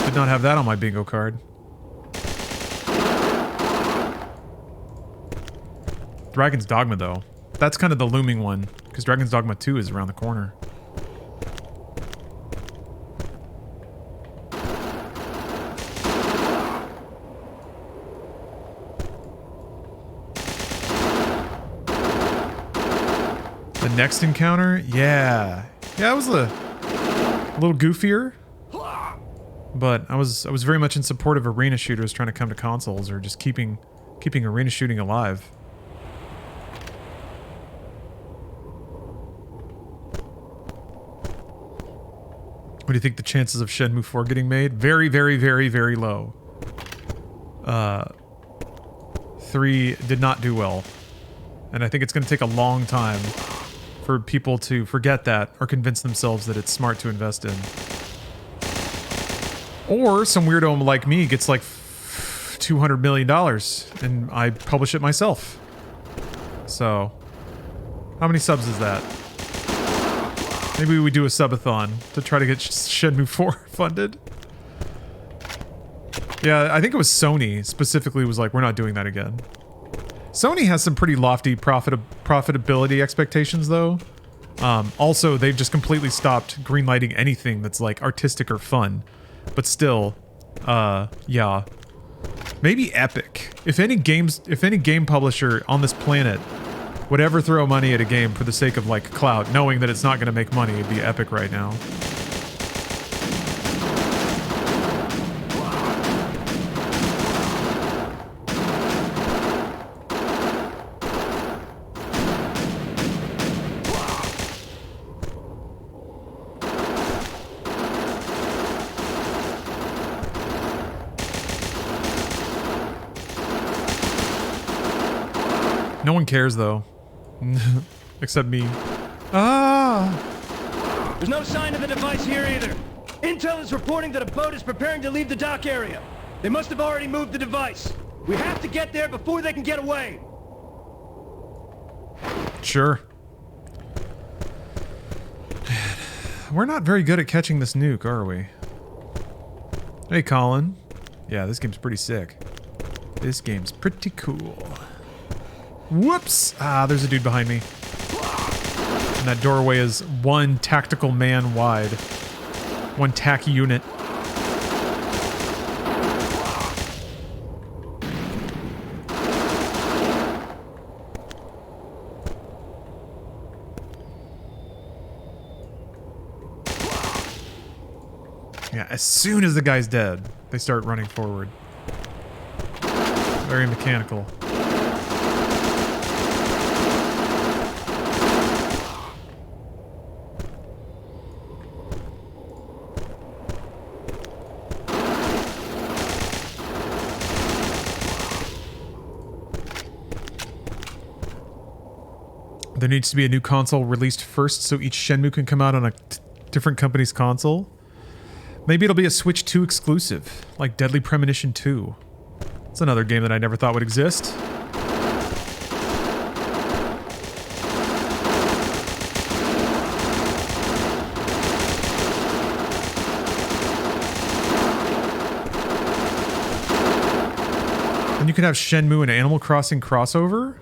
Did not have that on my bingo card. Dragon's Dogma though. That's kind of the looming one, because Dragon's Dogma 2 is around the corner. The next encounter? Yeah. Yeah, it was a little goofier. But I was very much in support of arena shooters trying to come to consoles, or just keeping arena shooting alive. What do you think the chances of Shenmue 4 getting made? Very, very, very, very low. 3 did not do well. And I think it's going to take a long time for people to forget that or convince themselves that it's smart to invest in. Or some weirdo like me gets like $200 million and I publish it myself. So, how many subs is that? Maybe we do a subathon to try to get Shenmue 4 funded. Yeah, I think it was Sony specifically was like, we're not doing that again. Sony has some pretty lofty profitability expectations, though. Also, they've just completely stopped greenlighting anything that's like artistic or fun. But still, yeah. Maybe Epic. If any game publisher on this planet would ever throw money at a game for the sake of like clout, knowing that it's not going to make money, it'd be Epic right now. No one cares, though. Except me. Ah! There's no sign of the device here either. Intel is reporting that a boat is preparing to leave the dock area. They must have already moved the device. We have to get there before they can get away. Sure. We're not very good at catching this nuke, are we? Hey, Colin. Yeah, this game's pretty sick. This game's pretty cool. Whoops! Ah, there's a dude behind me. And that doorway is one tactical man wide. One tack unit. Yeah, as soon as the guy's dead, they start running forward. Very mechanical. There needs to be a new console released first so each Shenmue can come out on a different company's console. Maybe it'll be a Switch 2 exclusive, like Deadly Premonition 2. It's another game that I never thought would exist. And you could have Shenmue and Animal Crossing crossover?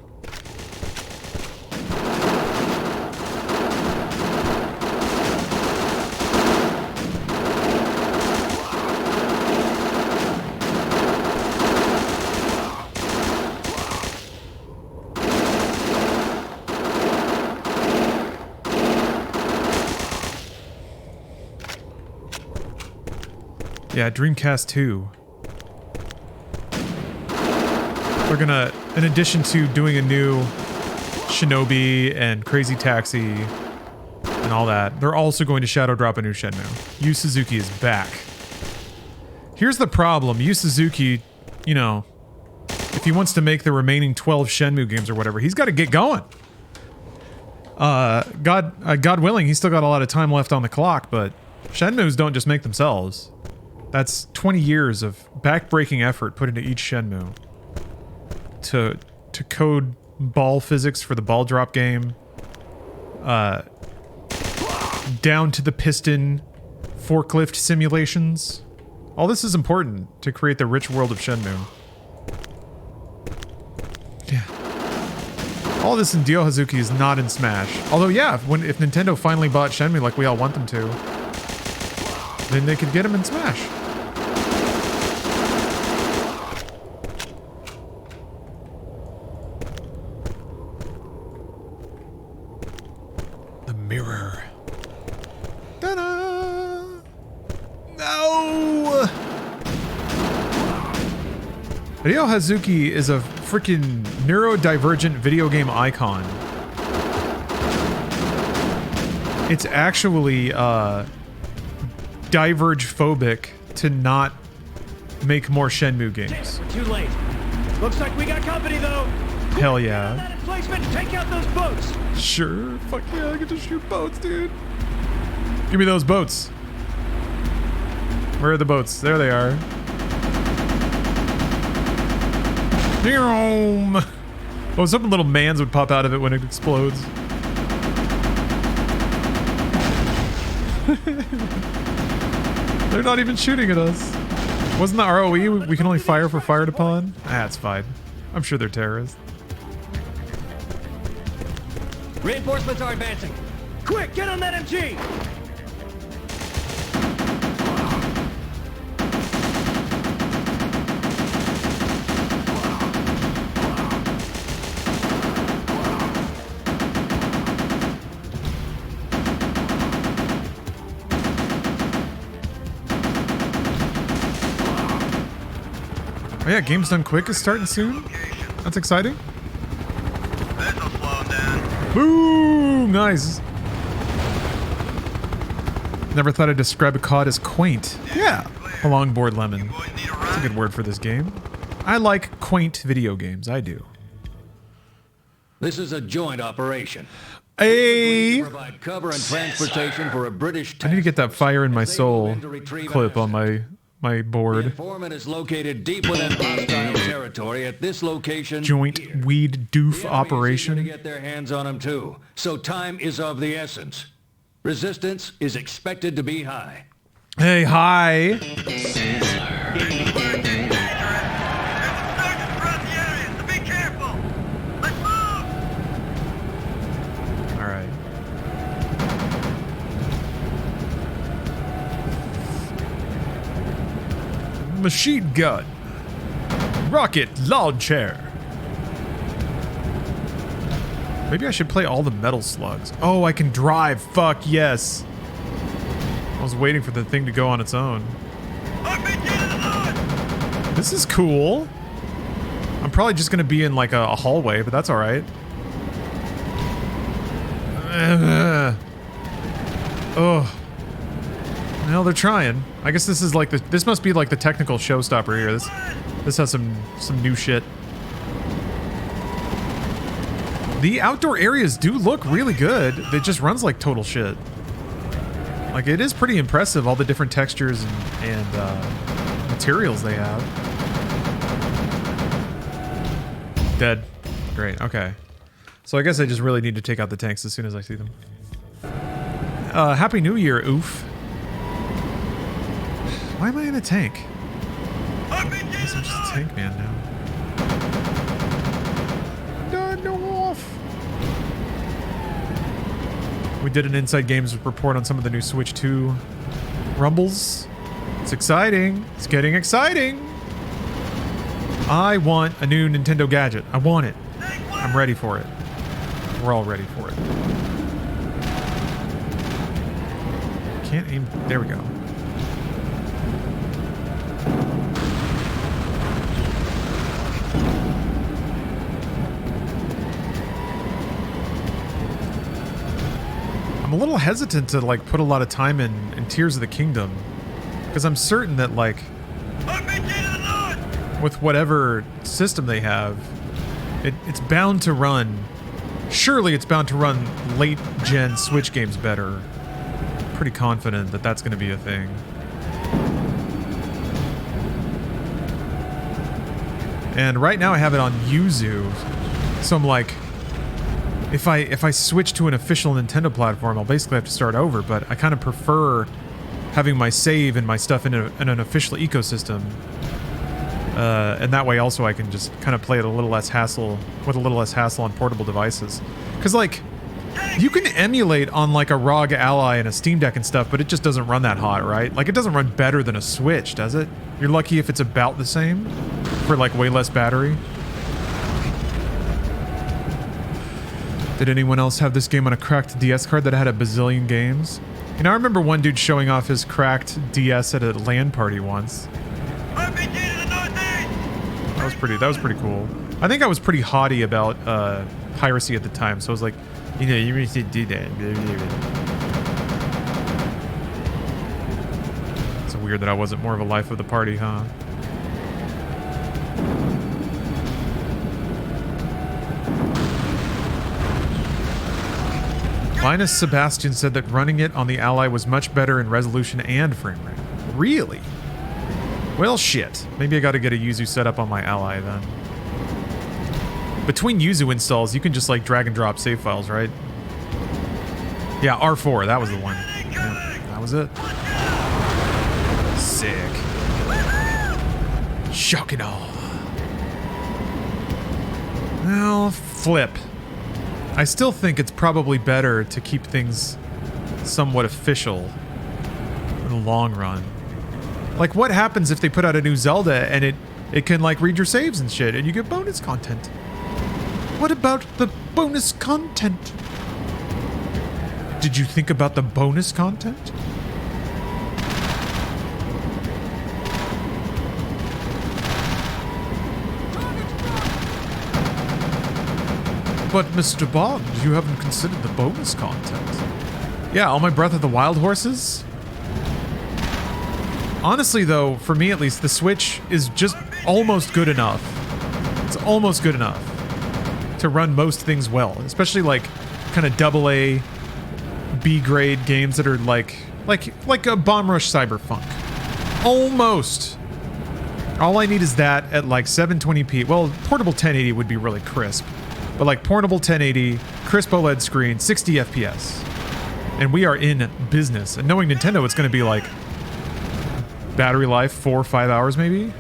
Yeah, Dreamcast 2. They're gonna, in addition to doing a new Shinobi and Crazy Taxi and all that, they're also going to shadow drop a new Shenmue. Yu Suzuki is back. Here's the problem. Yu Suzuki, you know, if he wants to make the remaining 12 Shenmue games or whatever, he's got to get going. God willing, he's still got a lot of time left on the clock, but Shenmues don't just make themselves. That's 20 years of back-breaking effort put into each Shenmue. To code ball physics for the ball drop game. Down to the piston forklift simulations. All this is important to create the rich world of Shenmue. Yeah. All this in Dio Hazuki is not in Smash. Although, yeah, if Nintendo finally bought Shenmue like we all want them to, then they could get him in Smash. mirror. Ta-da! No! Ryo Hazuki is a freaking neurodivergent video game icon. It's actually diverge-phobic to not make more Shenmue games. We're too late. Looks like we got company though. Hell yeah. That emplacement, take out those boats. Sure. Fuck yeah, I get to shoot boats, dude. Give me those boats. Where are the boats? There they are. Oh, some little mans would pop out of it when it explodes. They're not even shooting at us. Wasn't the ROE we can only fire for fired upon? That's fine. I'm sure they're terrorists. Reinforcements are advancing. Quick, get on that MG. Oh yeah, Games Done Quick is starting soon. That's exciting. Boom! Nice. Never thought I'd describe a COD as quaint. Yeah, a longboard lemon. That's a good word for this game. I like quaint video games. I do. This is a joint operation. Hey! Provide cover and transportation for a British. I need to get that fire in my soul clip on my board. Informant is located deep within hostile territory at this location. Joint here. weed doof The enemy's operation. eager to get their hands on him too, so time is of the essence. Resistance is expected to be high. Hey, hi. All right. Machine gun. Rocket launcher. Maybe I should play all the Metal Slugs. Oh, I can drive. Fuck yes. I was waiting for the thing to go on its own. This is cool. I'm probably just going to be in like a hallway, but that's all right. Oh. Well, they're trying. I guess this is like this must be like the technical showstopper here. This has some new shit. The outdoor areas do look really good. It just runs like total shit. Like, it is pretty impressive, all the different textures and materials they have. Dead. Great, okay. So I guess I just really need to take out the tanks as soon as I see them. Happy New Year, oof. Why am I in a tank? I guess I'm just a tank man now. We did an Inside Games report on some of the new Switch 2 rumbles. It's exciting. It's getting exciting. I want a new Nintendo gadget. I want it. I'm ready for it. We're all ready for it. Can't aim. There we go. I'm a little hesitant to like put a lot of time in Tears of the Kingdom, because I'm certain that like with whatever system they have, it's bound to run. Surely it's bound to run late gen Switch games better. Pretty confident that that's going to be a thing. And right now I have it on Yuzu, so I'm like, if I switch to an official Nintendo platform, I'll basically have to start over, but I kind of prefer having my save and my stuff in an official ecosystem. And that way also I can just kind of play it with a little less hassle on portable devices. Because, like, you can emulate on, like, a ROG Ally and a Steam Deck and stuff, but it just doesn't run that hot, right? Like, it doesn't run better than a Switch, does it? You're lucky if it's about the same for, like, way less battery. Did anyone else have this game on a cracked DS card that had a bazillion games? You know, I remember one dude showing off his cracked DS at a LAN party once. That was pretty cool. I think I was pretty haughty about piracy at the time, so I was like, you know, you really should do that. It's weird that I wasn't more of a life of the party, huh? Linus Sebastian said that running it on the Ally was much better in resolution and frame rate. Really? Well, shit. Maybe I gotta get a Yuzu set up on my Ally then. Between Yuzu installs, you can just like drag and drop save files, right? Yeah, R4, that was the one. Yeah, that was it. Sick. Shocking all. Well, flip. I still think it's probably better to keep things somewhat official in the long run. Like, what happens if they put out a new Zelda and it can, like, read your saves and shit, and you get bonus content? What about the bonus content? Did you think about the bonus content? But, Mr. Bond, you haven't considered the bonus content. Yeah, all my Breath of the Wild horses? Honestly, though, for me at least, the Switch is just almost good enough. It's almost good enough to run most things well, especially like kind of AA, B-grade games that are like a Bomb Rush Cyberpunk. Almost. All I need is that at like 720p. Well, portable 1080 would be really crisp. But like portable 1080, crisp OLED screen, 60 FPS. And we are in business. And knowing Nintendo, it's going to be like battery life, 4 or 5 hours maybe?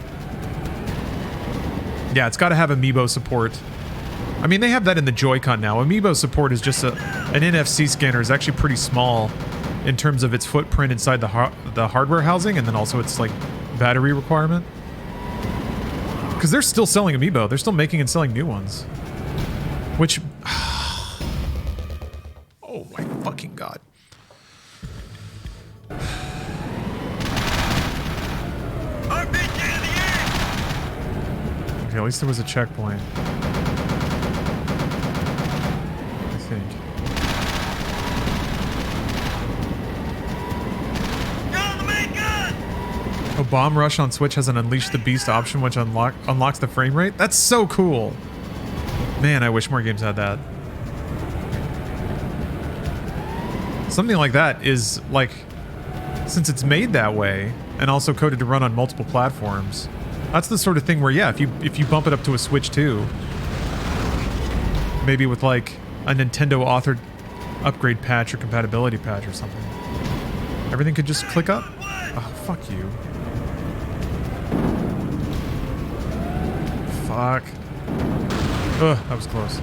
Yeah, it's got to have Amiibo support. I mean, they have that in the Joy-Con now. Amiibo support is just an NFC scanner is actually pretty small in terms of its footprint inside the hardware housing, and then also its like battery requirement. Because they're still selling Amiibo. They're still making and selling new ones. Which... oh my fucking god. Okay, at least there was a checkpoint. I think. Oh, Bomb Rush on Switch has an Unleash the Beast option which unlocks the frame rate? That's so cool! Man, I wish more games had that. Something like that is, like, since it's made that way, and also coded to run on multiple platforms, that's the sort of thing where, yeah, if you bump it up to a Switch 2, maybe with, like, a Nintendo-authored upgrade patch or compatibility patch or something, everything could just click up. Oh, fuck you. Fuck. Ugh, that was close.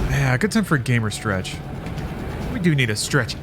Yeah, good time for a gamer stretch. We do need a stretchy.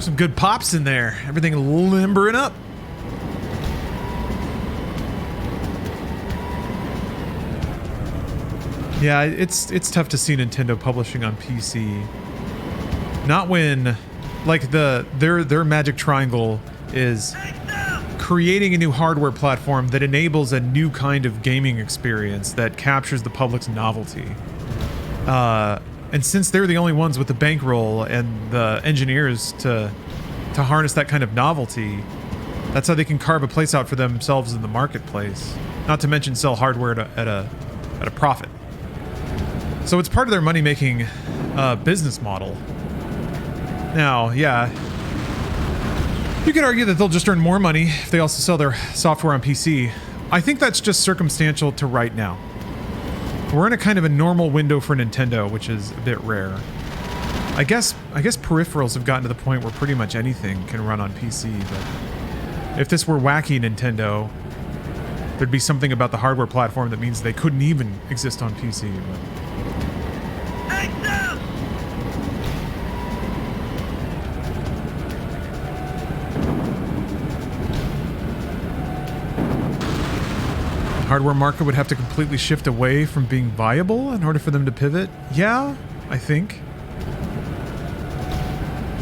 Some good pops in there. Everything limbering up. Yeah, it's tough to see Nintendo publishing on PC. Not when like their magic triangle is creating a new hardware platform that enables a new kind of gaming experience that captures the public's novelty. And since they're the only ones with the bankroll and the engineers to harness that kind of novelty, that's how they can carve a place out for themselves in the marketplace. Not to mention sell hardware at a profit. So it's part of their money-making business model. Now, yeah, you could argue that they'll just earn more money if they also sell their software on PC. I think that's just circumstantial to right now. We're in a kind of a normal window for Nintendo, which is a bit rare. I guess peripherals have gotten to the point where pretty much anything can run on PC, but if this were wacky Nintendo, there'd be something about the hardware platform that means they couldn't even exist on PC. But hardware market would have to completely shift away from being viable in order for them to pivot? Yeah, I think.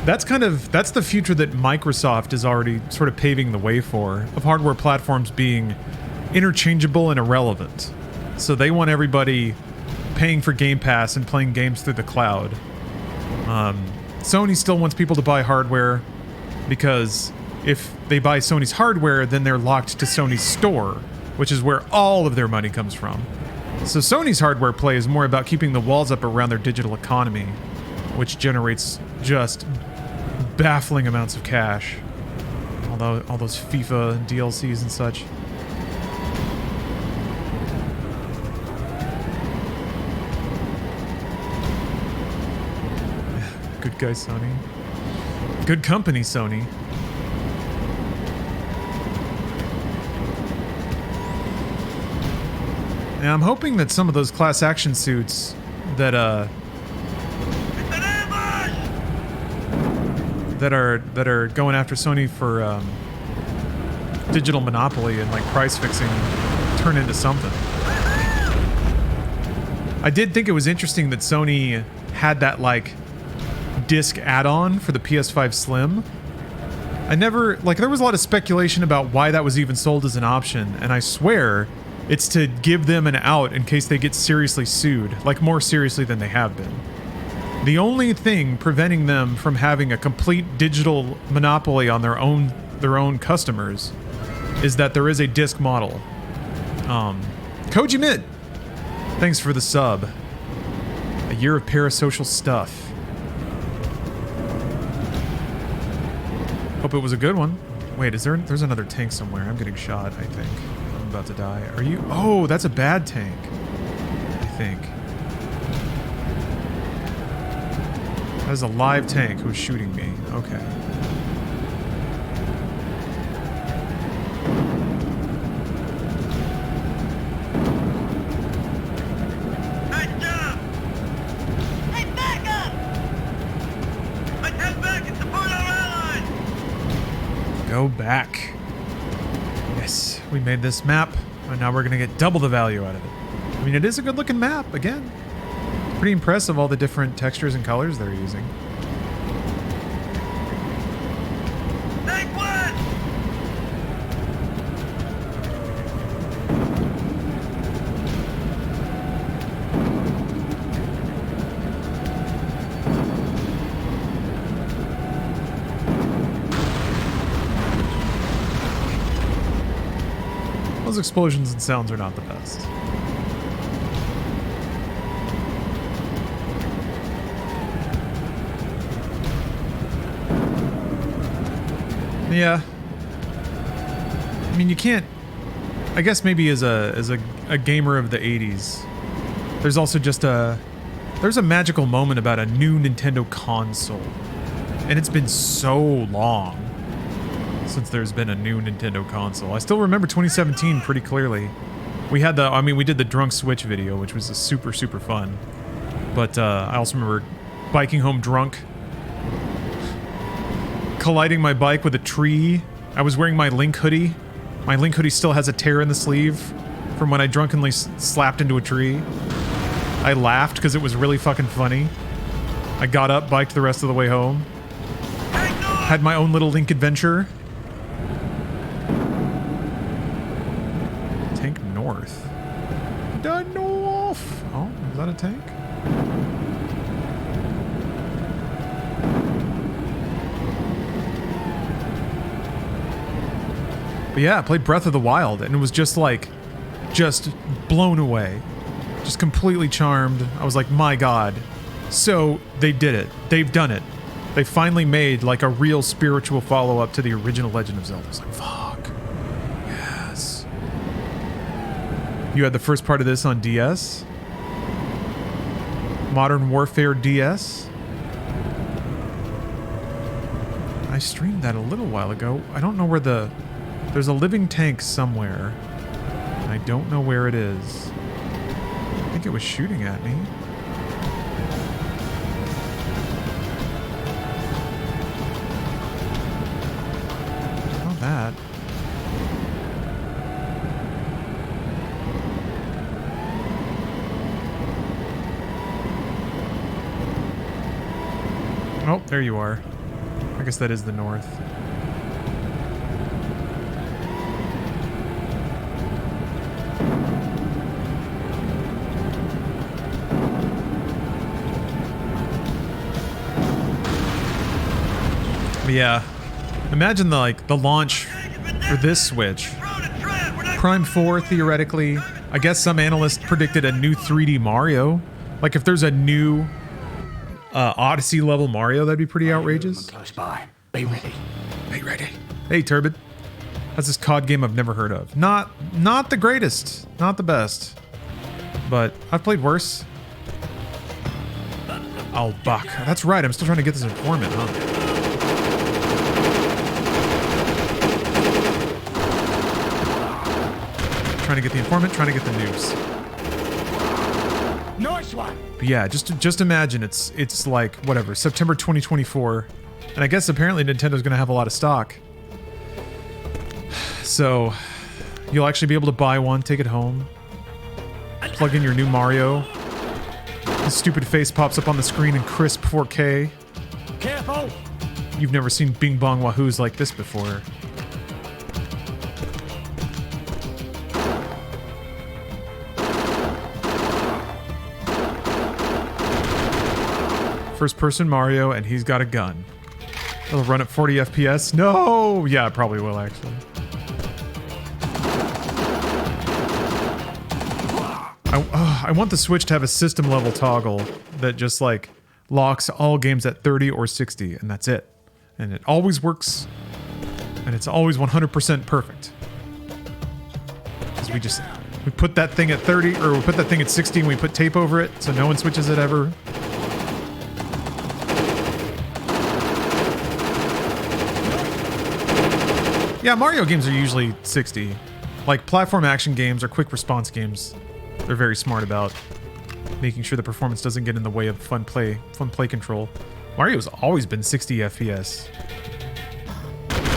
That's the future that Microsoft is already sort of paving the way for, of hardware platforms being interchangeable and irrelevant. So they want everybody paying for Game Pass and playing games through the cloud. Sony still wants people to buy hardware because if they buy Sony's hardware, then they're locked to Sony's store, which is where all of their money comes from. So Sony's hardware play is more about keeping the walls up around their digital economy, which generates just baffling amounts of cash. All those FIFA DLCs and such. Good guy, Sony. Good company, Sony. And I'm hoping that some of those class action suits that are going after Sony for digital monopoly and like price fixing turn into something. I did think it was interesting that Sony had that like disc add-on for the PS5 Slim. There was a lot of speculation about why that was even sold as an option, and I swear it's to give them an out in case they get seriously sued, like more seriously than they have been. The only thing preventing them from having a complete digital monopoly on their own customers is that there is a disc model. Koji Mid, thanks for the sub. A year of parasocial stuff. Hope it was a good one. Wait, there's another tank somewhere. I'm getting shot, I think. I'm about to die. Are you? Oh, that's a bad tank. I think. That is a live tank who's shooting me. Okay. Nice job! Hey, back up! Let's head back and support our allies! Go back. Yes, we made this map, and now we're gonna get double the value out of it. I mean, it is a good looking map, again. Pretty impressive, all the different textures and colors they're using. Take one! Those explosions and sounds are not the best. Yeah. I mean, you can't... I guess maybe as a gamer of the 80s, there's also just there's a magical moment about a new Nintendo console. And it's been so long since there's been a new Nintendo console. I still remember 2017 pretty clearly. We had we did the Drunk Switch video, which was super, super fun. But I also remember biking home drunk, colliding my bike with a tree. I was wearing my Link hoodie. My Link hoodie still has a tear in the sleeve from when I drunkenly slapped into a tree. I laughed because it was really fucking funny. I got up, biked the rest of the way home. Had my own little Link adventure. Tank north. The north. Oh, is that a tank? But yeah, I played Breath of the Wild and it was just like, just blown away. Just completely charmed. I was like, my God. So they did it. They've done it. They finally made like a real spiritual follow-up to the original Legend of Zelda. I was like, fuck. Yes. You had the first part of this on DS? Modern Warfare DS? I streamed that a little while ago. I don't know where the... There's a living tank somewhere. I don't know where it is. I think it was shooting at me. Not that. Oh, there you are. I guess that is the north. Yeah, imagine the launch for this Switch. Prime 4, theoretically. I guess some analysts predicted a new 3D Mario. Like if there's a new Odyssey level Mario, that'd be pretty outrageous. Close by. Be ready. Be ready. Hey, Turbid. That's this COD game I've never heard of. Not the greatest, not the best, but I've played worse. Oh, Buck. That's right. I'm still trying to get this informant, huh? Trying to get the informant, trying to get the news. Nice one. But yeah, just imagine it's like whatever, September 2024, and I guess apparently Nintendo's going to have a lot of stock. So you'll actually be able to buy one, take it home, plug in your new Mario. His stupid face pops up on the screen in crisp 4K. Careful. You've never seen Bing Bong Wahoos like this before. First person Mario, and he's got a gun. It'll run at 40 FPS. No! Yeah, it probably will, actually. I want the Switch to have a system level toggle that just like locks all games at 30 or 60, and that's it. And it always works, and it's always 100% perfect. Because we put that thing at 30, or we put that thing at 60 and we put tape over it, so no one switches it ever. Yeah, Mario games are usually 60. Like platform action games or quick response games, they're very smart about making sure the performance doesn't get in the way of fun play control. Mario's always been 60 FPS.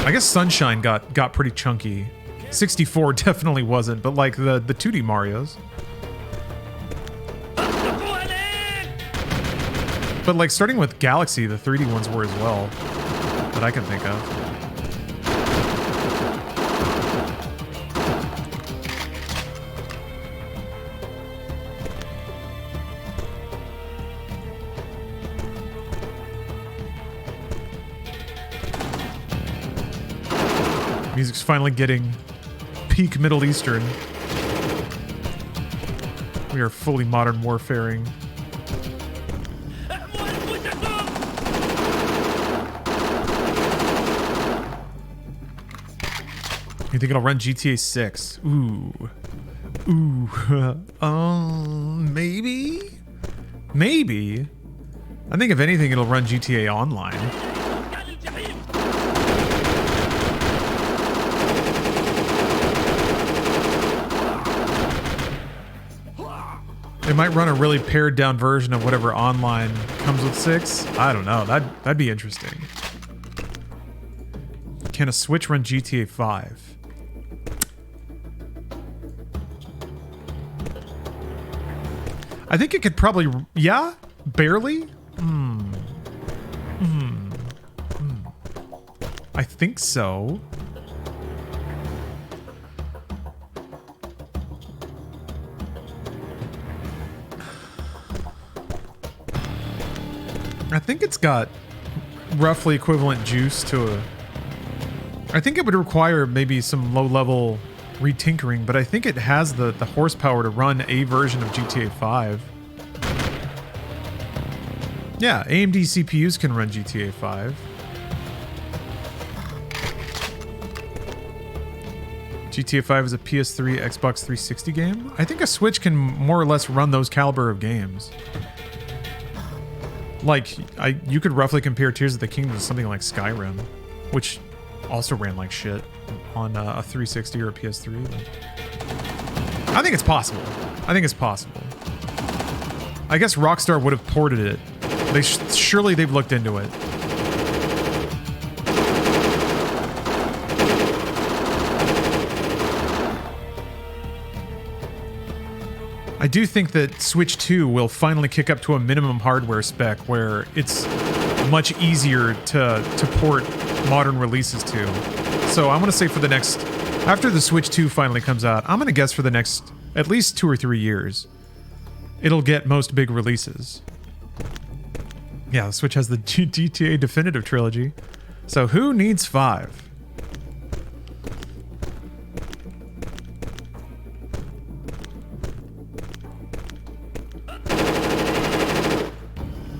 I guess Sunshine got pretty chunky. 64 definitely wasn't, but like the 2D Marios. But like starting with Galaxy, the 3D ones were as well, that I can think of. Music's finally getting peak Middle Eastern. We are fully modern warfaring. You think it'll run GTA 6? Ooh. Maybe? Maybe. I think if anything, it'll run GTA Online. It might run a really pared down version of whatever online comes with 6. I don't know. That'd be interesting. Can a Switch run GTA 5? I think it could probably... Yeah? Barely? I think so. I think it's got roughly equivalent juice to a... I think it would require maybe some low-level retinkering, but I think it has the horsepower to run a version of GTA 5. Yeah, AMD CPUs can run GTA 5. GTA 5 is a PS3, Xbox 360 game? I think a Switch can more or less run those caliber of games. Like, you could roughly compare Tears of the Kingdom to something like Skyrim, which also ran like shit on a 360 or a PS3. But I think it's possible. I think it's possible. I guess Rockstar would have ported it. Surely they've looked into it. I do think that Switch 2 will finally kick up to a minimum hardware spec where it's much easier to port modern releases to. So I'm going to say for the next... After the Switch 2 finally comes out, I'm going to guess for the next at least 2 or 3 years, it'll get most big releases. Yeah, the Switch has the GTA Definitive Trilogy. So who needs 5?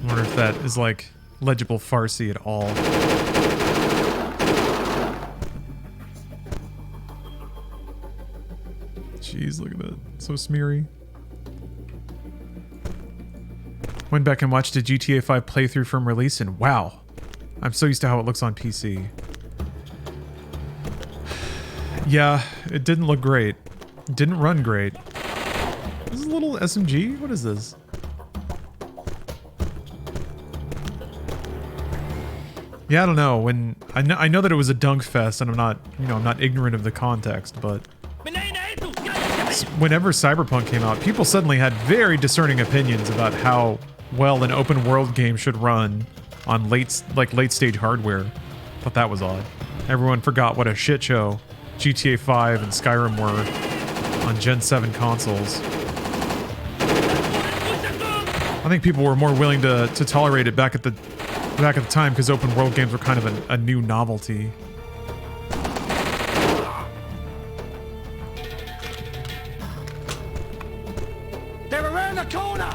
I wonder if that is like legible Farsi at all. Jeez, look at that. So smeary. Went back and watched a GTA 5 playthrough from release and wow. I'm so used to how it looks on PC. Yeah, it didn't look great. It didn't run great. This is a little SMG? What is this? Yeah, I don't know. When I know that it was a dunk fest, and I'm not, I'm not ignorant of the context, but whenever Cyberpunk came out, people suddenly had very discerning opinions about how well an open world game should run on late stage hardware. Thought that was odd. Everyone forgot what a shit show GTA 5 and Skyrim were on Gen 7 consoles. I think people were more willing to tolerate it back at the time because open world games were kind of a new novelty. They're around the corner!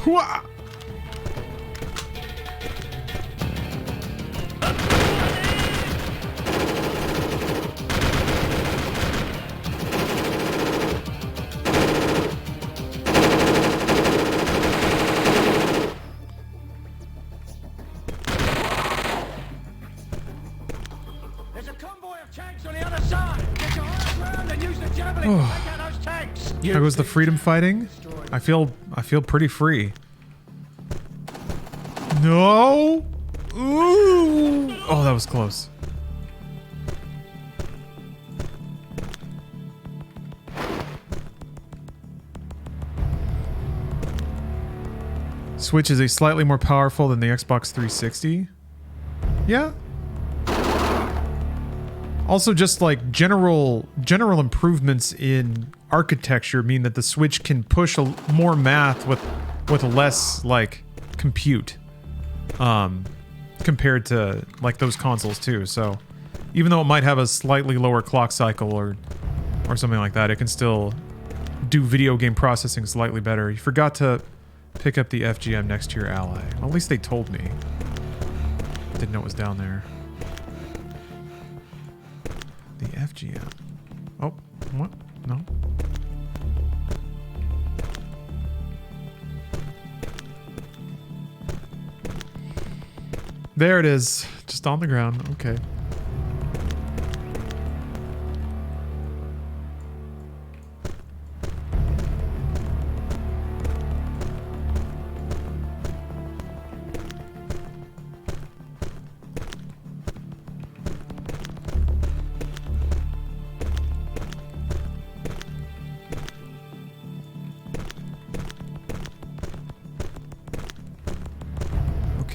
Hooah! There's a convoy of tanks on the other side! Get your arms round and use the javelin to take out those tanks! How goes the freedom fighting? I feel pretty free. No! Ooh! Oh, that was close. Switch is slightly more powerful than the Xbox 360. Yeah. Also, just like general improvements in architecture mean that the Switch can push more math with less like compute, compared to like those consoles too. So, even though it might have a slightly lower clock cycle or something like that, it can still do video game processing slightly better. You forgot to pick up the FGM next to your ally. Well, at least they told me. Didn't know it was down there. The FGM. Oh, what? No. There it is. Just on the ground. Okay.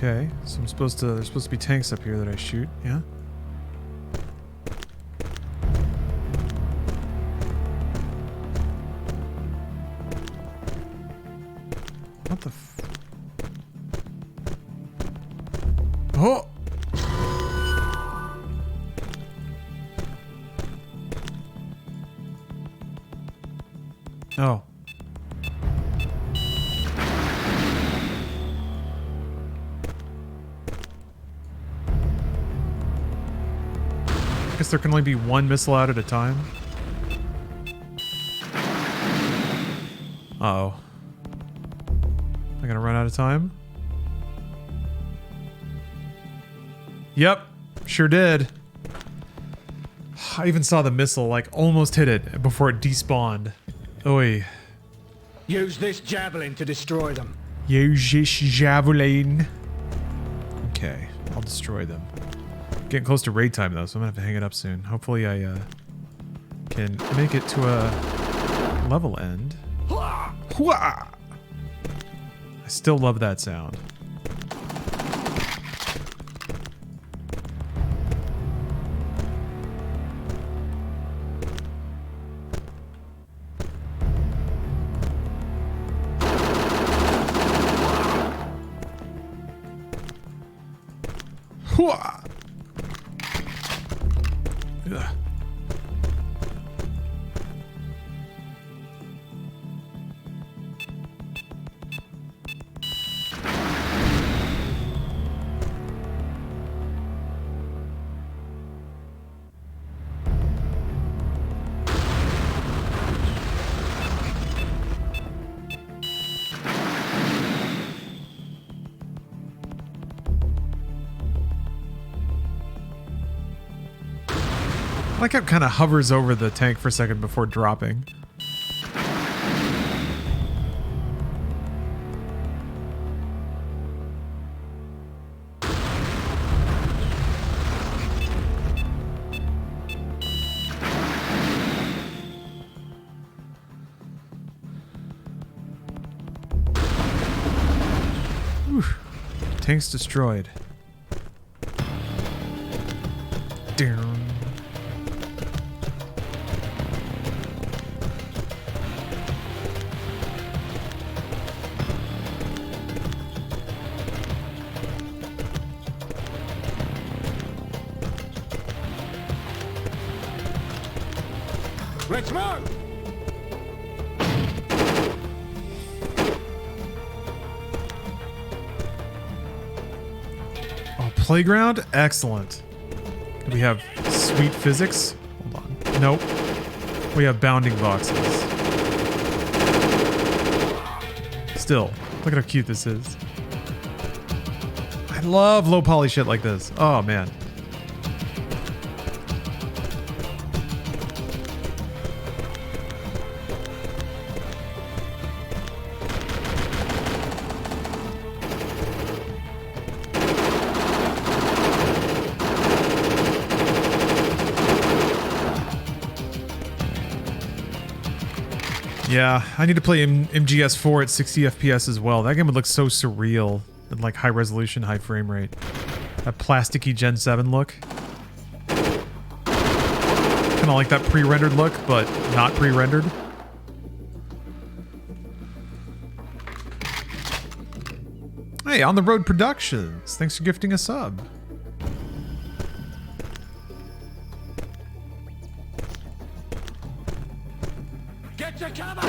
Okay, so there's supposed to be tanks up here that I shoot, yeah? What the f... Oh! Oh. I guess there can only be one missile out at a time. Uh-oh. Am I gonna run out of time? Yep, sure did. I even saw the missile, like, almost hit it before it despawned. Oi. Use this javelin to destroy them. Use this javelin. Okay, I'll destroy them. Getting close to raid time though, so I'm gonna have to hang it up soon. Hopefully I can make it to a level end. I still love that sound. Ugh. I like how it kind of hovers over the tank for a second before dropping. Whew. Tank's destroyed. Down. Let's move! Oh, playground? Excellent. Do we have sweet physics? Hold on. Nope. We have bounding boxes. Still, look at how cute this is. I love low poly shit like this. Oh, man. Yeah, I need to play MGS4 at 60 FPS as well. That game would look so surreal and like high resolution, high frame rate. That plasticky Gen 7 look. Kind of like that pre-rendered look, but not pre-rendered. Hey, On the Road Productions. Thanks for gifting a sub. Get to cover!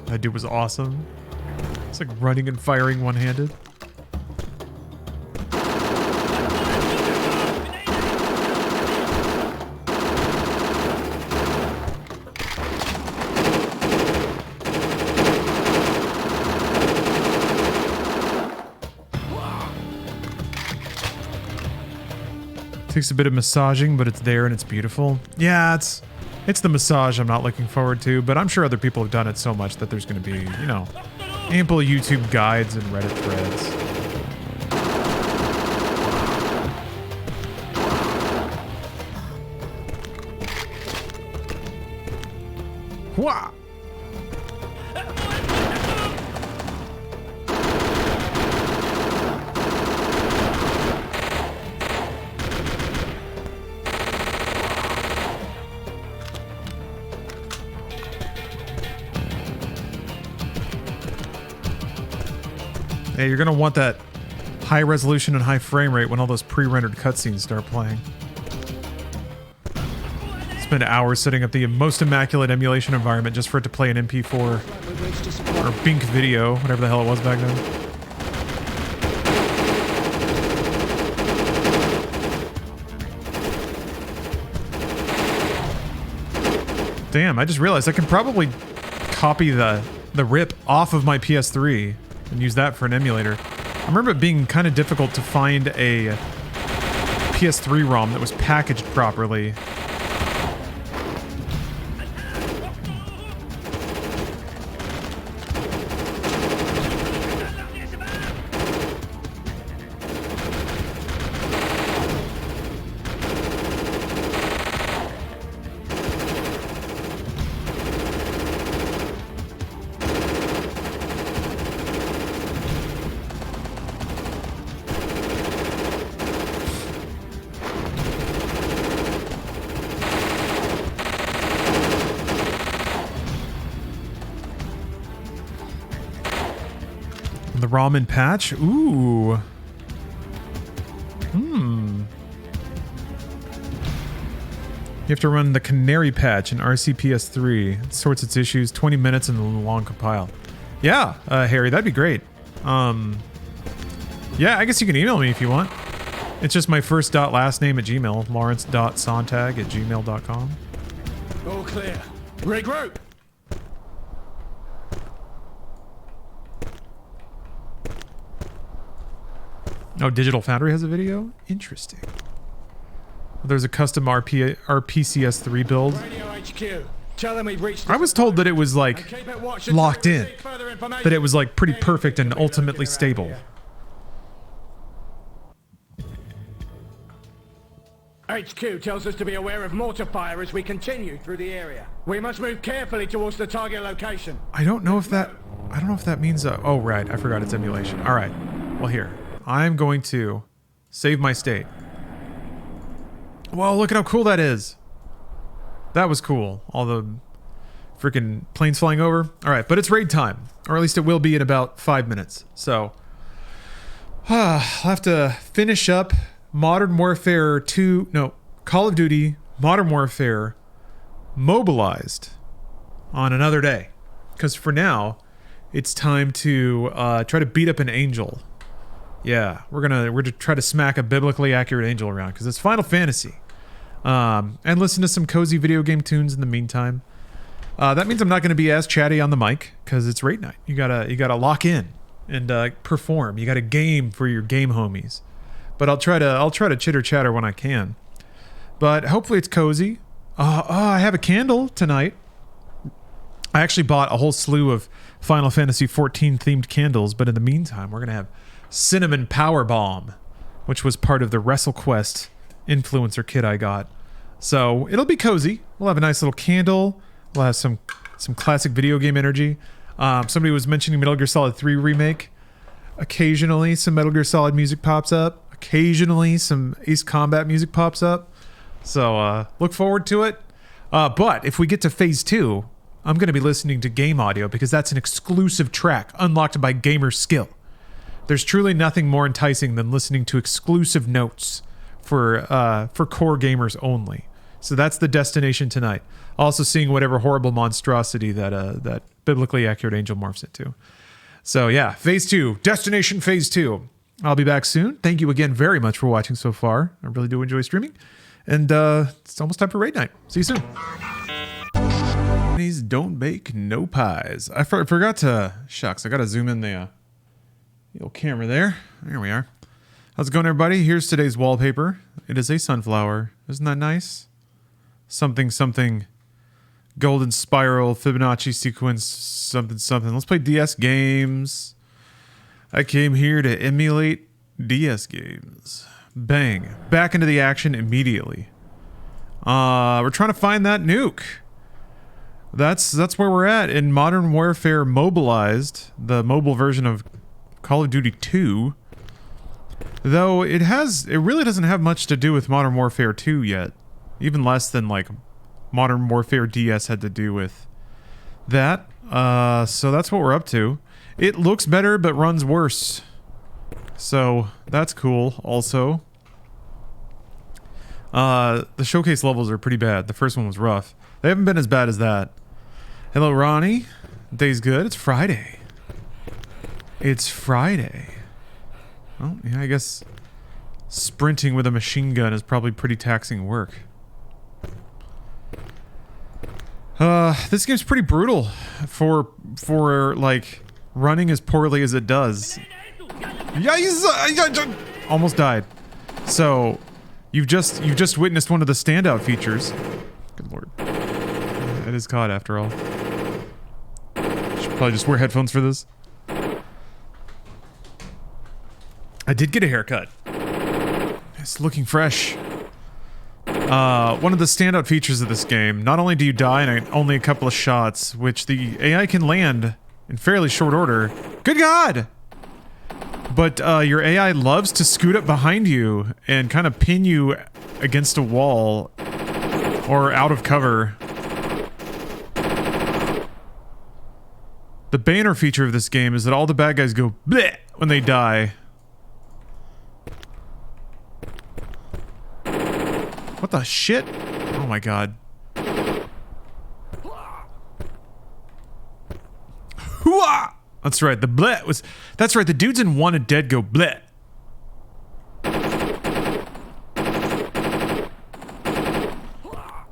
That dude was awesome. It's like running and firing one-handed. Takes a bit of massaging, but it's there and it's beautiful. Yeah, it's the massage I'm not looking forward to, but I'm sure other people have done it so much that there's going to be, you know, ample YouTube guides and Reddit threads. Wah! Hey, you're gonna want that high resolution and high frame rate when all those pre-rendered cutscenes start playing. Spend hours setting up the most immaculate emulation environment just for it to play an MP4 or Bink video, whatever the hell it was back then. Damn, I just realized I can probably copy the rip off of my PS3 and use that for an emulator. I remember it being kind of difficult to find a PS3 ROM that was packaged properly. The ramen patch? Ooh. You have to run the canary patch in RCPS3. It sorts its issues, 20 minutes and a long compile. Yeah, Harry, that'd be great. Yeah, I guess you can email me if you want. It's just my first dot last name at Gmail, lawrence.sonntag@gmail.com. All clear. Regroup! Oh, Digital Foundry has a video? Interesting. There's a custom RPCS3 build. Radio HQ. Tell them we've reached. I was told that it was like locked in. That it was like pretty perfect and ultimately stable. HQ tells us to be aware of mortar fire as we continue through the area. We must move carefully towards the target location. I don't know if that means oh right, I forgot it's emulation. All right. Well, here. I'm going to save my state. Whoa, look at how cool that is. That was cool. All the freaking planes flying over. All right, but it's raid time. Or at least it will be in about 5 minutes. So, I'll have to finish up Modern Warfare 2... No, Call of Duty Modern Warfare Mobilized on another day. Because for now, it's time to try to beat up an angel. Yeah, we're gonna try to smack a biblically accurate angel around because it's Final Fantasy, and listen to some cozy video game tunes in the meantime. That means I'm not gonna be as chatty on the mic because it's raid night. You gotta lock in and perform. You gotta game for your game homies. But I'll try to chitter chatter when I can. But hopefully it's cozy. I have a candle tonight. I actually bought a whole slew of Final Fantasy 14 themed candles, but in the meantime, we're gonna have Cinnamon Power Bomb, which was part of the WrestleQuest influencer kit I got. So it'll be cozy. We'll have a nice little candle. We'll have some classic video game energy. Somebody was mentioning Metal Gear Solid 3 Remake. Occasionally some Metal Gear Solid music pops up. Occasionally some Ace Combat music pops up. So look forward to it. But if we get to Phase 2, I'm going to be listening to game audio because that's an exclusive track unlocked by gamer skill. There's truly nothing more enticing than listening to exclusive notes for core gamers only. So that's the destination tonight. Also seeing whatever horrible monstrosity that biblically accurate angel morphs into. So yeah, Phase 2, Destination Phase 2. I'll be back soon. Thank you again very much for watching so far. I really do enjoy streaming. And it's almost time for raid night. See you soon. Please don't bake no pies. I forgot to... Shucks, I got to zoom in the little camera there. There we are. How's it going, everybody? Here's today's wallpaper. It is a sunflower. Isn't that nice? Something, something... Golden spiral, Fibonacci sequence, something, something. Let's play DS games. I came here to emulate DS games. Bang. Back into the action immediately. We're trying to find that nuke. that's where we're at in Modern Warfare Mobilized, the mobile version of Call of Duty 2. Though it really doesn't have much to do with Modern Warfare 2 yet. Even less than like Modern Warfare DS had to do with that. So that's what we're up to. It looks better but runs worse. So that's cool also. The showcase levels are pretty bad. The first one was rough. They haven't been as bad as that. Hello, Ronnie. Day's good. It's Friday. It's Friday. Well, yeah, I guess sprinting with a machine gun is probably pretty taxing work. This game's pretty brutal for like running as poorly as it does. Yeah, almost died. So you've just witnessed one of the standout features. Good lord. It is COD after all. Should probably just wear headphones for this. I did get a haircut. It's looking fresh. One of the standout features of this game, not only do you die in only a couple of shots, which the AI can land in fairly short order. Good God! But your AI loves to scoot up behind you and kind of pin you against a wall or out of cover. The banner feature of this game is that all the bad guys go bleh when they die. What the shit? Oh my god. Hooah! That's right, the bleh was... That's right, the dudes in Wanted Dead go bleh.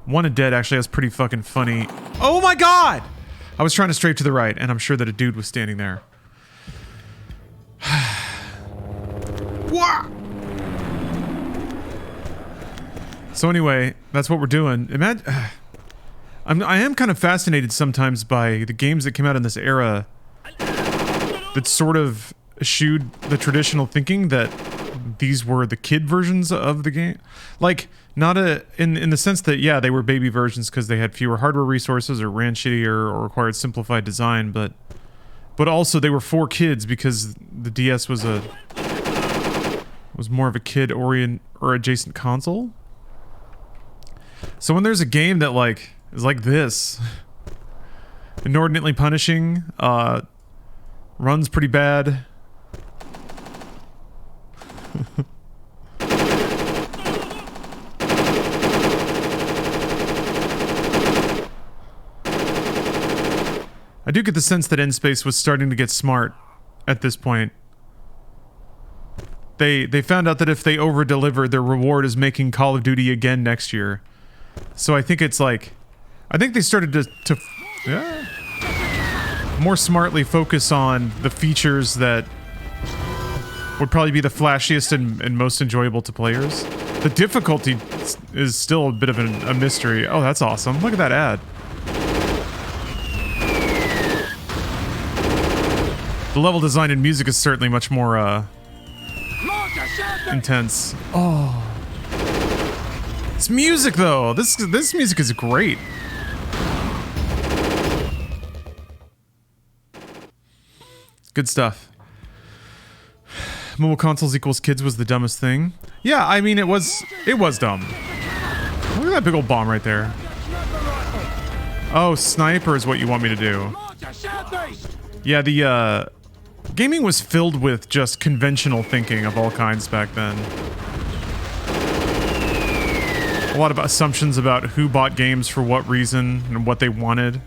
Wanted Dead actually has pretty fucking funny... Oh my god! I was trying to strafe to the right, and I'm sure that a dude was standing there. Wah! So anyway, that's what we're doing. I am kind of fascinated sometimes by the games that came out in this era that sort of eschewed the traditional thinking that these were the kid versions of the game. Like, not in the sense that, yeah, they were baby versions because they had fewer hardware resources or ran shittier or required simplified design, but also they were for kids because the DS was more of a kid orient or adjacent console. So when there's a game that like is like this, inordinately punishing, runs pretty bad. I do get the sense that N-Space was starting to get smart at this point. They found out that if they over-deliver, their reward is making Call of Duty again next year. So I think it's like... I think they started to more smartly focus on the features that would probably be the flashiest and most enjoyable to players. The difficulty is still a bit of a mystery. Oh, that's awesome. Look at that ad. The level design and music is certainly much more, intense. Oh. It's music, though. This music is great. Good stuff. Mobile consoles equals kids was the dumbest thing. Yeah, I mean, it was dumb. Look at that big old bomb right there. Oh, sniper is what you want me to do. Yeah, the, gaming was filled with just conventional thinking of all kinds back then. A lot of assumptions about who bought games for what reason and what they wanted.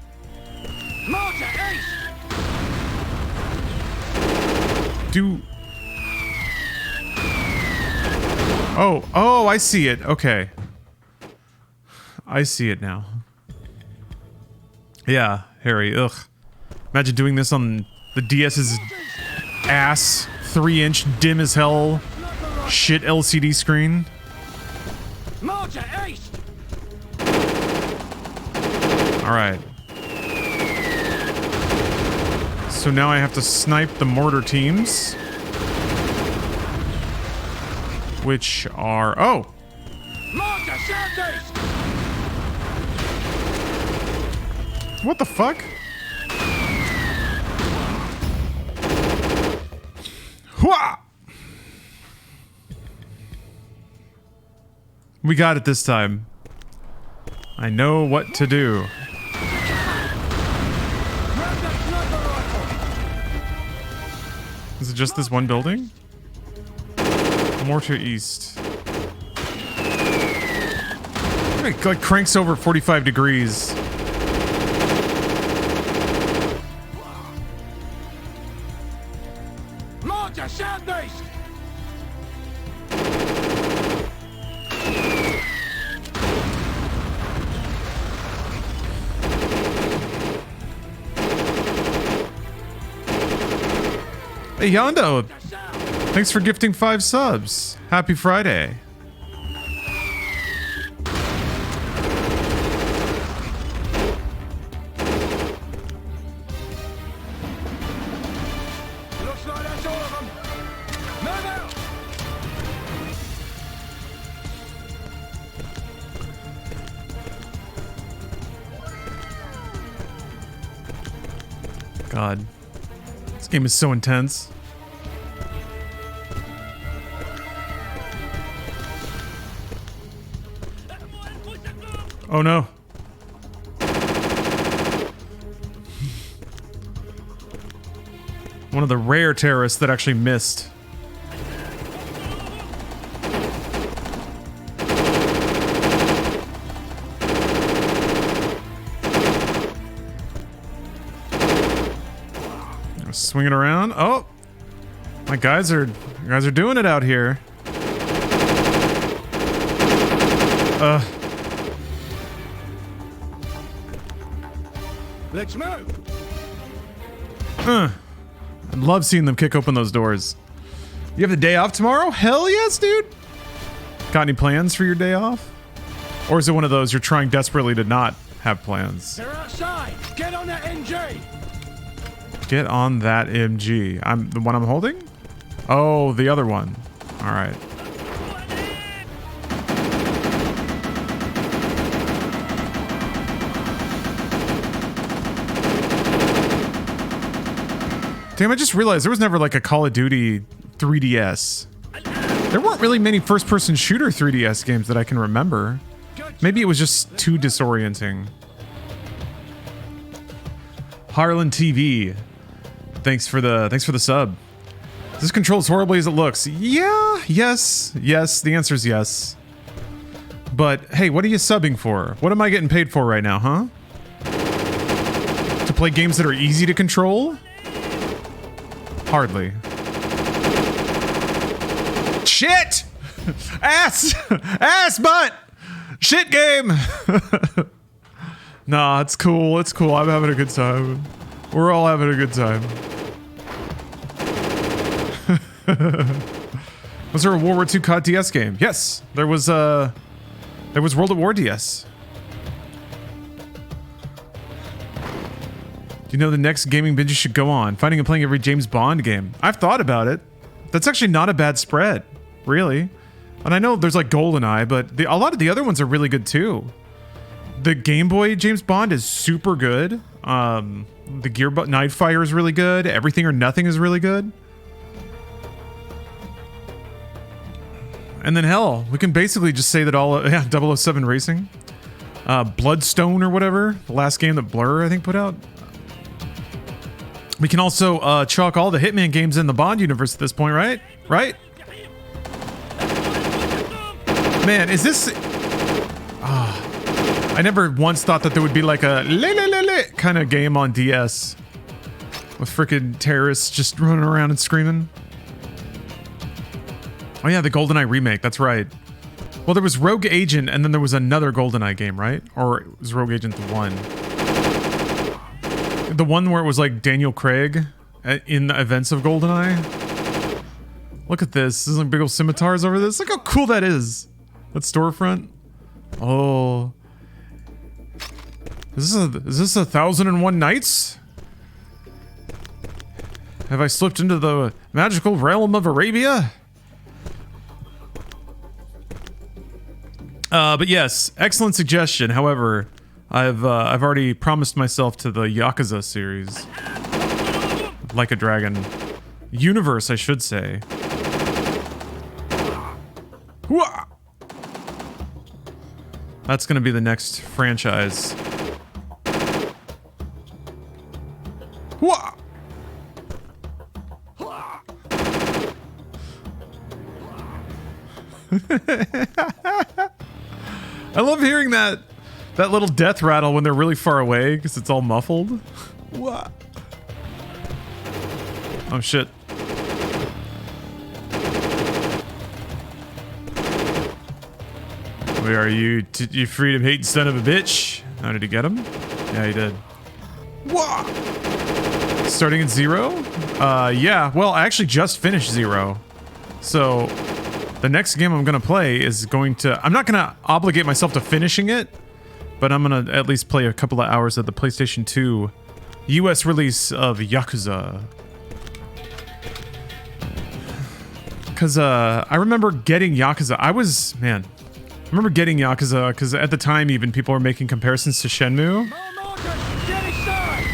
Oh, I see it. Okay. I see it now. Yeah, Harry, ugh. Imagine doing this on the DS's ass, 3-inch, dim as hell, shit LCD screen. Alright. So now I have to snipe the mortar teams. Which are... Oh! What the fuck? Hwah! We got it this time. I know what to do. Is it just this one building? More to east. It like cranks over 45 degrees. Larger, southeast! Hey Yondo, thanks for gifting 5 subs. Happy Friday. Looks like that's all of them. Move out! God, this game is so intense. Oh no. One of the rare terrorists that actually missed. Swing it around. Oh, my guys are doing it out here. Let's move! I love seeing them kick open those doors. You have the day off tomorrow? Hell yes, dude! Got any plans for your day off? Or is it one of those you're trying desperately to not have plans? They're outside! Get on that MG! Get on that MG. I'm the one I'm holding? Oh, the other one. Alright. Damn, I just realized there was never like a Call of Duty 3DS. There weren't really many first-person shooter 3DS games that I can remember. Maybe it was just too disorienting. Harlan TV. Thanks for the sub. This controls horribly as it looks. Yeah, yes, the answer is yes. But hey, what are you subbing for? What am I getting paid for right now, huh? To play games that are easy to control? Hardly. Shit! Ass! Ass butt! Shit game! Nah, it's cool. It's cool. I'm having a good time. We're all having a good time. Was there a World War II COD DS game? Yes, there was World at War DS. You know the next gaming binge you should go on? Finding and playing every James Bond game. I've thought about it. That's actually not a bad spread, really. And I know there's like GoldenEye, but a lot of the other ones are really good too. The Game Boy James Bond is super good. The Nightfire is really good. Everything or Nothing is really good. And then hell, we can basically just say that all 007 Racing. Bloodstone or whatever. The last game that Blur, I think, put out. We can also chalk all the Hitman games in the Bond universe at this point, right? Right? Man, is this... I never once thought that there would be like a kind of game on DS. With frickin' terrorists just running around and screaming. Oh yeah, the GoldenEye remake, that's right. Well, there was Rogue Agent and then there was another GoldenEye game, right? Or it was Rogue Agent 1. The one where it was like Daniel Craig in the events of GoldenEye. Look at this. There's like big old scimitars over this. Look how cool that is. That storefront. Oh. Is this 1001 Nights? Have I slipped into the magical realm of Arabia? But yes, excellent suggestion. However, I've already promised myself to the Yakuza series. Like a Dragon universe, I should say. Whoa! That's gonna be the next franchise. Whoa! I love hearing that little death rattle when they're really far away because it's all muffled. What? Oh shit. Where are you? You freedom hating son of a bitch? How did he get him? Yeah, he did. Whoa! Starting at 0? Yeah. Well, I actually just finished 0. So the next game I'm gonna play is going to... I'm not gonna obligate myself to finishing it, but I'm gonna at least play a couple of hours of the PlayStation 2 US release of Yakuza. Because I remember getting Yakuza. I remember getting Yakuza because at the time even people were making comparisons to Shenmue.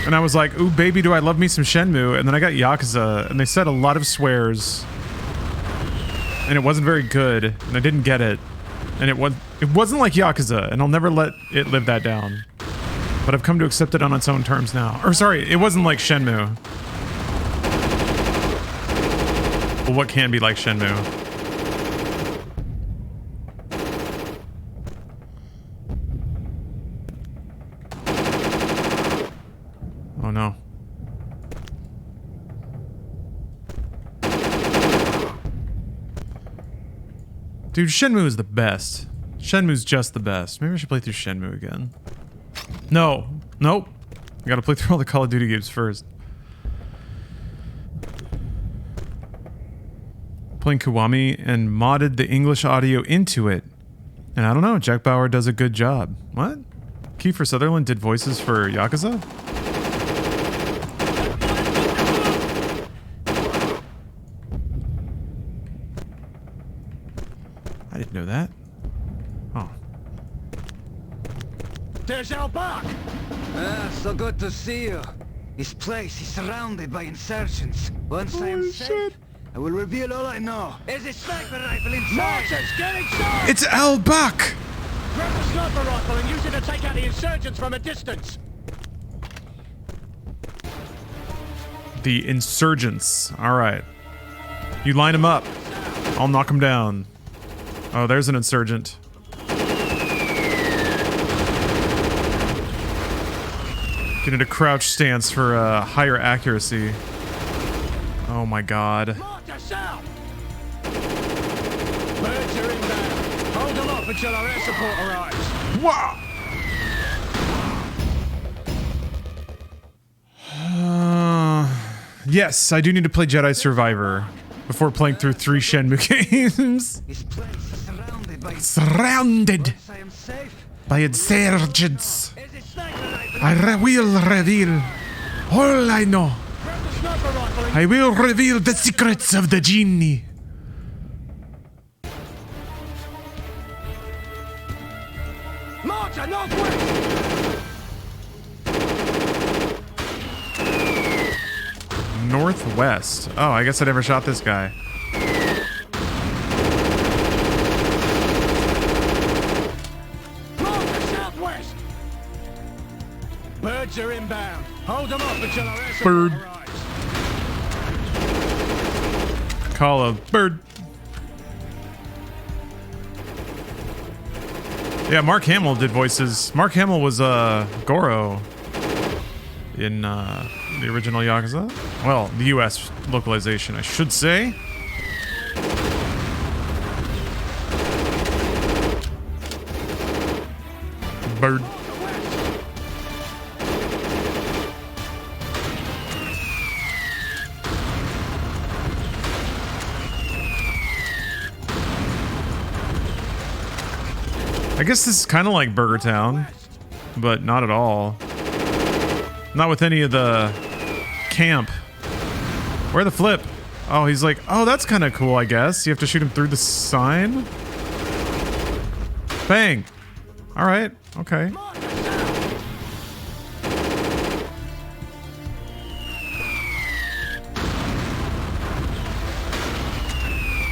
And I was like, ooh, baby, do I love me some Shenmue. And then I got Yakuza, and they said a lot of swears. And it wasn't very good, and I didn't get it. And it wasn't like Yakuza, and I'll never let it live that down. But I've come to accept it on its own terms now. Or sorry, it wasn't like Shenmue. Well, what can be like Shenmue? Oh no. Dude, Shenmue is the best. Shenmue's just the best. Maybe I should play through Shenmue again. No. Nope. I gotta play through all the Call of Duty games first. Playing Kiwami and modded the English audio into it. And I don't know, Jack Bauer does a good job. What? Kiefer Sutherland did voices for Yakuza? I didn't know that. Oh. There's El Bach! Ah, so good to see you. This place is surrounded by insurgents. Once I am safe, I will reveal all I know. There's a sniper rifle inside! Martins, get inside! It's Al Buck! Grab the sniper rifle and use it to take out the insurgents from a distance! The insurgents. Alright. You line them up. I'll knock them down. Oh, there's an insurgent. Get into crouch stance for higher accuracy. Oh my god. Mark yourself! Birds are inbound. Hold them off until our air support arrives. Wow! Yes, I do need to play Jedi Survivor before playing through 3 Shenmue games. This place is surrounded by Surrounded Once I am safe, by insurgents. there's a sniper rifle. I will reveal all I know. Grab the sniper rifle and I will reveal the secrets of the genie. march to northwest! Northwest. Oh, I guess I never shot this guy. Mark to southwest! Birds are inbound. Hold them off until our air support Bird. arrives. Call a bird. Yeah, Mark Hamill did voices. Mark Hamill was Goro in the original Yakuza. Well, the US localization, I should say. Bird. I guess this is kind of like Burger Town, but not at all. Not with any of the camp. Where the flip? Oh, he's like, oh, that's kind of cool, I guess. You have to shoot him through the sign? Bang. All right, okay.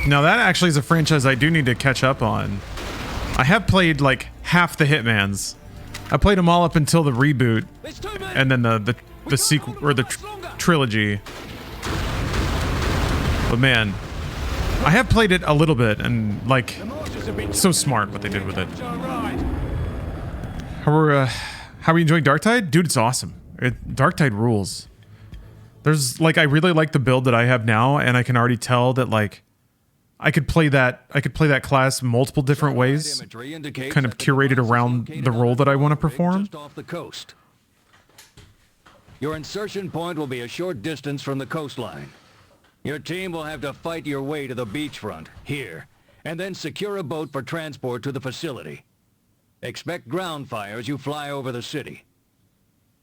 Now that actually is a franchise I do need to catch up on. I have played like half the Hitmans. I played them all up until the reboot, and then the sequel or the trilogy. But man, I have played it a little bit, and like, so smart what they did with it. How are you enjoying Darktide? Dude, it's awesome. Darktide rules. There's like, I really like the build that I have now, and I can already tell that like, I could play that class multiple different ways, kind of curated around the role that I want to perform. Just off the coast. Your insertion point will be a short distance from the coastline. Your team will have to fight your way to the beachfront, here, and then secure a boat for transport to the facility. Expect ground fire as you fly over the city.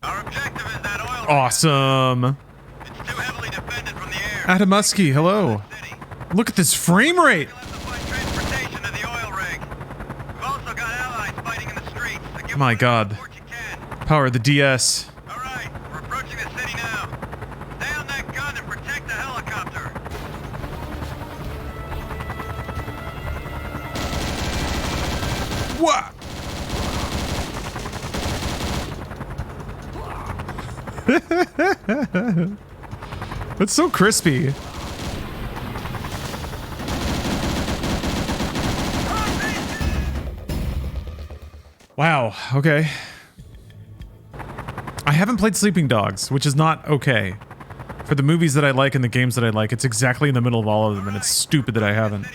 Our objective is that oil. Awesome. It's too heavily defended from the air. Adamusky, hello. Look at this frame rate. We'll have to find transportation to the oil rig. We've also got allies fighting in the streets. So give My them God. the support you can. Power of the DS. All right, we're approaching the city now. Stay on that gun and protect the helicopter. What? It's so crispy. Wow, okay. I haven't played Sleeping Dogs, which is not okay. For the movies that I like and the games that I like, it's exactly in the middle of all of them, and it's stupid that I haven't.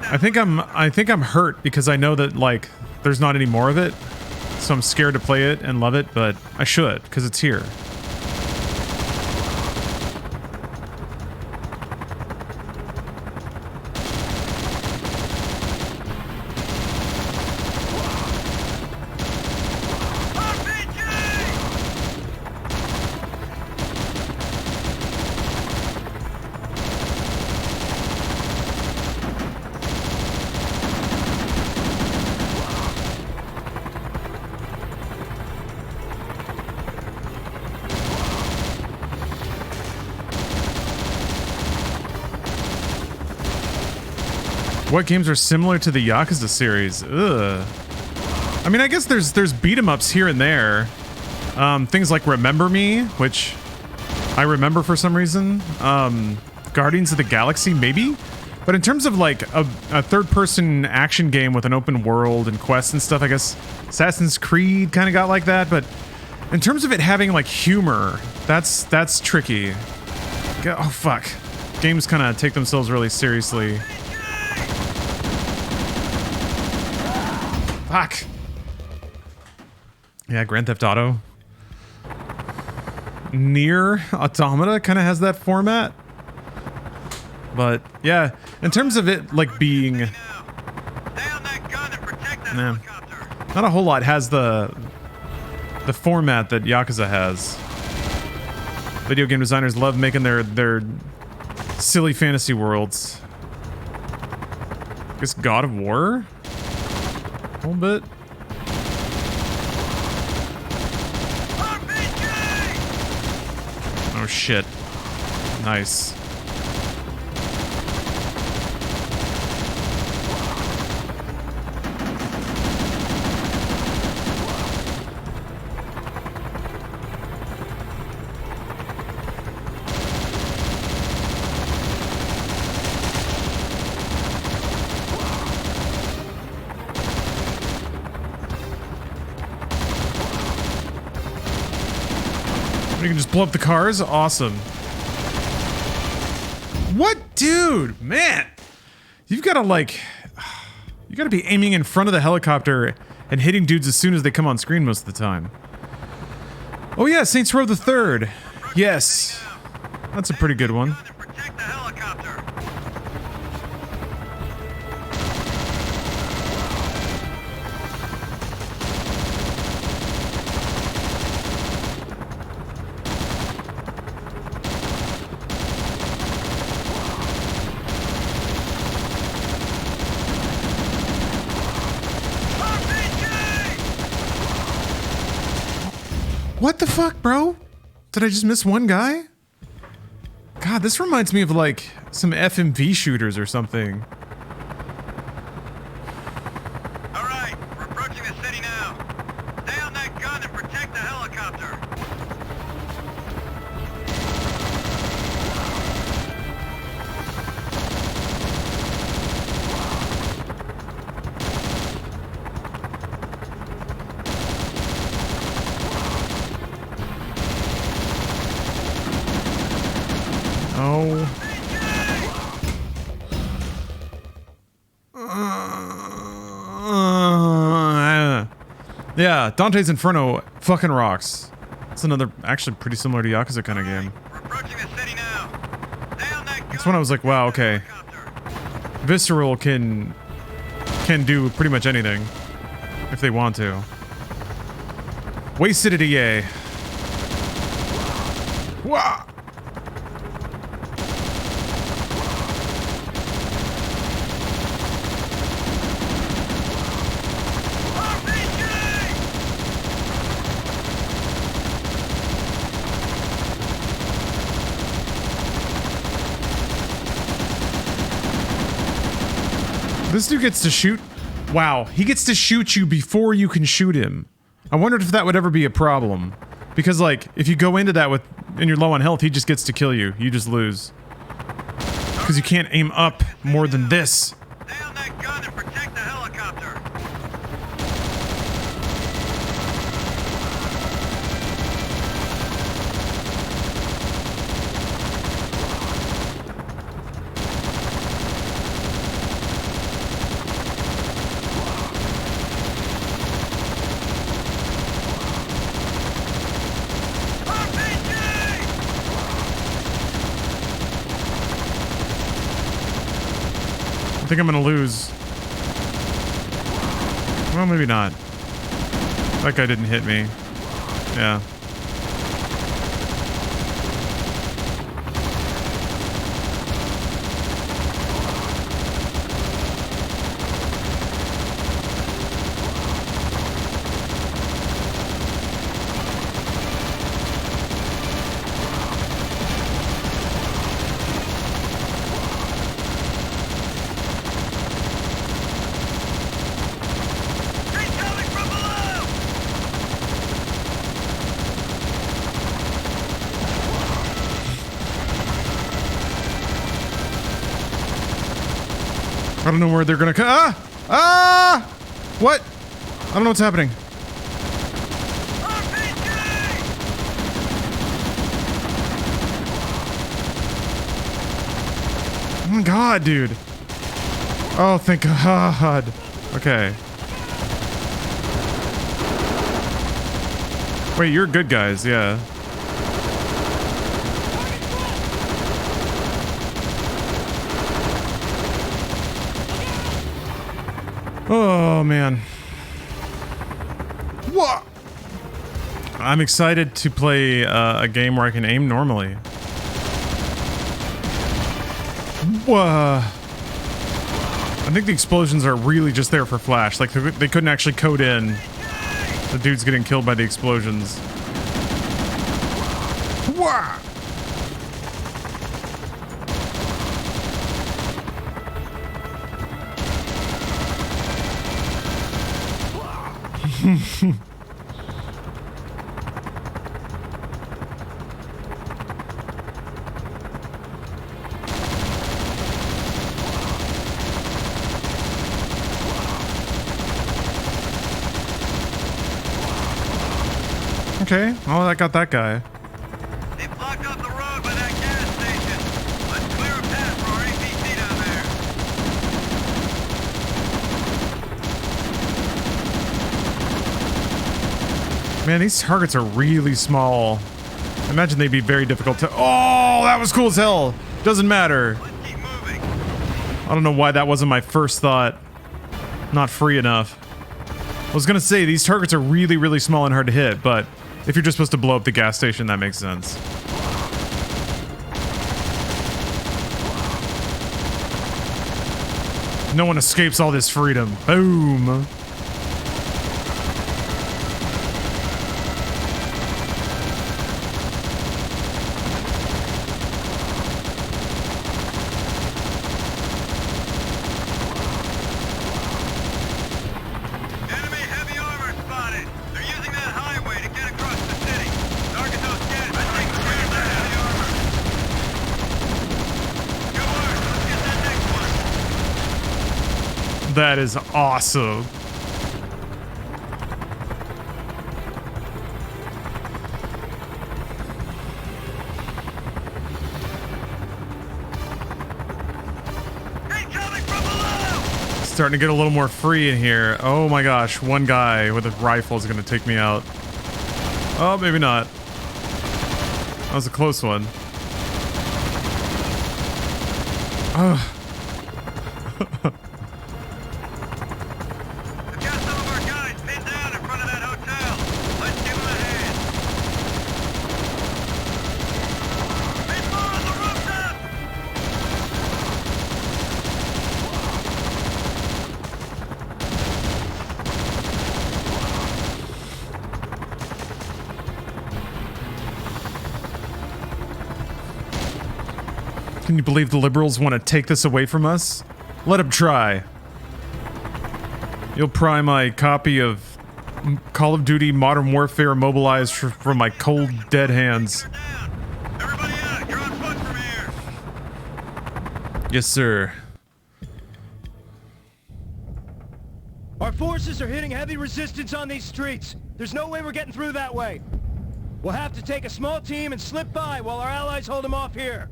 I think I'm hurt because I know that like there's not any more of it. So I'm scared to play it and love it, but I should, because it's here. What games are similar to the Yakuza series? Ugh. I mean, I guess there's beat-em-ups here and there. Things like Remember Me, which I remember for some reason. Guardians of the Galaxy, maybe? But in terms of like a third-person action game with an open world and quests and stuff, I guess Assassin's Creed kind of got like that. But in terms of it having like humor, that's tricky. Oh, fuck. Games kind of take themselves really seriously. Fuck. Yeah, Grand Theft Auto. Nier Automata kind of has that format. But yeah, in terms of it like being, nah, not a whole lot has the format that Yakuza has. Video game designers love making their silly fantasy worlds. I guess God of War? A little bit. Oh shit. Nice. You can just blow up the cars? Awesome. What? Dude, man. You've got to like... You got to be aiming in front of the helicopter and hitting dudes as soon as they come on screen most of the time. Oh yeah, Saints Row the Third. Yes. That's a pretty good one. What the fuck, bro? Did I just miss one guy? God God, this reminds me of like some FMV shooters or something. All right, we're approaching the city now. Stay on that gun and protect the helicopter. Oh. Yeah, Dante's Inferno fucking rocks. It's another, actually pretty similar to Yakuza kind of game. We're approaching the city now. Stay on that gun. That's when I was like, wow, okay. Visceral can do pretty much anything if they want to. Wasted at EA. Wah! This dude gets to shoot. Wow, he gets to shoot you before you can shoot him. I wondered if that would ever be a problem. Because, like, if you go into that with and you're low on health, he just gets to kill you. You just lose. Because you can't aim up more than this. Stay on that gun and protect the helicopter. I think I'm gonna lose. Well, maybe not. That guy didn't hit me. Yeah. Incoming from below! I don't know where they're gonna come. Ah! Ah! What? I don't know what's happening. Oh my god, dude. Oh, thank god. Okay. Wait, you're good guys, yeah. Oh, man. What? I'm excited to play a game where I can aim normally. Whoa. I think the explosions are really just there for flash. Like, they couldn't actually code in the dude's getting killed by the explosions. Whoa. Okay, well, I got that guy. They blocked off the road by that gas station. Let's clear a path for our APC down there. Man, these targets are really small. I imagine they'd be very difficult to... Oh, that was cool as hell. Doesn't matter. Let's keep moving. I don't know why that wasn't my first thought. Not free enough. I was gonna say, these targets are really, really small and hard to hit, but if you're just supposed to blow up the gas station, that makes sense. No one escapes all this freedom. Boom. That is awesome. Starting to get a little more free in here. Oh my gosh, one guy with a rifle is going to take me out. Oh, maybe not. That was a close one. Oh. We've got some of our guys pinned down in front of that hotel. Let's give them a hand. There's more on the rooftop! Can you believe the liberals want to take this away from us? Let them try. You'll pry my copy of Call of Duty Modern Warfare Mobilized from my cold, dead hands. Everybody out! You're on foot from here! Yes, sir. Our forces are hitting heavy resistance on these streets. There's no way we're getting through that way. We'll have to take a small team and slip by while our allies hold them off here.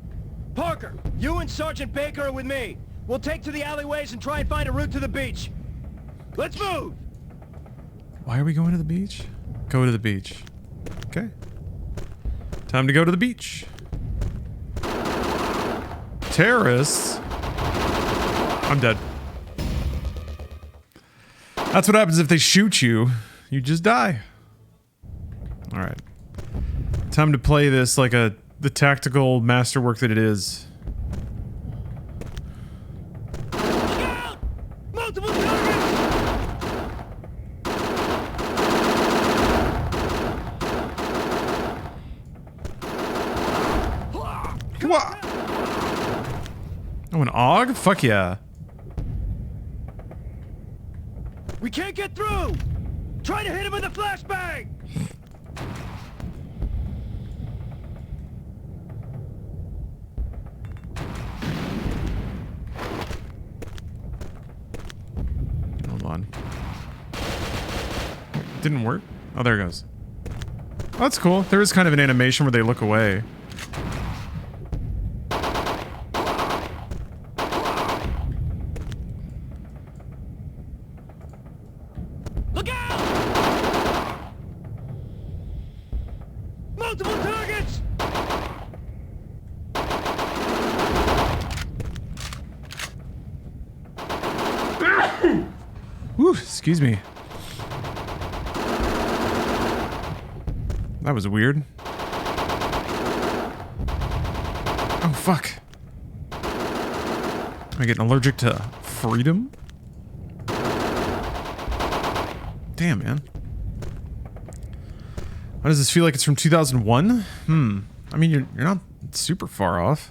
Parker, you and Sergeant Baker are with me. We'll take to the alleyways and try and find a route to the beach. Let's move! Why are we going to the beach? Go to the beach. Okay. Time to go to the beach. Terrorists? I'm dead. That's what happens if they shoot you. You just die. Alright. Time to play this like the tactical masterwork that it is. Multiple targets! What? Oh, an AUG? Fuck yeah. We can't get through! Try to hit him with a flashbang! Hold on. Didn't work? Oh, there it goes. Oh, that's cool. There is kind of an animation where they look away. Look out! Multiple targets! Whew, excuse me. That was weird. Oh, fuck. Am I getting allergic to freedom? Damn, man. Why does this feel like it's from 2001? I mean, you're not super far off.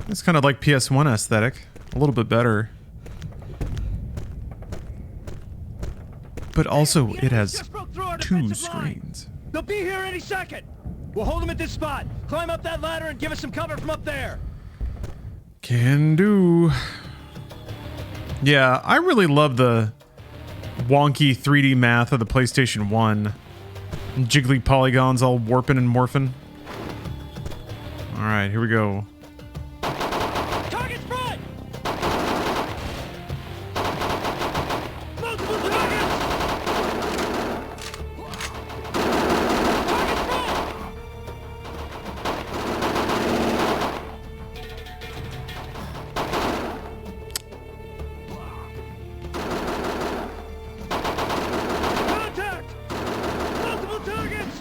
It's kind of like PS1 aesthetic. A little bit better. But also, it has two screens. They'll be here any second. We'll hold them at this spot. Climb up that ladder and give us some cover from up there. Can do. Yeah, I really love the wonky 3D math of the PlayStation 1. Jiggly polygons all warping and morphing. Alright, here we go. Target front! Multiple targets! Target front! Contact! Multiple targets!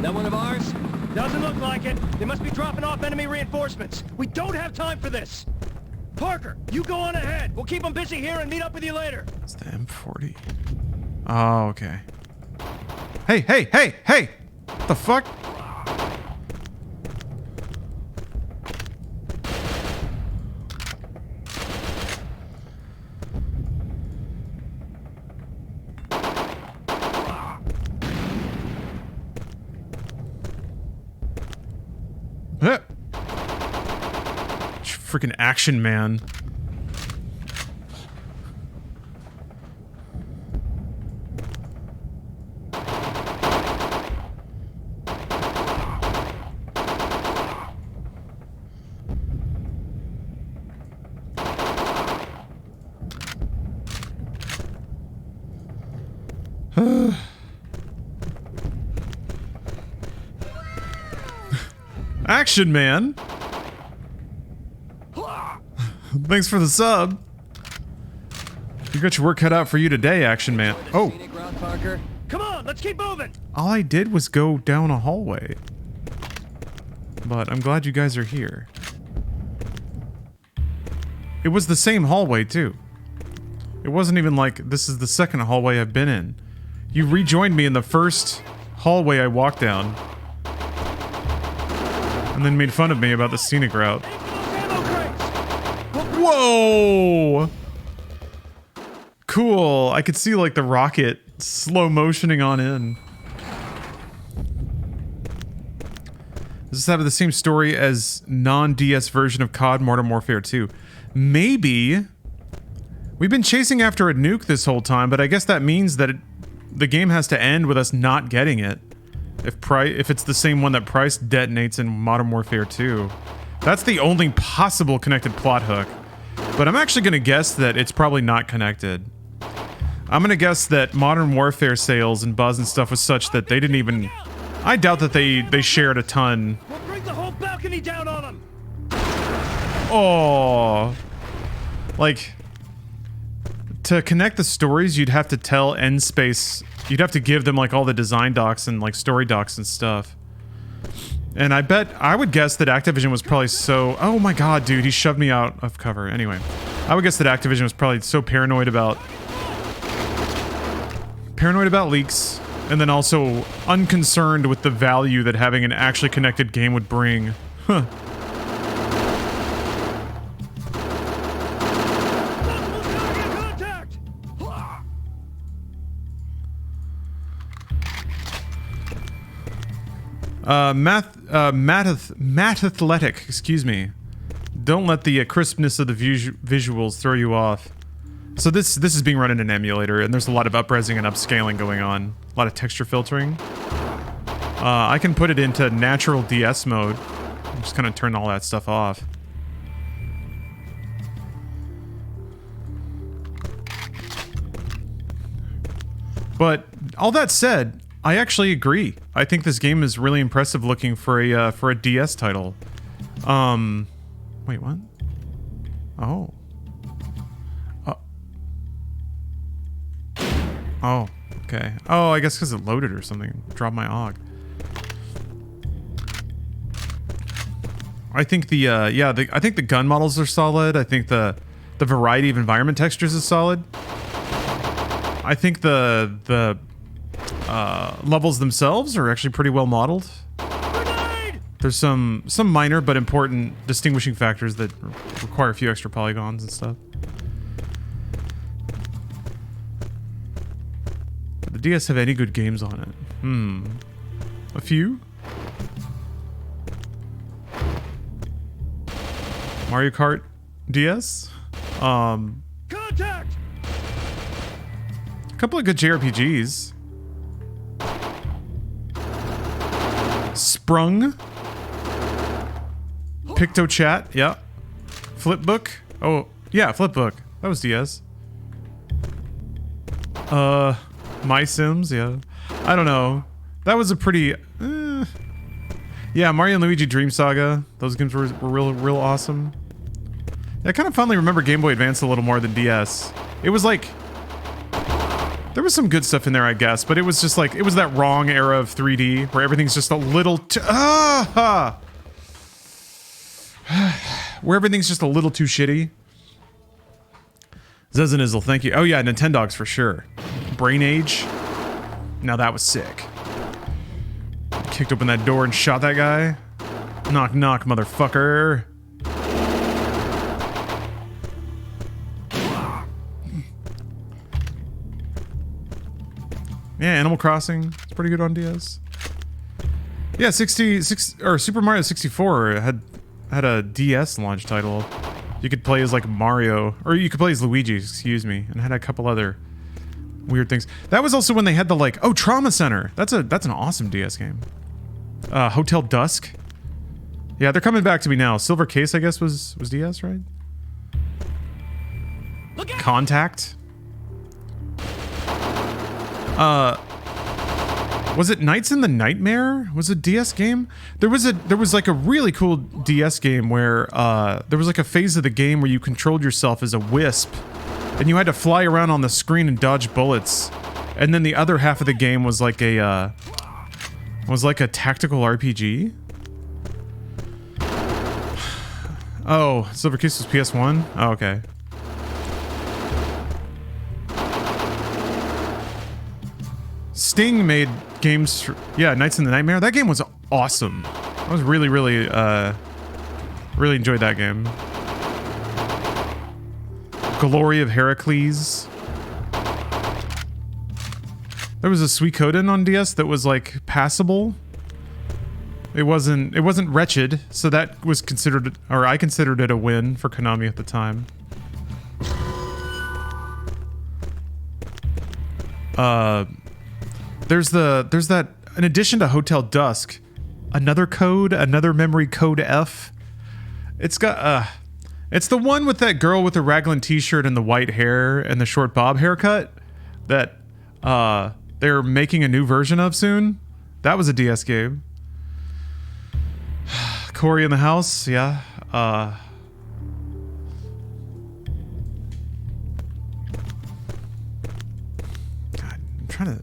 That one of ours? Doesn't look like it. They must be dropping off enemy reinforcements. We don't have time for this. Parker, you go on ahead. We'll keep them busy here and meet up with you later. It's the M40. Oh, okay. Hey, hey, hey, hey! What the fuck? Freaking Action Man. Action Man. Thanks for the sub. You got your work cut out for you today, Action Man. Oh. Come on, let's keep moving. All I did was go down a hallway. But I'm glad you guys are here. It was the same hallway, too. It wasn't even like this is the second hallway I've been in. You rejoined me in the first hallway I walked down. And then made fun of me about the scenic route. Whoa! Cool. I could see like the rocket slow motioning on in. Does this have the same story as non-DS version of COD Modern Warfare 2? Maybe. We've been chasing after a nuke this whole time, but I guess that means that the game has to end with us not getting it. If it's the same one that Price detonates in Modern Warfare 2. That's the only possible connected plot hook. But I'm actually going to guess that it's probably not connected. I'm going to guess that Modern Warfare sales and buzz and stuff was such that they didn't even... I doubt that they shared a ton. We'll bring the whole balcony down on them. Oh. Like... To connect the stories, you'd have to tell N-Space... You'd have to give them, like, all the design docs and, like, story docs and stuff. And I would guess that Activision was probably so... Oh my god, dude, he shoved me out of cover. Anyway. I would guess that Activision was probably so paranoid about leaks, and then also unconcerned with the value that having an actually connected game would bring. Huh. Math Athletic, excuse me. Don't let the crispness of the visuals throw you off. So this is being run in an emulator, and there's a lot of upresing and upscaling going on. A lot of texture filtering. I can put it into natural DS mode. Just kind of turn all that stuff off. But all that said, I actually agree. I think this game is really impressive looking for a DS title. Wait, what? Oh. Oh, okay. Oh, I guess because it loaded or something. Dropped my AUG. I think I think the gun models are solid. I think the variety of environment textures is solid. I think the levels themselves are actually pretty well modeled. There's some minor but important distinguishing factors that require a few extra polygons and stuff. Did the DS have any good games on it? A few? Mario Kart DS? Contact! A couple of good JRPGs. Sprung. PictoChat, yeah. Flipbook. Oh, yeah, Flipbook. That was DS. My Sims, yeah. I don't know. That was a pretty... Yeah, Mario and Luigi Dream Saga. Those games were real awesome. I kind of fondly remember Game Boy Advance a little more than DS. It was like... There was some good stuff in there, I guess, but it was just like... It was that wrong era of 3D, where everything's just a little too... Where everything's just a little too shitty. Zezanizzle, thank you. Oh yeah, Nintendogs for sure. Brain Age. Now that was sick. Kicked open that door and shot that guy. Knock knock, motherfucker. Yeah, Animal Crossing. It's pretty good on DS. Yeah, 66 or Super Mario 64 had a DS launch title. You could play as like Mario, or you could play as Luigi, excuse me, and had a couple other weird things. That was also when they had the like, oh, Trauma Center. That's an awesome DS game. Hotel Dusk. Yeah, they're coming back to me now. Silver Case, I guess, was DS, right? Contact. Was it Nights in the Nightmare? Was it a DS game? There was like a really cool DS game where there was like a phase of the game where you controlled yourself as a wisp, and you had to fly around on the screen and dodge bullets. And then the other half of the game was like a tactical RPG. Oh, Silver Case was PS1? Oh, okay. Sting made games for, yeah, Nights in the Nightmare. That game was awesome. I was really enjoyed that game. Glory of Heracles. There was a Suikoden on DS that was like passable. It wasn't wretched, so that was considered, or I considered it a win for Konami at the time. There's that, in addition to Hotel Dusk, another memory code F. It's got it's the one with that girl with the raglan t-shirt and the white hair and the short bob haircut that they're making a new version of soon. That was a DS game. Corey in the House, yeah. God,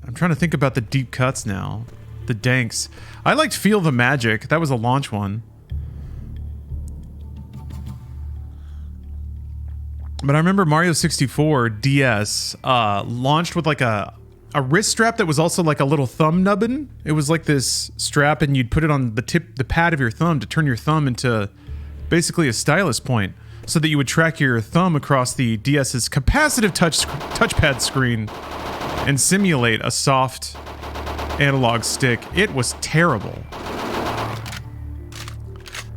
I'm trying to think about the deep cuts now. The danks. I liked Feel the Magic. That was a launch one. But I remember Mario 64 DS launched with like a wrist strap that was also like a little thumb nubbin. It was like this strap, and you'd put it on the pad of your thumb to turn your thumb into basically a stylus point, so that you would track your thumb across the DS's capacitive touchpad screen and simulate a soft analog stick. It was terrible.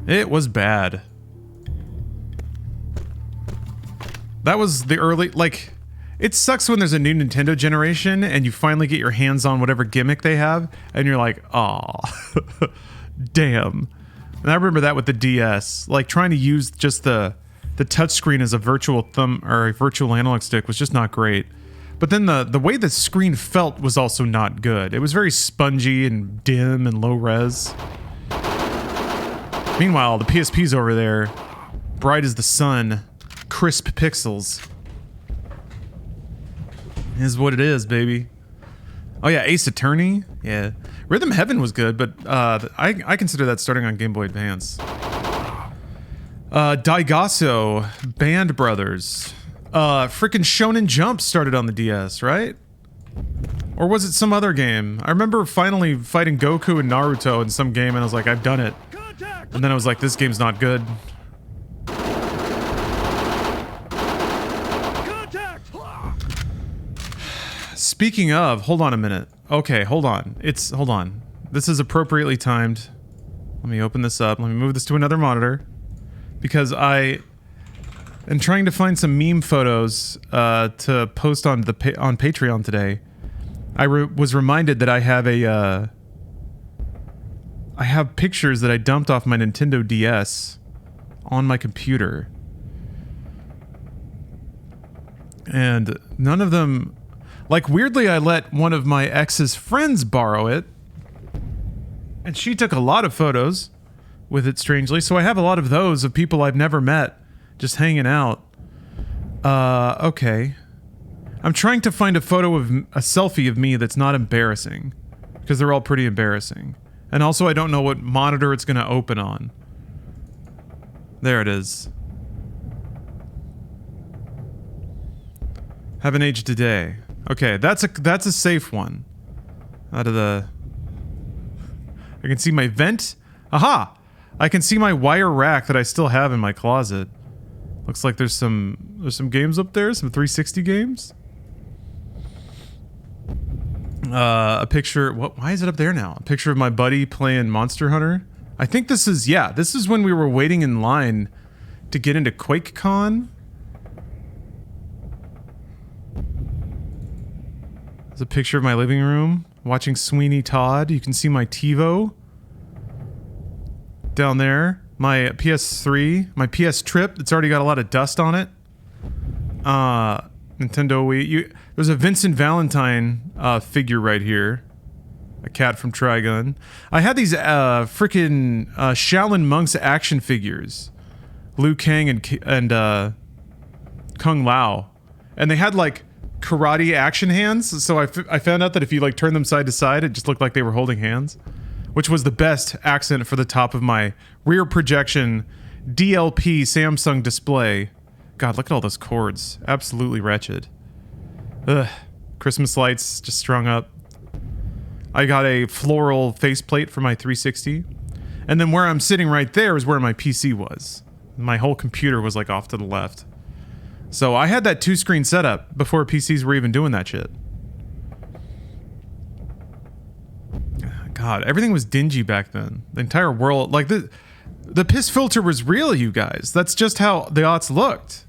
It was bad. That was the early, like, it sucks when there's a new Nintendo generation and you finally get your hands on whatever gimmick they have and you're like, aw, damn. And I remember that with the DS, like trying to use just the touchscreen as a virtual thumb or a virtual analog stick was just not great. But then the way the screen felt was also not good. It was very spongy and dim and low res. Meanwhile, the PSP's over there, bright as the sun, crisp pixels. Is what it is, baby. Oh yeah, Ace Attorney. Yeah, Rhythm Heaven was good, but I consider that starting on Game Boy Advance. Daigasso, Band Brothers. Frickin' Shonen Jump started on the DS, right? Or was it some other game? I remember finally fighting Goku and Naruto in some game, and I was like, I've done it. And then I was like, this game's not good. Speaking of, hold on a minute. Okay, hold on. Hold on. This is appropriately timed. Let me open this up. Let me move this to another monitor. Because I am trying to find some meme photos to post on on Patreon today. I was reminded that I have pictures that I dumped off my Nintendo DS on my computer. And none of them... Like, weirdly, I let one of my ex's friends borrow it. And she took a lot of photos with it, strangely. So I have a lot of those of people I've never met just hanging out. Okay. I'm trying to find a photo of a selfie of me that's not embarrassing. Because they're all pretty embarrassing. And also, I don't know what monitor it's going to open on. There it is. Haven't aged a day. Okay, that's a safe one. Out of the... I can see my vent. Aha! I can see my wire rack that I still have in my closet. Looks like there's some games up there, some 360 games. A picture. What? Why is it up there now? A picture of my buddy playing Monster Hunter. I think this is, yeah, this is when we were waiting in line to get into QuakeCon. There's a picture of my living room watching Sweeney Todd. You can see my TiVo down there. My PS3, my PS Trip. It's already got a lot of dust on it. Nintendo Wii. There's a Vincent Valentine figure right here. A cat from Trigun. I had these freaking Shaolin Monks action figures. Liu Kang and Kung Lao. And they had like karate action hands. So I found out that if you like turn them side to side, it just looked like they were holding hands. Which was the best accent for the top of my rear projection DLP Samsung display. God, look at all those cords. Absolutely wretched. Ugh. Christmas lights just strung up. I got a floral faceplate for my 360. And then where I'm sitting right there is where my PC was. My whole computer was like off to the left. So I had that 2-screen setup before PCs were even doing that shit. God, everything was dingy back then. The entire world, like the piss filter was real, you guys. That's just how the aughts looked.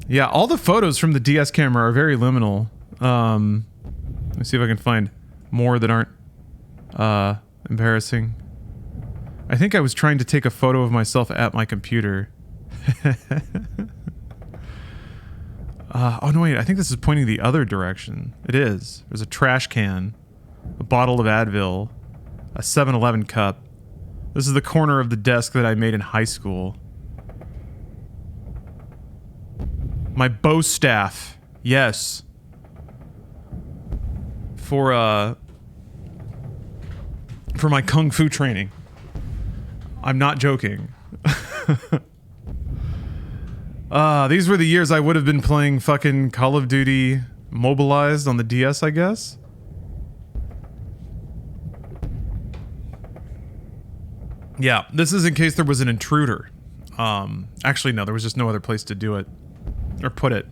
Yeah, all the photos from the DS camera are very liminal. Let me see if I can find more that aren't embarrassing. I think I was trying to take a photo of myself at my computer. Oh no, wait, I think this is pointing the other direction. It is. There's a trash can, a bottle of Advil, a 7-Eleven cup. This is the corner of the desk that I made in high school. My bow staff. Yes. For my kung fu training. I'm not joking. These were the years I would have been playing fucking Call of Duty Mobilized on the DS, I guess. Yeah, this is in case there was an intruder. Actually, no, there was just no other place to do it. Or put it.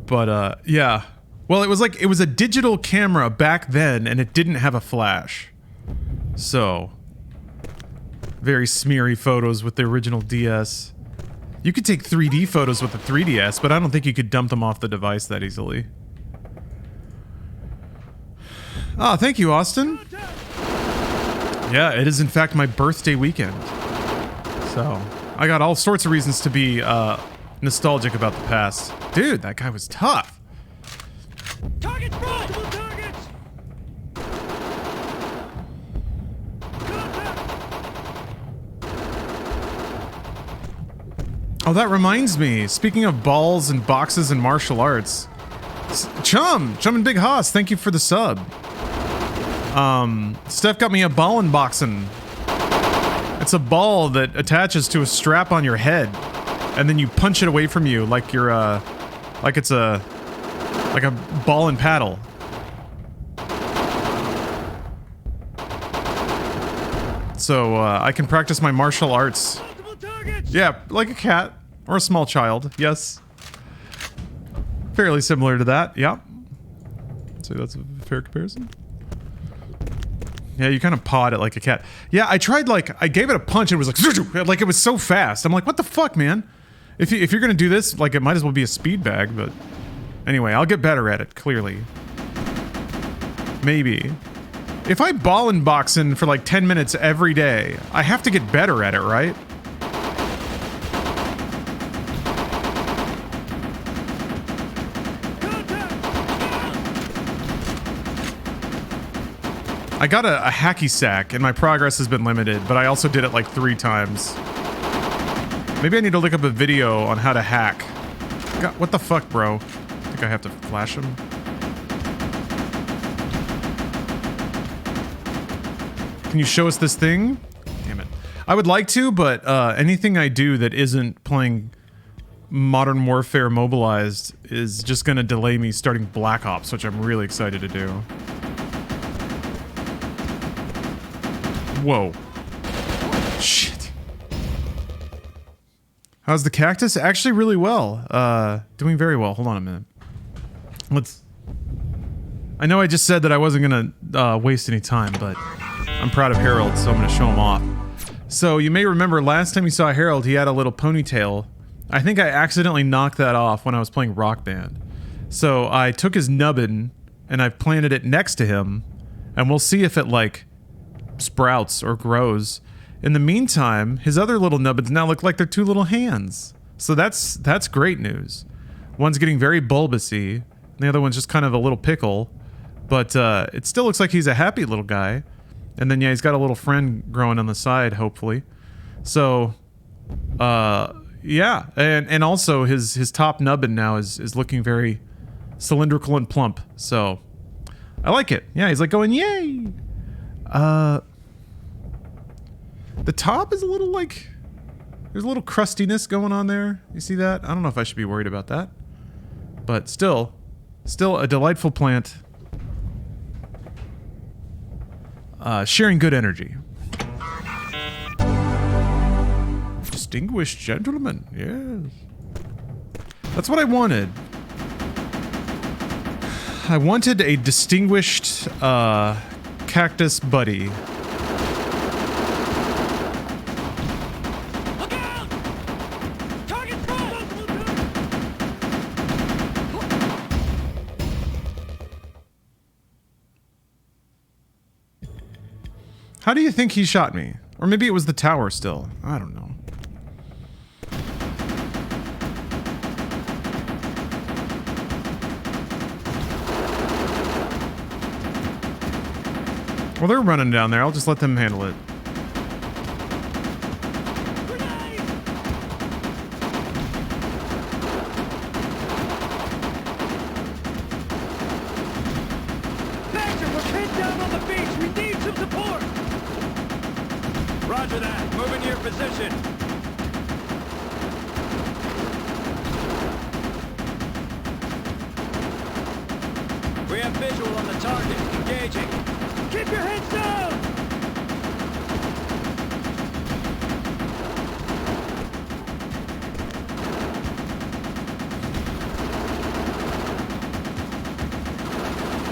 But, yeah. Well, it was like, it was a digital camera back then, and it didn't have a flash. So, very smeary photos with the original DS. You could take 3D photos with the 3DS, but I don't think you could dump them off the device that easily. Oh, thank you, Austin. Yeah, it is in fact my birthday weekend. So, I got all sorts of reasons to be nostalgic about the past. Dude, that guy was tough. Targets, multiple targets! Oh, that reminds me. Speaking of balls and boxes and martial arts. Chum and Big Hoss, thank you for the sub. Steph got me a ball unboxing. It's a ball that attaches to a strap on your head, and then you punch it away from you like you're like it's a ball and paddle. So I can practice my martial arts. Yeah, like a cat or a small child. Yes, fairly similar to that. Yeah, so that's a fair comparison. Yeah, you kind of pawed it like a cat. Yeah, I tried, like, I gave it a punch and it was like it was so fast. I'm like, what the fuck, man? If you're gonna do this, like, it might as well be a speed bag, but... Anyway, I'll get better at it, clearly. Maybe. If I ball and boxing for like 10 minutes every day, I have to get better at it, right? I got a hacky sack, and my progress has been limited, but I also did it like 3 times. Maybe I need to look up a video on how to hack. God, what the fuck, bro? I think I have to flash him. Can you show us this thing? Damn it. I would like to, but anything I do that isn't playing Modern Warfare Mobilized is just gonna delay me starting Black Ops, which I'm really excited to do. Whoa. Shit. How's the cactus? Actually really well. Doing very well. Hold on a minute. I know I just said that I wasn't gonna waste any time, but I'm proud of Harold, so I'm gonna show him off. So you may remember last time you saw Harold, he had a little ponytail. I think I accidentally knocked that off when I was playing Rock Band. So I took his nubbin and I planted it next to him, and we'll see if it like sprouts or grows. In the meantime, his other little nubbins now look like they're two little hands. So that's great news. One's getting very bulbousy, and the other one's just kind of a little pickle. But it still looks like he's a happy little guy. And then, yeah, he's got a little friend growing on the side, hopefully. So, yeah. And also, his top nubbin now is looking very cylindrical and plump. So, I like it. Yeah, he's like going, yay! The top is a little like... There's a little crustiness going on there. You see that? I don't know if I should be worried about that. But still a delightful plant. Sharing good energy. Distinguished gentleman, yes. That's what I wanted. I wanted a distinguished cactus buddy. How do you think he shot me? Or maybe it was the tower still. I don't know. Well, they're running down there. I'll just let them handle it. Roger that. Move into your position. We have visual on the target. Engaging. Keep your heads down!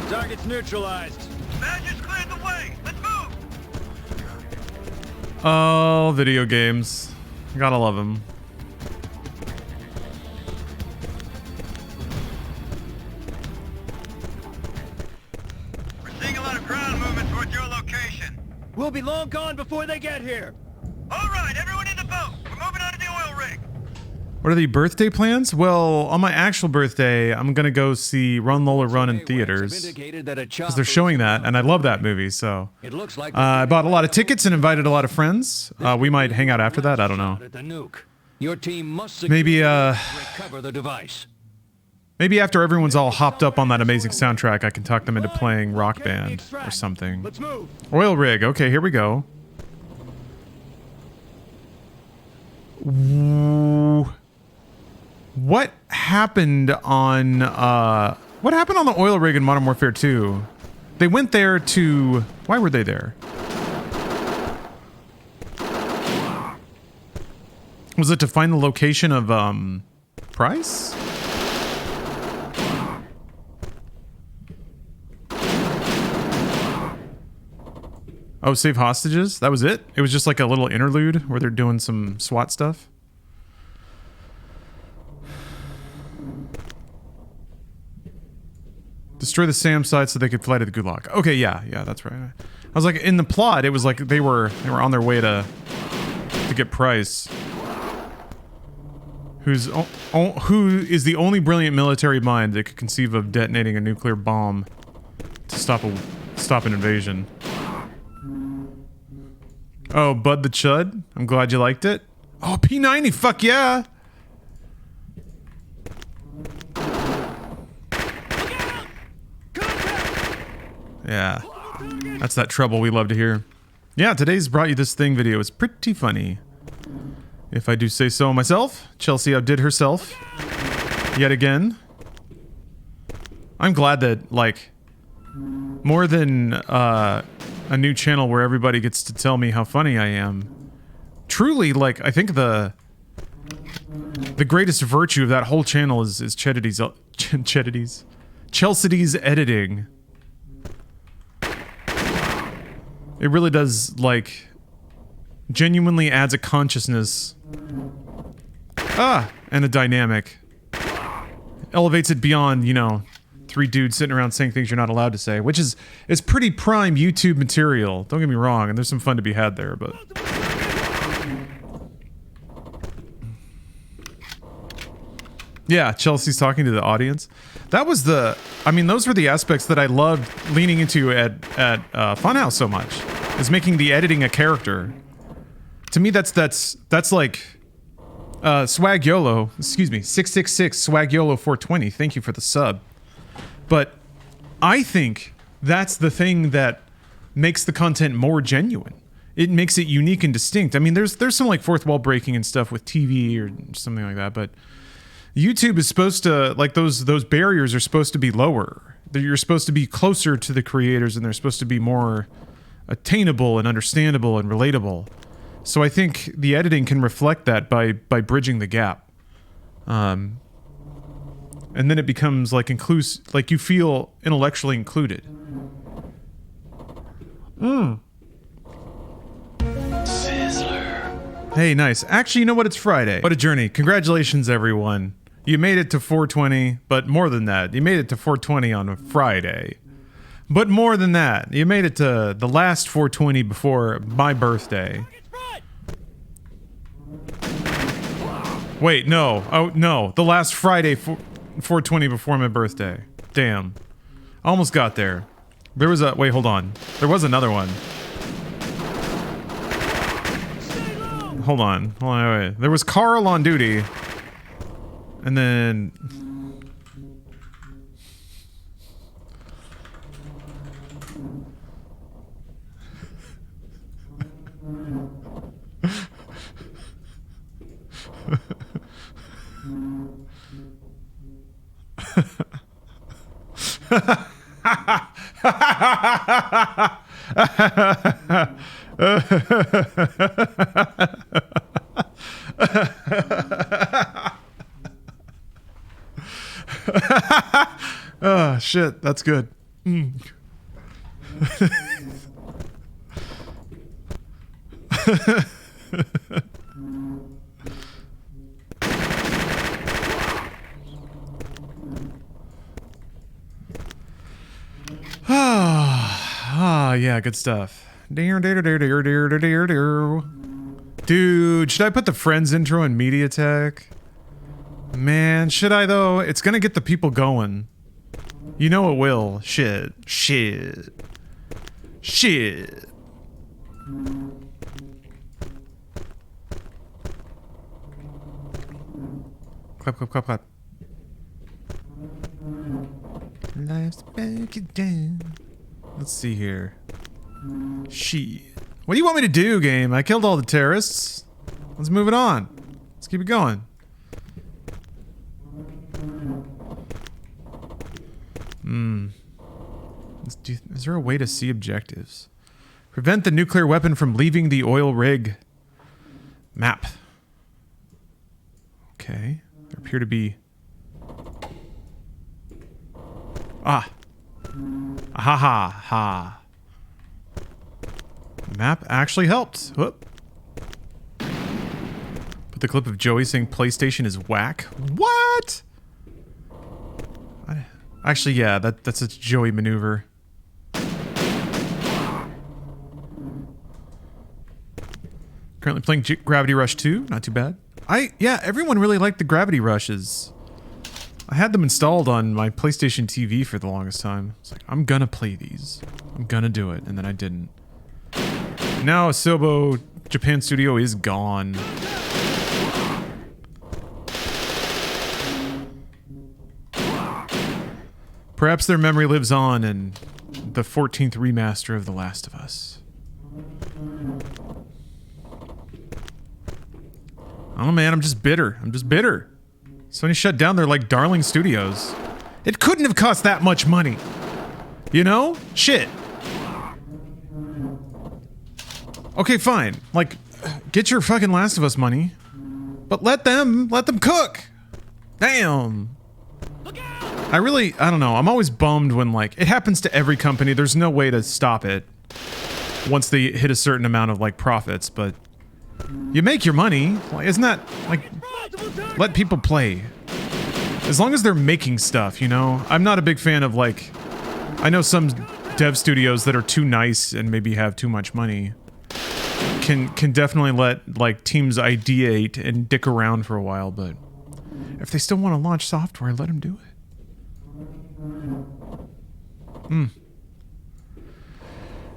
Target's neutralized. Badger's cleared the way. Let's move. Oh, video games. Gotta love them. We're seeing a lot of ground movement towards your location. We'll be long gone before they get here. All right, everyone in the boat. We're moving on to the oil rig. What are the birthday plans? Well, on my actual birthday, I'm gonna go see Run Lola Run in theaters. Because they're showing that, and I love that movie, so... I bought a lot of tickets and invited a lot of friends. We might hang out after that, I don't know. Your team must Maybe, recover the device. maybe after everyone's all hopped up on that amazing soundtrack, I can talk them into playing Rock Band or something. Let's move. Oil rig, okay, here we go. What happened on the oil rig in Modern Warfare 2? They went there to... Why were they there? Was it to find the location of, Price? Oh, save hostages? That was it? It was just like a little interlude where they're doing some SWAT stuff? Destroy the SAM site so they could fly to the Gulag. Okay, yeah, that's right. I was like, in the plot, it was like they were on their way to get Price. Who is the only brilliant military mind that could conceive of detonating a nuclear bomb to stop an invasion. Oh, Bud the Chud? I'm glad you liked it. Oh, P90, fuck yeah! Yeah, that's that trouble we love to hear. Yeah, today's Brought You This Thing video is pretty funny. If I do say so myself. Chelsea outdid herself. Yet again. I'm glad that, like, more than a new channel where everybody gets to tell me how funny I am. Truly, like, I think the greatest virtue of that whole channel is Chelsea's editing. It really does, like, genuinely adds a consciousness. And a dynamic. Elevates it beyond, you know, 3 dudes sitting around saying things you're not allowed to say, which is pretty prime YouTube material. Don't get me wrong, and there's some fun to be had there, but... Yeah, Chelsea's talking to the audience. That was the... I mean, those were the aspects that I loved leaning into at Funhouse so much. Is making the editing a character. To me, that's like... Swag YOLO, excuse me, 666 Swag YOLO 420. Thank you for the sub. But I think that's the thing that makes the content more genuine. It makes it unique and distinct. I mean, there's some like fourth wall breaking and stuff with TV or something like that, but YouTube is supposed to, like, those barriers are supposed to be lower. You're supposed to be closer to the creators, and they're supposed to be more attainable and understandable and relatable. So I think the editing can reflect that by bridging the gap. And then it becomes like like you feel intellectually included. Sizzler. Hey, nice. Actually, you know what? It's Friday. What a journey. Congratulations, everyone. You made it to 420, but more than that, you made it to 420 on a Friday. But more than that, you made it to the last 420 before my birthday. Wait, no. Oh, no. The last Friday, 420 before my birthday. Damn. Almost got there. There was a... Wait, hold on. There was another one. Hold on. Wait. There was Carl on duty. And then... Oh, shit, that's good. Yeah, good stuff. Dude, should I put the Friends intro in MediaTek? Man, should I though? It's gonna get the people going. You know it will. Shit. Clap. Life's back down. Let's see here. Shit. What do you want me to do, game? I killed all the terrorists. Let's move it on. Let's keep it going. Is there a way to see objectives? Prevent the nuclear weapon from leaving the oil rig. Map. Okay. There appear to be... Ah. Ha. Map actually helped. Whoop. Put the clip of Joey saying PlayStation is whack. What? Actually, yeah, that's a Joey maneuver. Currently playing Gravity Rush 2. Not too bad. Yeah, everyone really liked the Gravity Rushes. I had them installed on my PlayStation TV for the longest time. It's like, I'm gonna play these. I'm gonna do it. And then I didn't. Now Asobo Japan Studio is gone. Perhaps their memory lives on in the 14th remaster of The Last of Us. Oh man, I'm just bitter. Sony shut down their, like, darling studios. It couldn't have cost that much money. You know? Shit. Okay, fine. Like, get your fucking Last of Us money. But let them cook. Damn. I don't know. I'm always bummed when, like, it happens to every company. There's no way to stop it. once they hit a certain amount of like profits, but you make your money. Like, isn't that like, let people play as long as they're making stuff, you know? I'm not a big fan of like, I know some dev studios that are too nice and maybe have too much money can definitely let like teams ideate and dick around for a while, but if they still want to launch software, let them do it.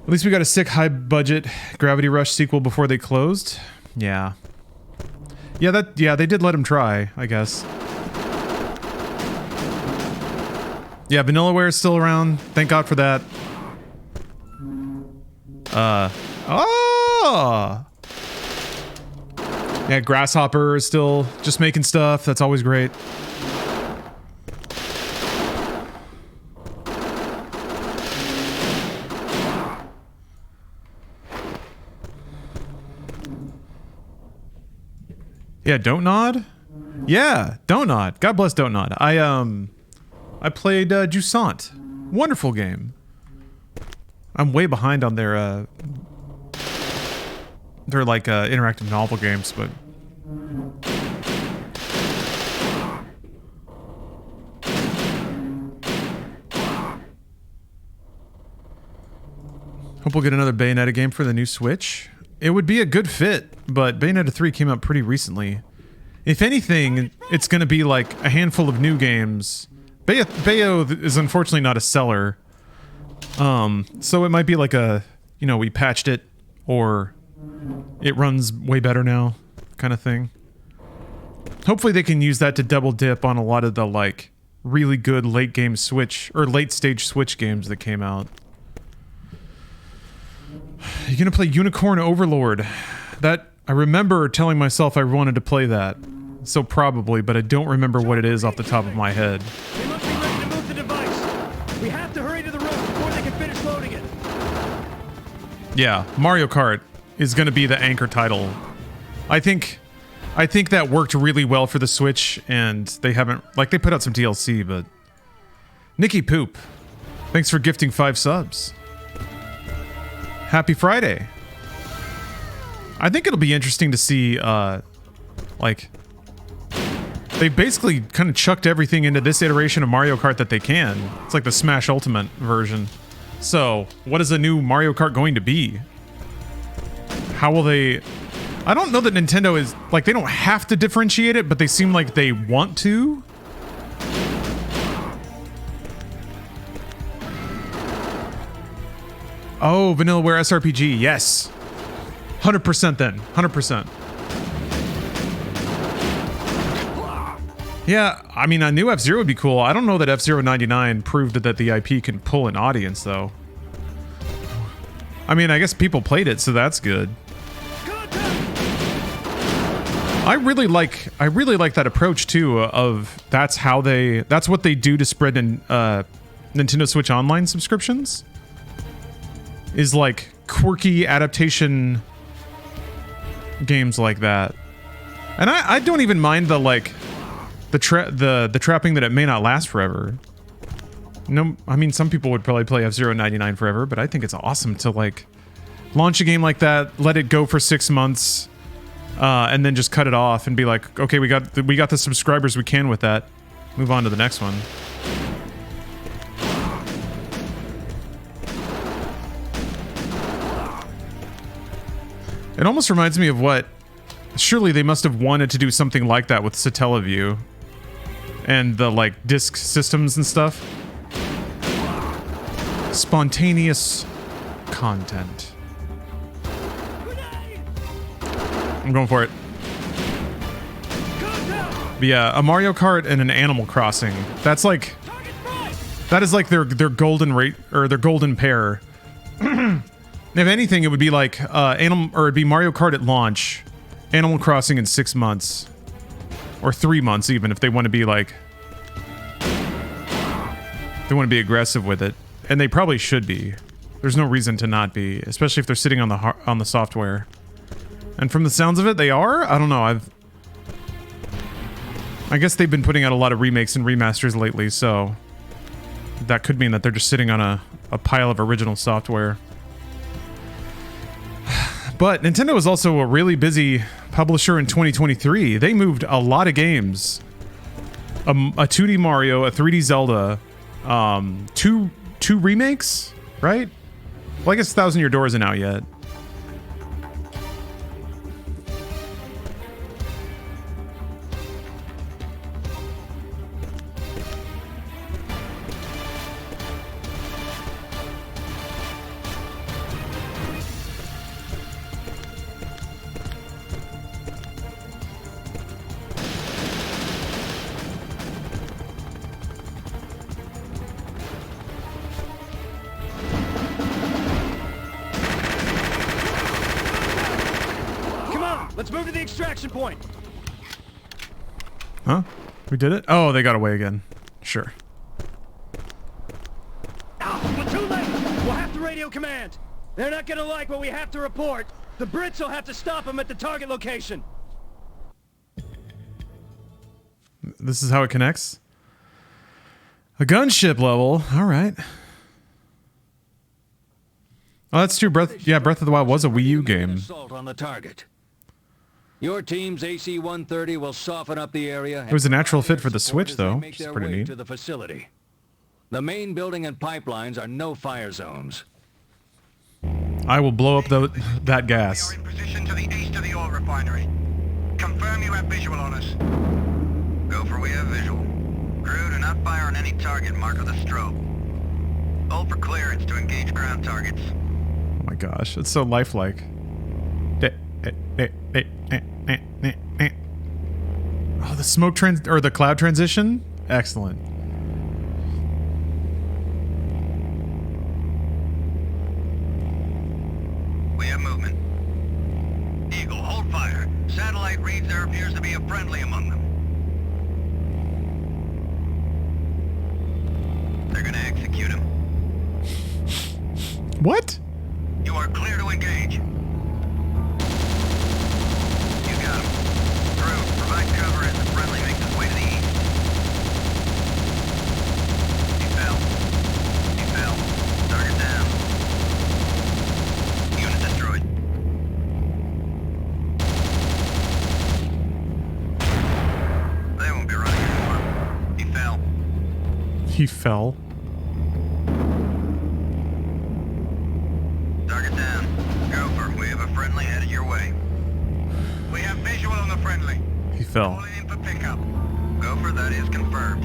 At least we got a sick high budget Gravity Rush sequel before they closed. Yeah. Yeah, they did let him try, I guess. Yeah, Vanillaware is still around. Thank God for that. Yeah, Grasshopper is still just making stuff. That's always great. Yeah, Don't Nod? Yeah, Don't Nod. God bless Don't Nod. I played Jusant. Wonderful game. I'm way behind on their like interactive novel games, but hope we'll get another Bayonetta game for the new Switch. It would be a good fit, but Bayonetta 3 came out pretty recently. If anything, it's going to be like a handful of new games. Bayo is unfortunately not a seller. So it might be like a, you know, we patched it, or it runs way better now, kind of thing. Hopefully they can use that to double dip on a lot of the, like, really good late game Switch, or late stage Switch games that came out. You're gonna play Unicorn Overlord. That, I remember telling myself I wanted to play that. So probably, but I don't remember what it is off the top of my head. They must be ready to move the device. We have to hurry to the room before they can finish loading it. Yeah, Mario Kart is gonna be the anchor title. I think that worked really well for the Switch, and they haven't, like, they put out some DLC, but... Nikki Poop, thanks for gifting 5 subs. Happy Friday. I think it'll be interesting to see, like... They basically kind of chucked everything into this iteration of Mario Kart that they can. It's like the Smash Ultimate version. So, what is a new Mario Kart going to be? How will they... I don't know that Nintendo is... Like, they don't have to differentiate it, but they seem like they want to. Oh, Vanillaware SRPG, yes. 100% then, 100%. Yeah, I mean, a new F-Zero would be cool. I don't know that F-Zero 99 proved that the IP can pull an audience, though. I mean, I guess people played it, so that's good. I really like that approach too. Of that's what they do to spread in Nintendo Switch Online subscriptions. Is like quirky adaptation games like that, and I don't even mind the like the trapping that it may not last forever. No, I mean, some people would probably play F-Zero 99 forever, but I think it's awesome to like launch a game like that, let it go for 6 months, and then just cut it off and be like, okay, we got the subscribers we can with that. Move on to the next one. It almost reminds me of what... Surely they must have wanted to do something like that with Satellaview. And the, like, disk systems and stuff. Spontaneous content. I'm going for it. But yeah, a Mario Kart and an Animal Crossing. That's like... That is like their golden rate... Or their golden pair. If anything, it would be like it'd be Mario Kart at launch, Animal Crossing in 6 months, or 3 months even, if they want to be like, they want to be aggressive with it, and they probably should be. There's no reason to not be, especially if they're sitting on the software. And from the sounds of it, they are. I don't know. I guess they've been putting out a lot of remakes and remasters lately, so that could mean that they're just sitting on a pile of original software. But Nintendo was also a really busy publisher in 2023. They moved a lot of games. A 2D Mario, a 3D Zelda, two remakes, right? Well, I guess Thousand Year Door isn't out yet. Let's move to the extraction point. Huh? We did it? Oh, they got away again. Sure. Oh, we're too late. We'll have to radio command. They're not gonna like what we have to report. The Brits will have to stop them at the target location. This is how it connects? A gunship level. All right. Oh, that's true. Breath of the Wild was a Wii U game. Assault on the target. Your team's AC-130 will soften up the area. It was a natural fit for the Switch, though, which is pretty neat. To the facility. The main building and pipelines are no fire zones. I will blow up that gas. We are in position to the east of the oil refinery. Confirm you have visual on us. Gopher, we have visual. Crew, do not fire on any target marked with a strobe. Hold for clearance to engage ground targets. Oh my gosh, it's so lifelike. Oh, the smoke or the cloud transition? Excellent. We have movement. Eagle, hold fire. Satellite reads there appears to be a friendly among them. They're gonna execute him. What? You are clear to engage. You got him. Crew, provide cover as the friendly makes his way to the east. He fell. He fell. Target down. Unit destroyed. They won't be running anymore. He fell. He fell. Target down. Gopher, we have a friendly headed your way. We have visual on the friendly. He fell. Calling in for pickup. Gopher, that is confirmed.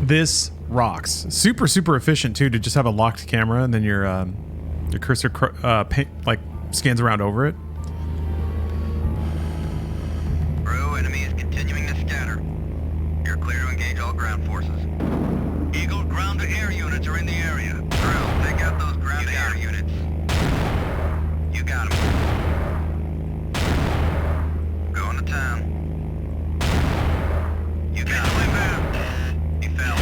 This rocks. Super, super efficient too to just have a locked camera and then your cursor scans around over it. Crew, enemy is continuing to scatter. You're clear to engage all ground forces. Eagle, ground to air units are in the area. Crew, take out those ground to air units. You got him. Going to town. You got him. He fell.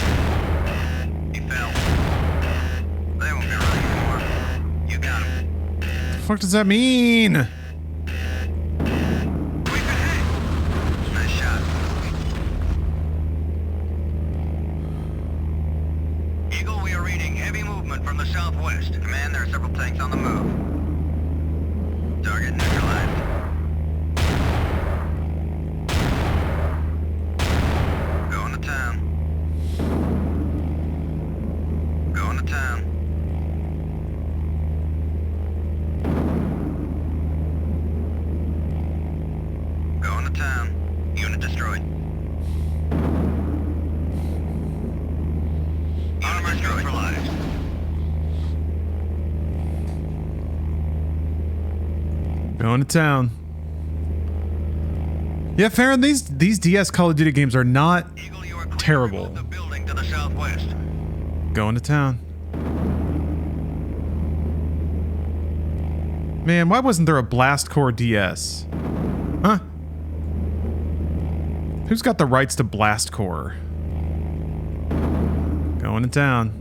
He fell. They won't be running anymore. You got him. What the fuck does that mean? We've been hit. Nice shot. Eagle, we are reading heavy movement from the southwest. Command, there are several tanks on the move. Target neutralized. Going to town. Going to town. Going to town. Unit destroyed. Armor neutralized. Going to town. Yeah, Farron, these DS Call of Duty games are not Eagle, you are clear to terrible. remove the building to the southwest. Going to town. Man, why wasn't there a Blast Core DS? Huh? Who's got the rights to Blast Core? Going to town.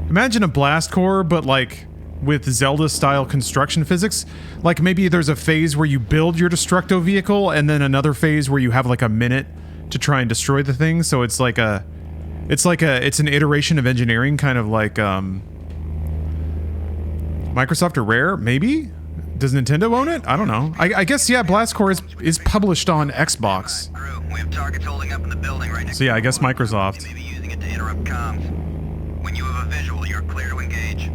Imagine a Blast Core, but like with Zelda-style construction physics. Like maybe there's a phase where you build your Destructo vehicle, and then another phase where you have like a minute to try and destroy the thing. So it's like it's an iteration of engineering, kind of like Microsoft or Rare? Maybe? Does Nintendo own it? I don't know. I guess, yeah, Blast Corps is published on Xbox. Crew, we have targets holding up in the building right next So yeah, I to guess the wall. Microsoft. You may be using it to interrupt comms. When you have a visual, you're clear to engage.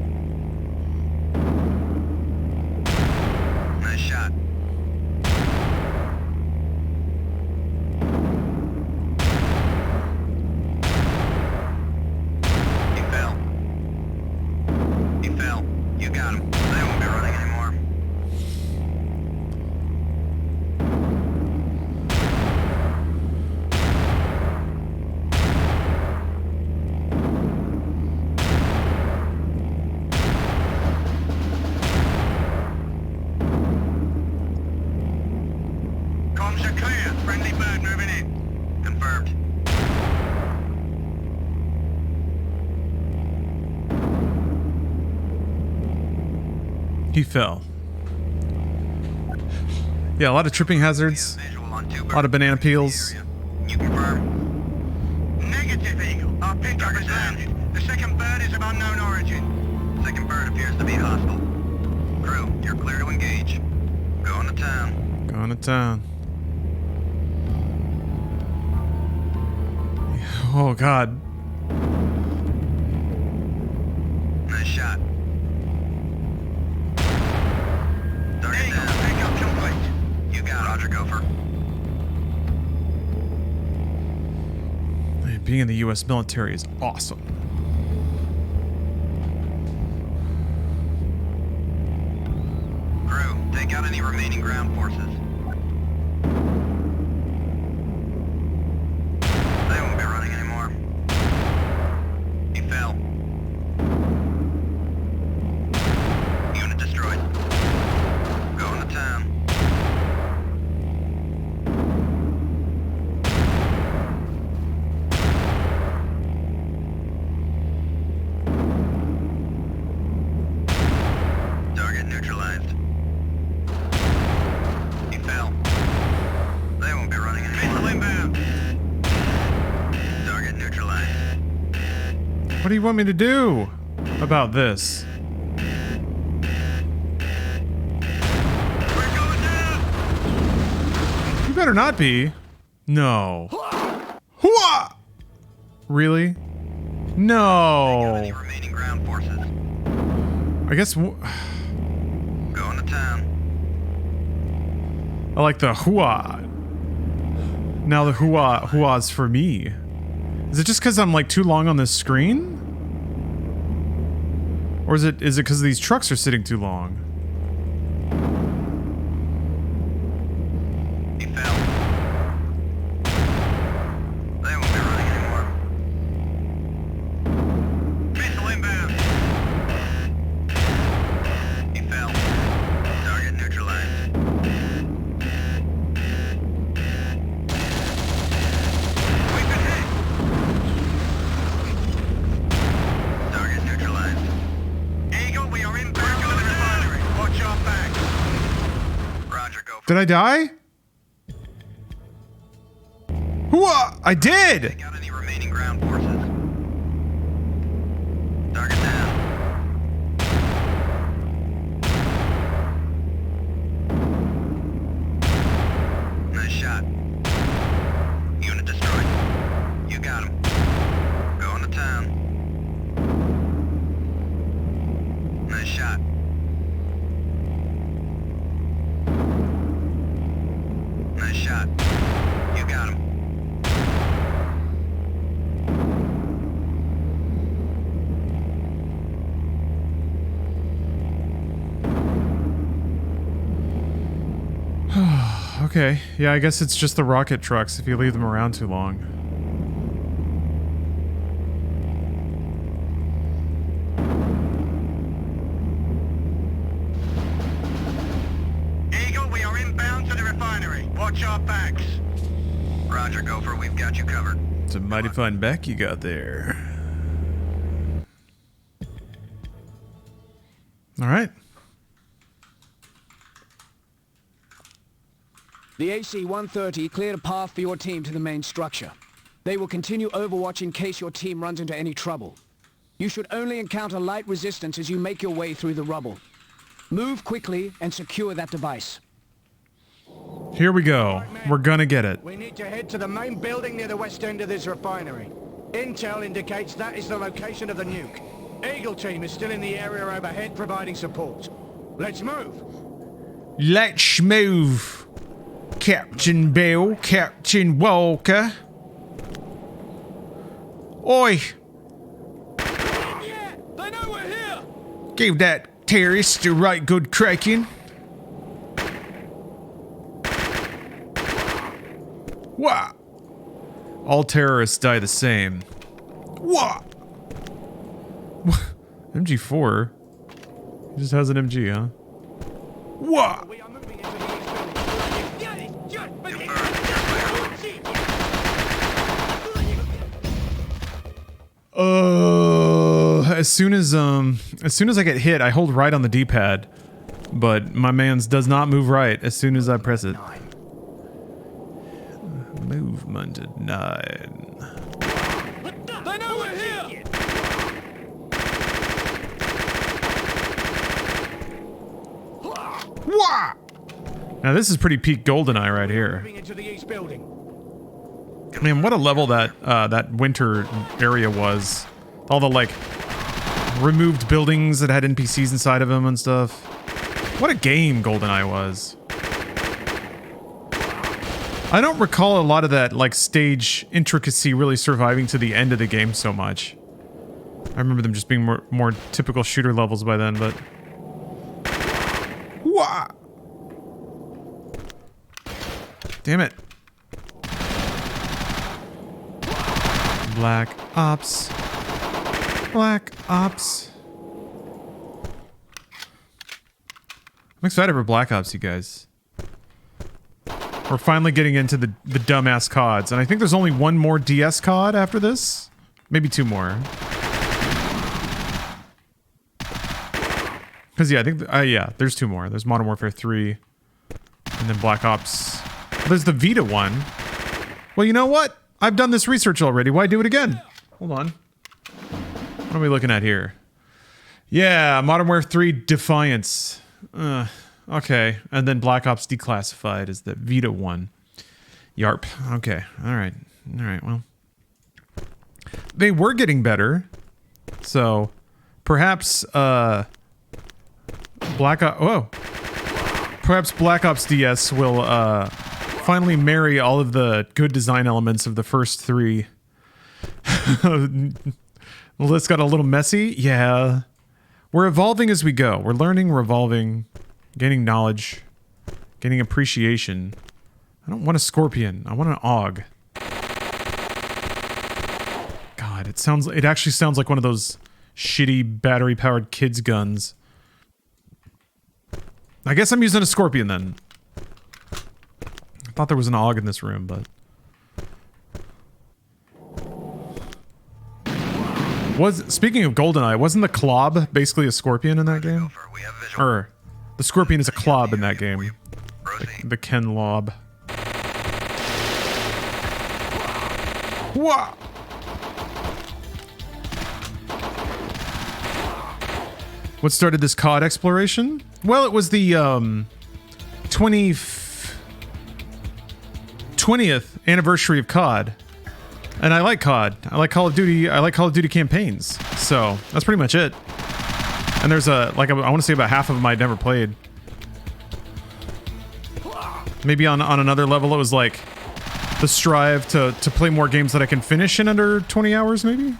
Nice shot. He fell. He fell. You got him. They won't be running anymore. Comms are clear. Friendly bird moving in. Confirmed. He fell. Yeah, a lot of tripping hazards. Visual on two A lot of banana birds in the peels. area. You confirm? Negative, Eagle. Our pickup has landed. The second bird is of unknown origin. Second bird appears to be hostile. Crew, you're clear to engage. Going to town. Going to town. Oh, God. Nice shot. Target down. Pickup complete. You got it. Roger, Gopher. Man, being in the U.S. military is awesome. Crew, take out any remaining ground forces. They won't be running anymore. He fell. Unit destroyed. Going to town. Target neutralized. He fell. They won't be running anymore. Missile inbound. Target neutralized. What do you want me to do about this? We're going down! You better not be. No. Hooah! Really? Any No. remaining ground forces. I guess Going to town. I like the hooah. Now the hooah's for me. Is it just because I'm like too long on this screen? Or is it because these trucks are sitting too long? He fell. They won't be running anymore. Missile inbound. He fell. Target neutralized. We've been hit. Target neutralized. Eagle, we are inbound to the refinery. Watch our back. Roger, go. Did I die? Hooah! I did! Take out any remaining ground forces. Target down. Nice shot. Unit destroyed. You got him. Going to town. Nice shot. Nice shot. You got him. Okay, yeah, I guess it's just the rocket trucks if you leave them around too long. Eagle, we are inbound to the refinery. Watch our backs. Roger, Gopher, we've got you covered. It's a mighty fine back you got there. All right. The AC-130 cleared a path for your team to the main structure. They will continue Overwatch in case your team runs into any trouble. You should only encounter light resistance as you make your way through the rubble. Move quickly and secure that device. Here we go. We're gonna get it. We need to head to the main building near the west end of this refinery. Intel indicates that is the location of the nuke. Eagle team is still in the area overhead providing support. Let's move. Let's move. Captain Bill, Captain Walker. Oi! Yeah, they know we're here! Give that terrorist a right good cracking. Wah! All terrorists die the same. Wah! MG4? He just has an MG, huh? Wah! We are moving into the east building. As soon as I get hit, I hold right on the D-pad, but my man's does not move right as soon as I press it. Movement at 9. They know we're here! Wah! Now this is pretty peak GoldenEye right here. Moving into the east building. Man, what a level that that winter area was. All the like removed buildings that had NPCs inside of them and stuff. What a game GoldenEye was. I don't recall a lot of that like stage intricacy really surviving to the end of the game so much. I remember them just being more typical shooter levels by then, but wah! Damn it. Black Ops. Black Ops. I'm excited for Black Ops, you guys. We're finally getting into the dumbass CODs, and I think there's only one more DS COD after this. Maybe 2 more. Because, yeah, I think... yeah, there's 2 more. There's Modern Warfare 3, and then Black Ops. There's the Vita one. Well, you know what? I've done this research already. Why do it again? Hold on. What are we looking at here? Yeah, Modern Warfare 3 Defiance. Okay. And then Black Ops Declassified is the Vita one. Yarp. Okay. Alright. Alright, well. They were getting better. So, perhaps, Perhaps Black Ops DS will, finally marry all of the good design elements of the first 3. Well, this got a little messy. Yeah. We're evolving as we go. We're learning, we're evolving, gaining knowledge, gaining appreciation. I don't want a Scorpion. I want an AUG. God, it actually sounds like one of those shitty battery-powered kids' guns. I guess I'm using a Scorpion then. I thought there was an AUG in this room, but... Speaking of GoldenEye, wasn't the Klob basically a Scorpion in that game? Or, the Scorpion is a Klob in that game. The Ken Lob. Whoa! What started this COD exploration? Well, it was the 20th anniversary of COD. And I like COD. I like Call of Duty. I like Call of Duty campaigns. So, that's pretty much it. And there's I want to say about half of them I'd never played. Maybe on another level it was like the strive to play more games that I can finish in under 20 hours, maybe?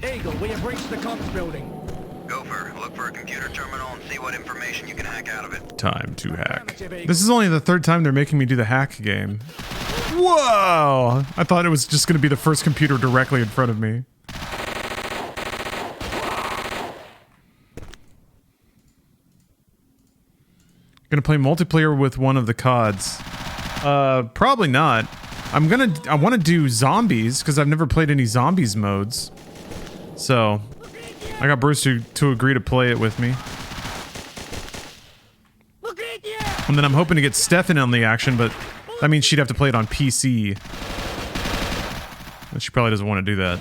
Eagle, we have reached the comms building. Gopher, look for a computer terminal and see what information you can hack out of it. Time to hack. This is only the 3rd time they're making me do the hack game. Whoa! I thought it was just going to be the first computer directly in front of me. Gonna play multiplayer with one of the CODs. Probably not. I want to do zombies, because I've never played any zombies modes. So, I got Bruce to agree to play it with me. And then I'm hoping to get Stefan on the action, but that means she'd have to play it on PC. And she probably doesn't want to do that.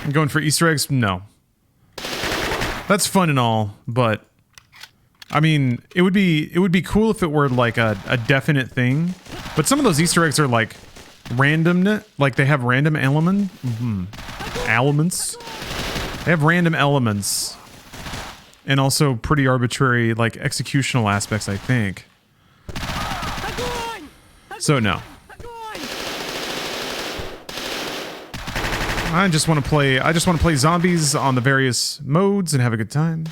I'm going for Easter eggs? No. That's fun and all, but I mean, it would be cool if it were like a definite thing. But some of those Easter eggs are like random, like they have random elements. They have random elements. And also pretty arbitrary, like, executional aspects, I think. So, no. I just want to play zombies on the various modes and have a good time.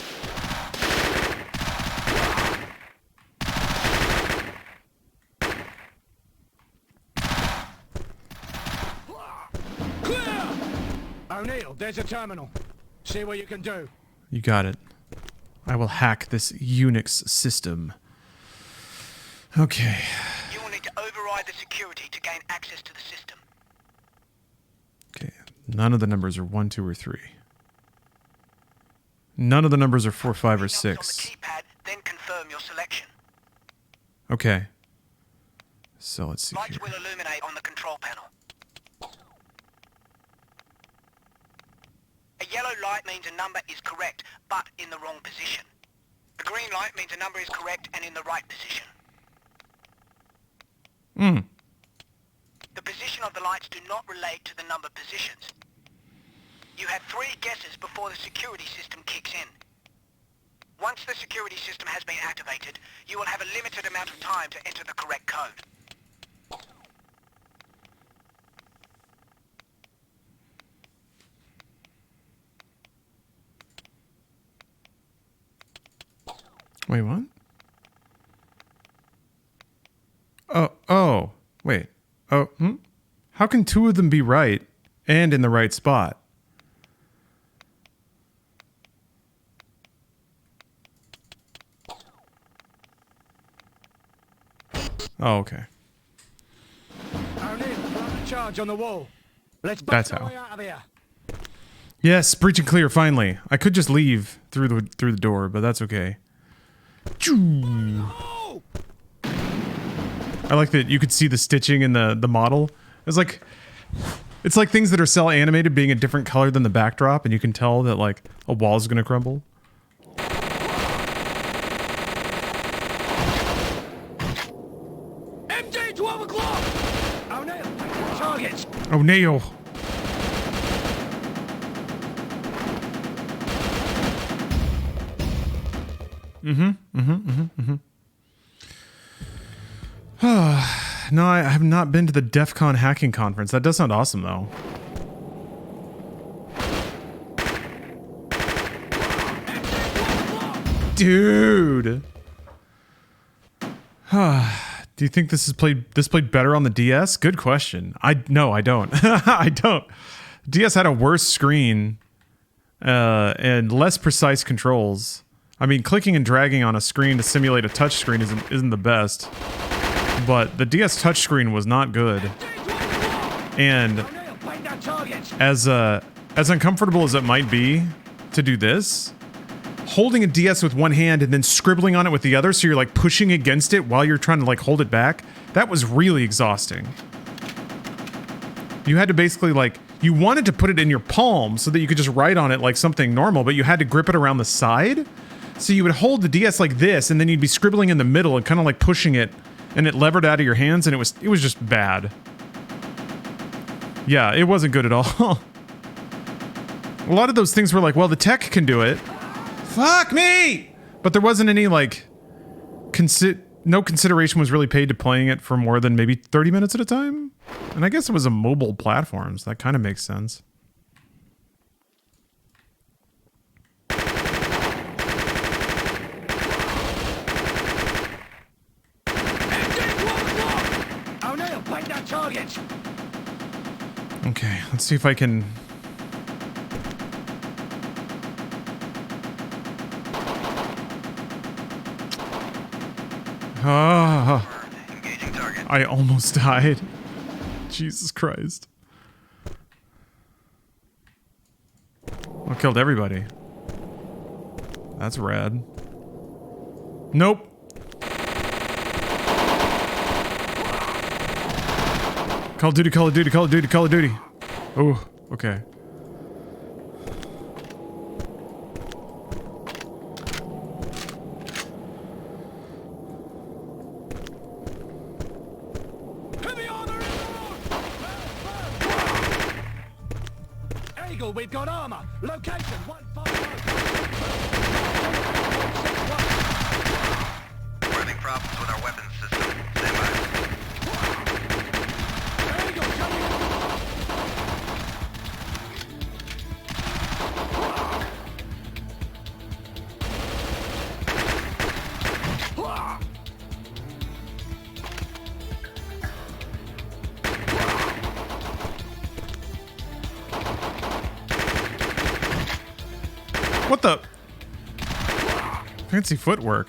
O'Neill, there's a terminal. See what you can do. You got it. I will hack this Unix system. Okay. You will need to override the security to gain access to the system. Okay. None of the numbers are 1, 2, or 3. None of the numbers are 4, 5, or 6. On the keypad, then confirm your selection. Okay. So let's see Lights here. will illuminate on the control panel. A yellow light means a number is correct, but in the wrong position. A green light means a number is correct and in the right position. The position of the lights do not relate to the number positions. You have 3 guesses before the security system kicks in. Once the security system has been activated, you will have a limited amount of time to enter the correct code. Wait, what? Oh, wait. Oh, How can 2 of them be right and in the right spot? Oh, okay. O'Neill, put the charge on the wall. Let's That's bust our how. way out of here. Yes, breach and clear, finally. I could just leave through the door, but that's okay. I like that you could see the stitching in the model. It's like things that are cell animated being a different color than the backdrop, and you can tell that like a wall is gonna crumble. MJ, 12 o'clock! O'Neill, targets. O'Neill. No, I have not been to the DEF CON hacking conference. That does sound awesome, though. Dude. Do you think this played better on the DS? Good question. No, I don't. I don't. DS had a worse screen and less precise controls. I mean, clicking and dragging on a screen to simulate a touchscreen isn't the best. But the DS touchscreen was not good. And as uncomfortable as it might be to do this, holding a DS with one hand and then scribbling on it with the other, so you're like pushing against it while you're trying to like hold it back, that was really exhausting. You had to basically like, you wanted to put it in your palm so that you could just write on it like something normal, but you had to grip it around the side. So you would hold the DS like this, and then you'd be scribbling in the middle and kind of like pushing it, and it levered out of your hands, and it was just bad. Yeah, it wasn't good at all. A lot of those things were like, well, the tech can do it. Fuck me! But there wasn't any, like, no consideration was really paid to playing it for more than maybe 30 minutes at a time? And I guess it was a mobile platform, so that kind of makes sense. O'Neill, find that target! Okay, let's see if I can... Engaging target. I almost died. Jesus Christ. killed everybody. That's rad. Nope. Call of Duty, Call of Duty, Call of Duty, Call of Duty. Oh, okay. Eagle, we've got armor. Location 150. We're having problems with our weapons system. Stand by. Eagle, coming in. What the? Fancy footwork.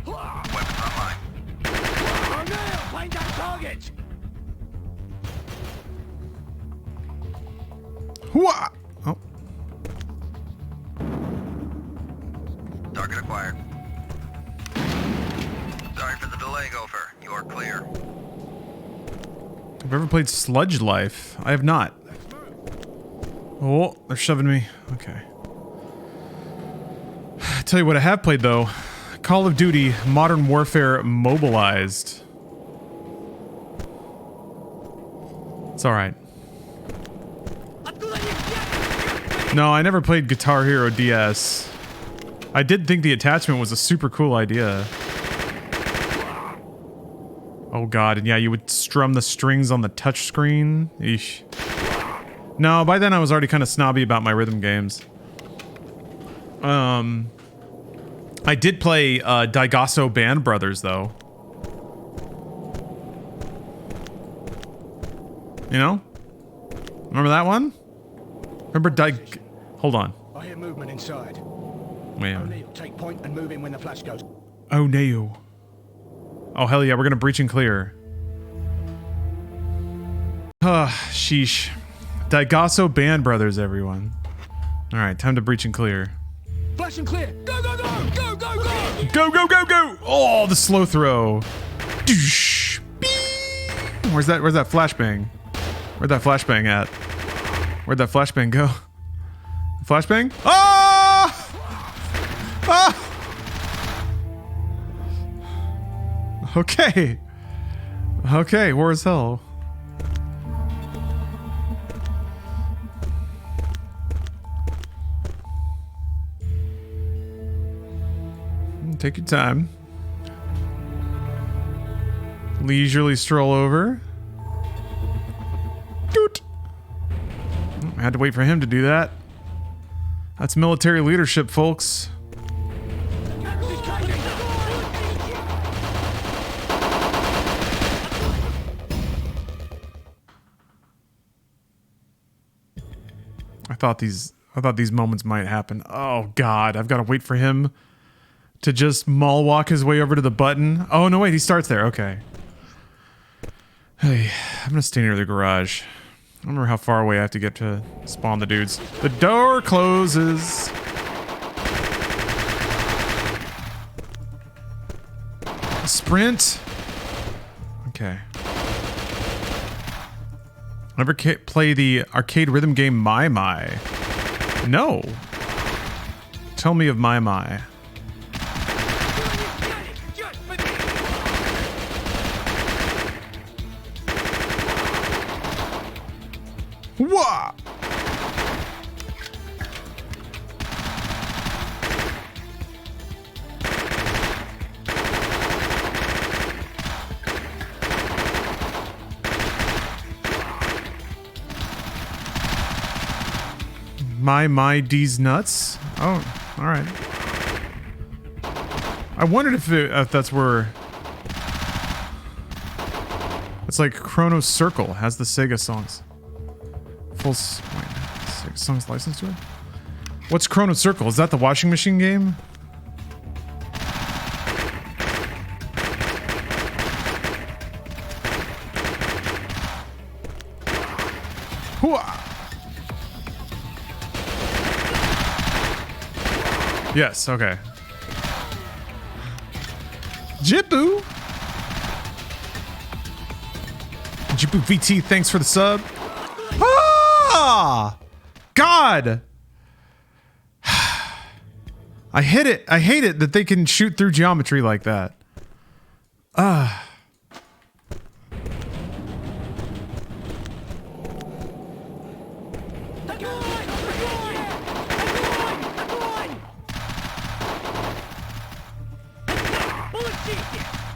Weapons online. O'Neill, find that target. Hooah! Oh, Target acquired. Sorry for the delay, Gopher. You are clear. have you ever played Sludge Life? I have not. Oh, they're shoving me. Okay. Tell you what I have played though. Call of Duty Modern Warfare Mobilized. It's alright. No, I never played Guitar Hero DS. I did think the attachment was a super cool idea. Oh god, and yeah, you would strum the strings on the touchscreen. Eesh. No, by then I was already kind of snobby about my rhythm games. I did play Daigasso Band Brothers though. You know? Remember that one? Remember Hold on. I hear movement inside. Wait a minute. O'Neill, take point and move in when the flash goes. Oh, no. Oh, hell yeah, we're gonna breach and clear. Sheesh. Daigasso Band Brothers, everyone. Alright, time to breach and clear. Flash and clear. Go, go, go! Go, go, go! Go, go, go, go! Oh, the slow throw. Doosh. Bing. Where's that flashbang? Where'd that flashbang at? Where'd that flashbang go? Flashbang? Ah! Ah! Okay. Okay, war as hell. Take your time. Leisurely stroll over. Doot. I had to wait for him to do that. That's military leadership, folks. I thought these moments might happen. Oh god, I've got to wait for him to just mall walk his way over to the button. Oh no, wait, he starts there. Okay. Hey, I'm gonna stay near the garage. I don't remember how far away I have to get to spawn the dudes. The door closes. Sprint. Okay. Ever play the arcade rhythm game My My? No. Tell me of My My. Wah! My D's nuts? Oh, all right. I wondered if that's where it's like Chrono Circle has the Sega songs. Wait, Sega songs licensed to it? What's Chrono Circle? Is that the washing machine game? Yes, okay. Jipu! Jipu VT, thanks for the sub. Ah! God! I hate it. I hate it that they can shoot through geometry like that. Ah.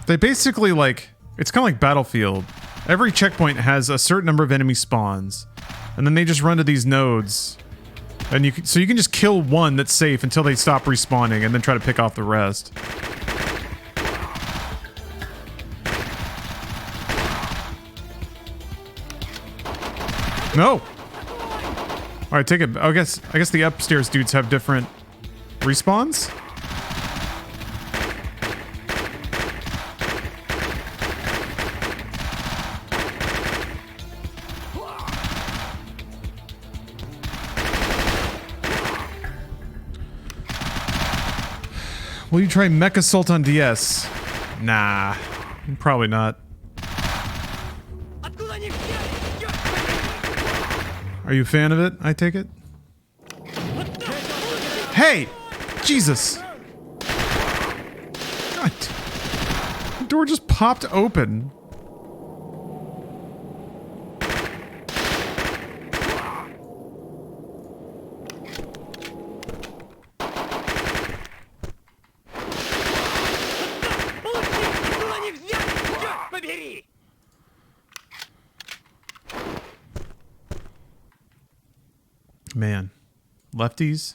They basically, like, it's kind of like Battlefield. Every checkpoint has a certain number of enemy spawns, and then they just run to these nodes, and you can, so you can just kill one that's safe until they stop respawning, and then try to pick off the rest. No. All right, take it. I guess the upstairs dudes have different respawns. Will you try Mech Assault on DS? Nah, probably not. Are you a fan of it? I take it. Hey! Jesus! God. The door just popped open. Man, lefties.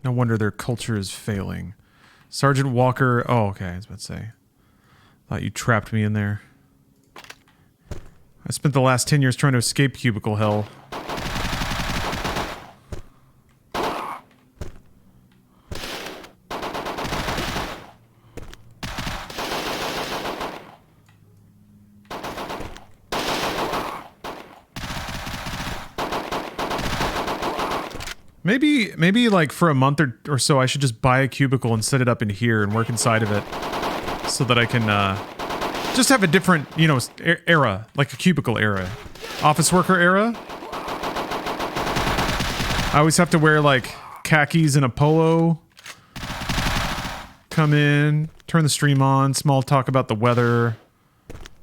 No wonder their culture is failing. Sergeant Walker. Oh, okay. I was about to say. Thought you trapped me in there. I spent the last 10 years trying to escape cubicle hell. Maybe like for a month or so, I should just buy a cubicle and set it up in here and work inside of it, so that I can just have a different, you know, era, like a cubicle era, office worker era. I always have to wear like khakis and a polo. Come in, turn the stream on, small talk about the weather,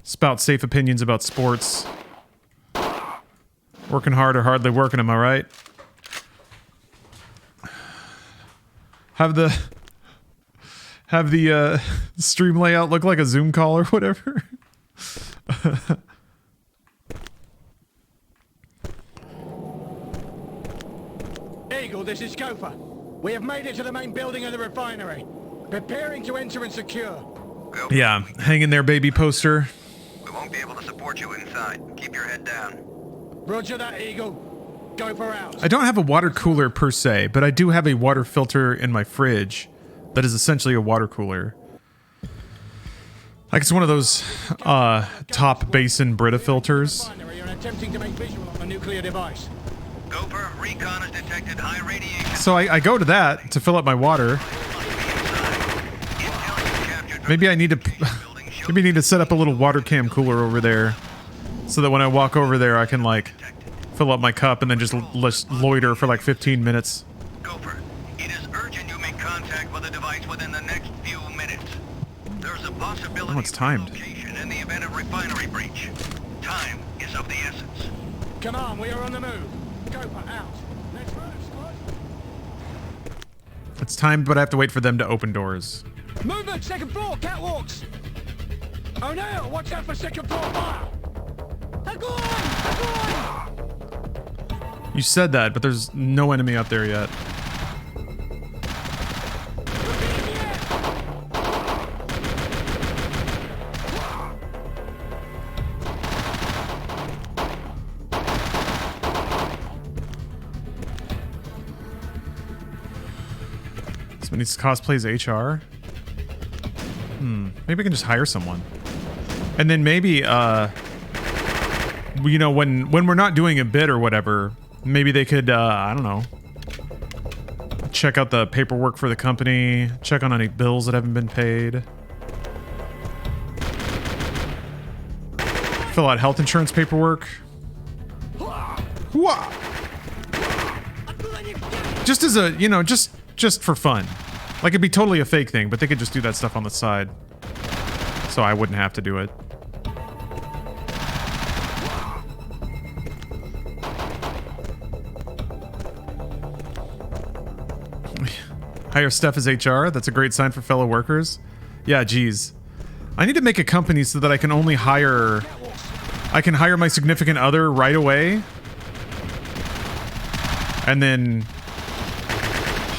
spout safe opinions about sports. Working hard or hardly working, am I right? Have the stream layout look like a Zoom call or whatever. Eagle, this is Gopher. We have made it to the main building of the refinery. Preparing to enter and secure. Gopher, Yeah, hang in there, baby poster. we won't be able to support you inside. Keep your head down. Roger that, Eagle. Gopher out. I don't have a water cooler per se, but I do have a water filter in my fridge that is essentially a water cooler. Like it's one of those top basin Brita filters. Attempting to make visual on the nuclear device. Gopher, recon has detected high radiation. So I go to that to fill up my water. Maybe I need to set up a little water cam cooler over there, so that when I walk over there, I can like fill up my cup and then just loiter for like 15 minutes. Gopher, it is urgent you make contact with the device within the next few minutes. There's a possibility Oh, it's timed. of location in the event of refinery breach. Time is of the essence. Come on, we are on the move. Gopher out. Let's run, squad. It's timed, but I have to wait for them to open doors. Movement, second floor, catwalks. O'Neill, watch out for second floor fire. You said that, but there's no enemy out there yet. Someone needs to cosplay as HR. Maybe I can just hire someone. And then maybe, you know, when we're not doing a bit or whatever, maybe they could, I don't know, check out the paperwork for the company, check on any bills that haven't been paid, fill out health insurance paperwork. Whoa. Just as a, you know, just for fun. Like, it'd be totally a fake thing, but they could just do that stuff on the side. So I wouldn't have to do it. Hire Steph as HR. That's a great sign for fellow workers. Yeah, geez. I need to make a company so that I can only hire... I can hire my significant other right away. And then...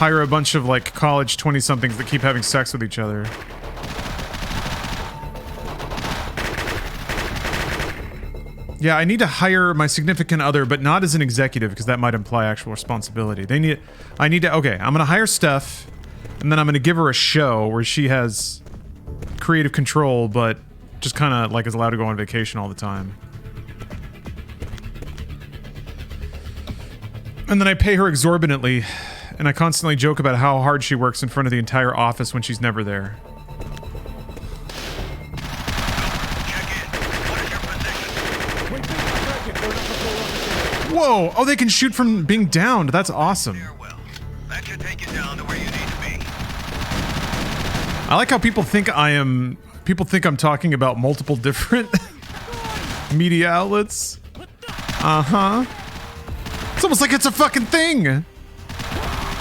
hire a bunch of, like, college 20-somethings that keep having sex with each other. Yeah, I need to hire my significant other, but not as an executive, because that might imply actual responsibility. I need to... Okay, I'm gonna hire Steph, and then I'm gonna give her a show where she has creative control, but just kind of, like, is allowed to go on vacation all the time. And then I pay her exorbitantly, and I constantly joke about how hard she works in front of the entire office when she's never there. Whoa! Oh, they can shoot from being downed. That's awesome. That should take you down to where you need to be. I like how people think I'm talking about multiple different media outlets. Uh-huh. It's almost like it's a fucking thing.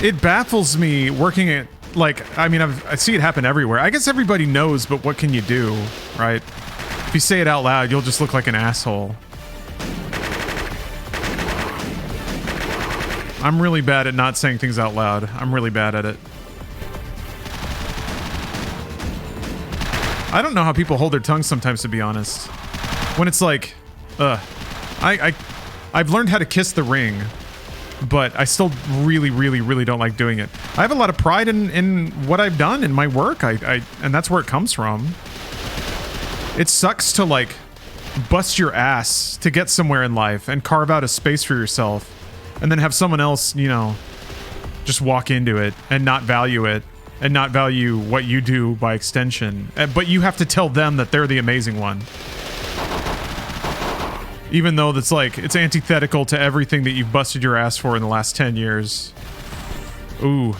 It baffles me working at, like, I mean, I see it happen everywhere. I guess everybody knows, but what can you do, right? If you say it out loud, you'll just look like an asshole. I'm really bad at not saying things out loud. I'm really bad at it. I don't know how people hold their tongues sometimes, to be honest. When it's like, I've learned how to kiss the ring, but I still really don't like doing it. I have a lot of pride in what I've done in my work, and that's where it comes from. It sucks to, like, bust your ass to get somewhere in life and carve out a space for yourself, and then have someone else, you know, just walk into it and not value it, and not value what you do by extension. But you have to tell them that they're the amazing one. Even though that's like, it's antithetical to everything that you've busted your ass for in the last 10 years. Ooh.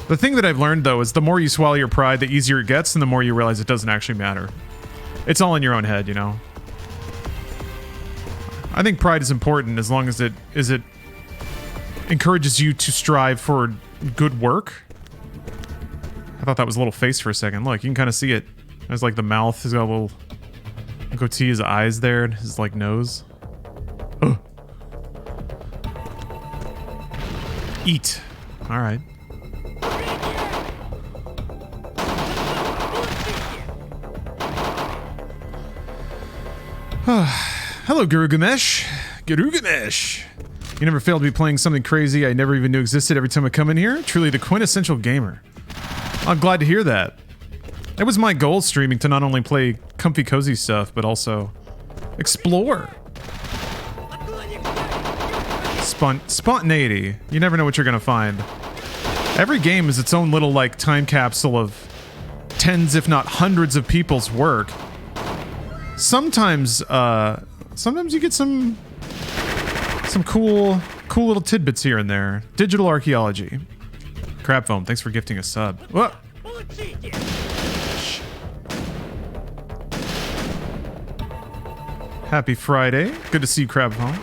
The thing that I've learned, though, is the more you swallow your pride, the easier it gets, and the more you realize it doesn't actually matter. It's all in your own head, you know? I think pride is important as long as it encourages you to strive for good work. I thought that was a little face for a second. Look, you can kind of see it. There's like the mouth has got a little goatee, his eyes there, and his like nose. Ugh. Eat. All right. Hello, Guru Ganesh. Guru Ganesh. You never failed to be playing something crazy I never even knew existed every time I come in here. Truly the quintessential gamer. I'm glad to hear that. It was my goal streaming to not only play comfy cozy stuff, but also explore. Spontaneity. You never know what you're gonna find. Every game is its own little, like, time capsule of tens, if not hundreds of people's work. Sometimes you get some cool little tidbits here and there. Digital archaeology. Crab Foam, thanks for gifting a sub. Whoa. Happy Friday. Good to see you, Crab Foam.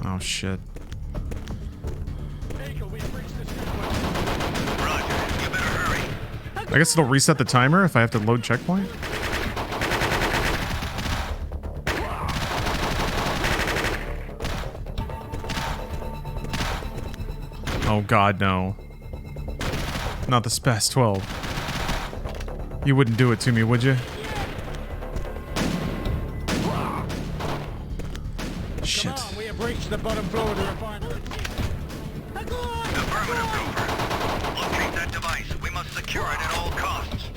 Oh, shit. I guess it'll reset the timer if I have to load checkpoint. Oh god, no. Not the Spaz 12. You wouldn't do it to me, would you? Shit. Come on, we have reached the bottom floor of the refinery. Affirmative, Gopher. Locate that device. We must secure it at all costs.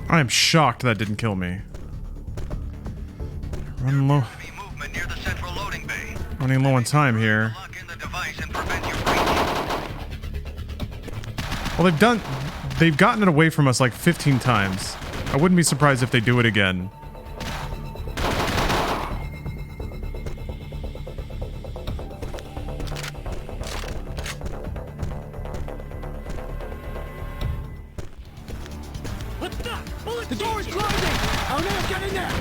I am shocked that didn't kill me. Running low. Running low on time here. Well, they've gotten it away from us like 15 times. I wouldn't be surprised if they do it again. The door is closing! Oh no, get in there!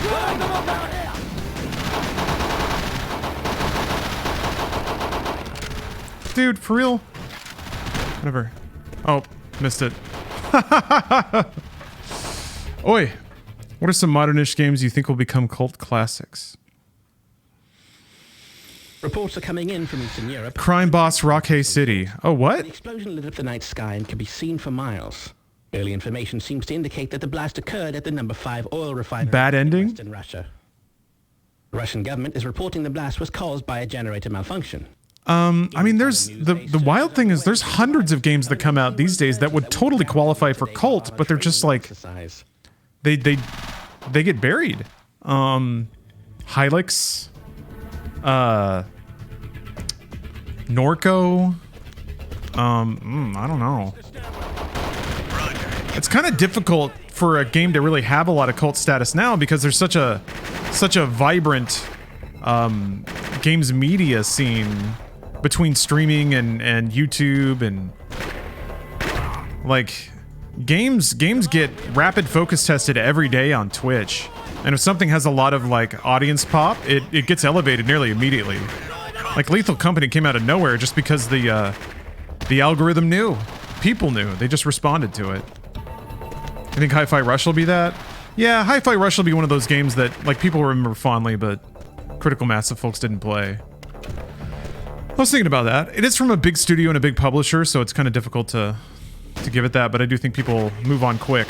Run! Them up out here! Dude, for real? Whatever. Oh, missed it. Oi! What are some modernish games you think will become cult classics? Reports are coming in from Eastern Europe. Crime Boss Rockhay City. Oh, what? The explosion lit up the night sky and can be seen for miles. Early information seems to indicate that the blast occurred at the number 5 oil refinery Bad ending? in Western Russia. The Russian government is reporting the blast was caused by a generator malfunction. I mean, there's the wild thing is there's hundreds of games that come out these days that would totally qualify for cult, but they're just like they get buried. Hylix, Norco. I don't know. It's kind of difficult for a game to really have a lot of cult status now because there's such a vibrant games media scene between streaming and YouTube and like games get rapid focus tested every day on Twitch, and if something has a lot of like audience pop, it gets elevated nearly immediately. Like Lethal Company came out of nowhere just because the algorithm knew, people knew, they just responded to it. I think Hi-Fi Rush will be that. Yeah, Hi-Fi Rush will be one of those games that like people remember fondly, but critical mass of folks didn't play. I was thinking about that. It is from a big studio and a big publisher, so it's kind of difficult to give it that, but I do think people move on quick.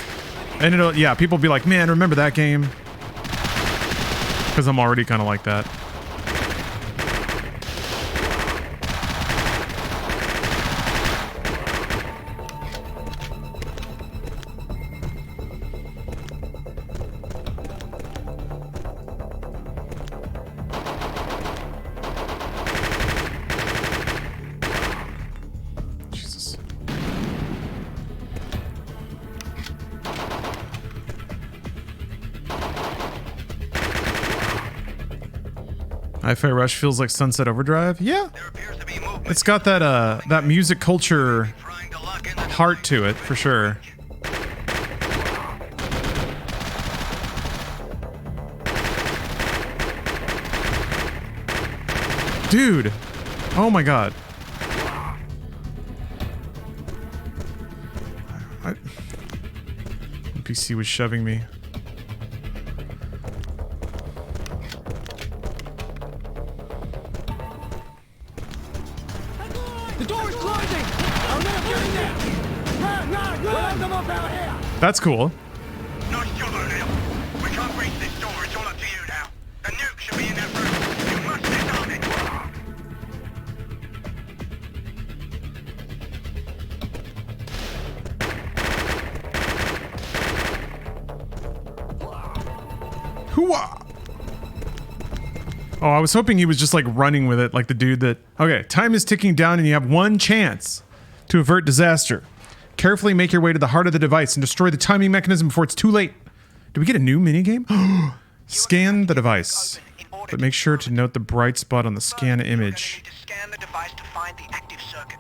And it'll, yeah, people will be like, man, remember that game? Because I'm already kind of like that. Hi-Fi Rush feels like Sunset Overdrive. Yeah, it's got that that music culture heart to it for sure. Dude, oh my god. NPC was shoving me. That's cool. Nice job, O'Neill. We can't reach this door. It's all up to you now. The nuke should be in that room. You must disarm it. Hooah! Oh, I was hoping he was just like running with it like the dude that... Okay, time is ticking down and you have one chance to avert disaster. Carefully make your way to the heart of the device and destroy the timing mechanism before it's too late. Do we get a new minigame? Scan the device, but make sure to note the bright spot on the scan image. Scan the device to find the active circuit.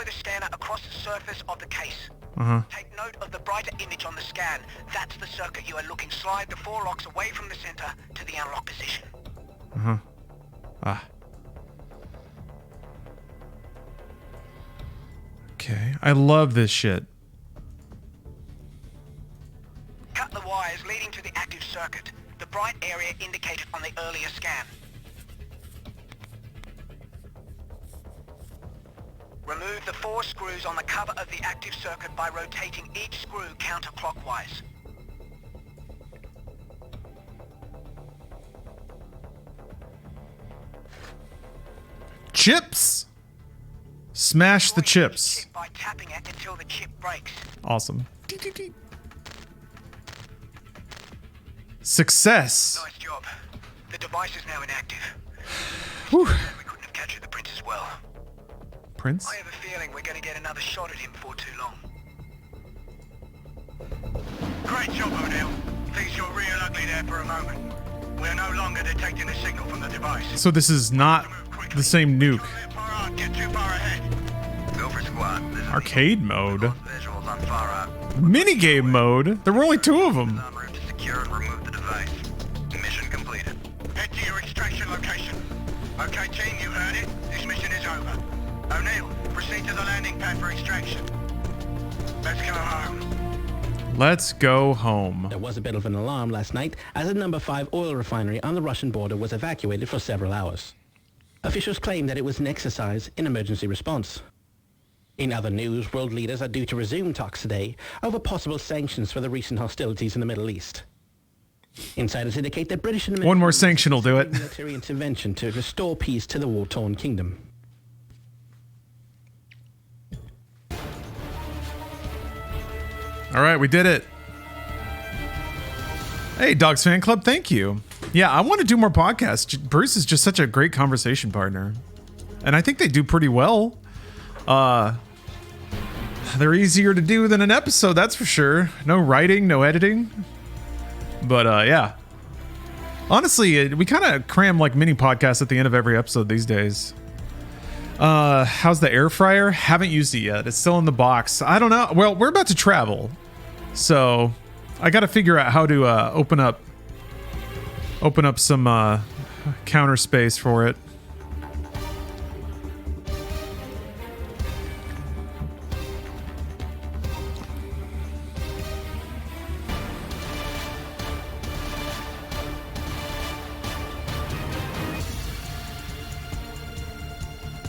the scanner across the surface of the case. Take note of the brighter image on the scan. That's the circuit you are looking. Slide the 4 locks away from the center to the unlock position. Okay, I love this shit. Cut the wires leading to the active circuit. The bright area indicated on the earlier scan. Remove the 4 screws on the cover of the active circuit by rotating each screw counterclockwise. Chips! Smash the chips. Chip by tapping it until the chip breaks. Awesome. Success. Nice job. The device is now inactive. Whew. We couldn't have captured the prince as well. Prince? I have a feeling we're going to get another shot at him before too long. Great job, O'Neill. Things got real ugly there for a moment. We're no longer detecting a signal from the device. So this is not the same nuke. Get too far ahead. Go for squad. This is Arcade mode. visuals on far out. Minigame mode. There were only 2 of them. En route to secure and remove the device. Mission completed. Head to your extraction location. Okay, team, you heard it. This mission is over. O'Neill, proceed to the landing pad for extraction. Let's go home. Let's go home. There was a bit of an alarm last night as the number 5 oil refinery on the Russian border was evacuated for several hours. Officials claim that it was an exercise in emergency response. In other news, world leaders are due to resume talks today over possible sanctions for the recent hostilities in the Middle East. Insiders indicate that British and One more sanction will do it. military intervention to restore peace to the war-torn kingdom. All right, we did it. Hey, Dogs Fan Club, thank you. Yeah, I want to do more podcasts. Bruce is just such a great conversation partner. And I think they do pretty well. They're easier to do than an episode, that's for sure. No writing, no editing. But yeah. Honestly, we kind of cram like mini podcasts at the end of every episode these days. How's the air fryer? Haven't used it yet. It's still in the box. I don't know. Well, we're about to travel. So I got to figure out how to open up some counter space for it.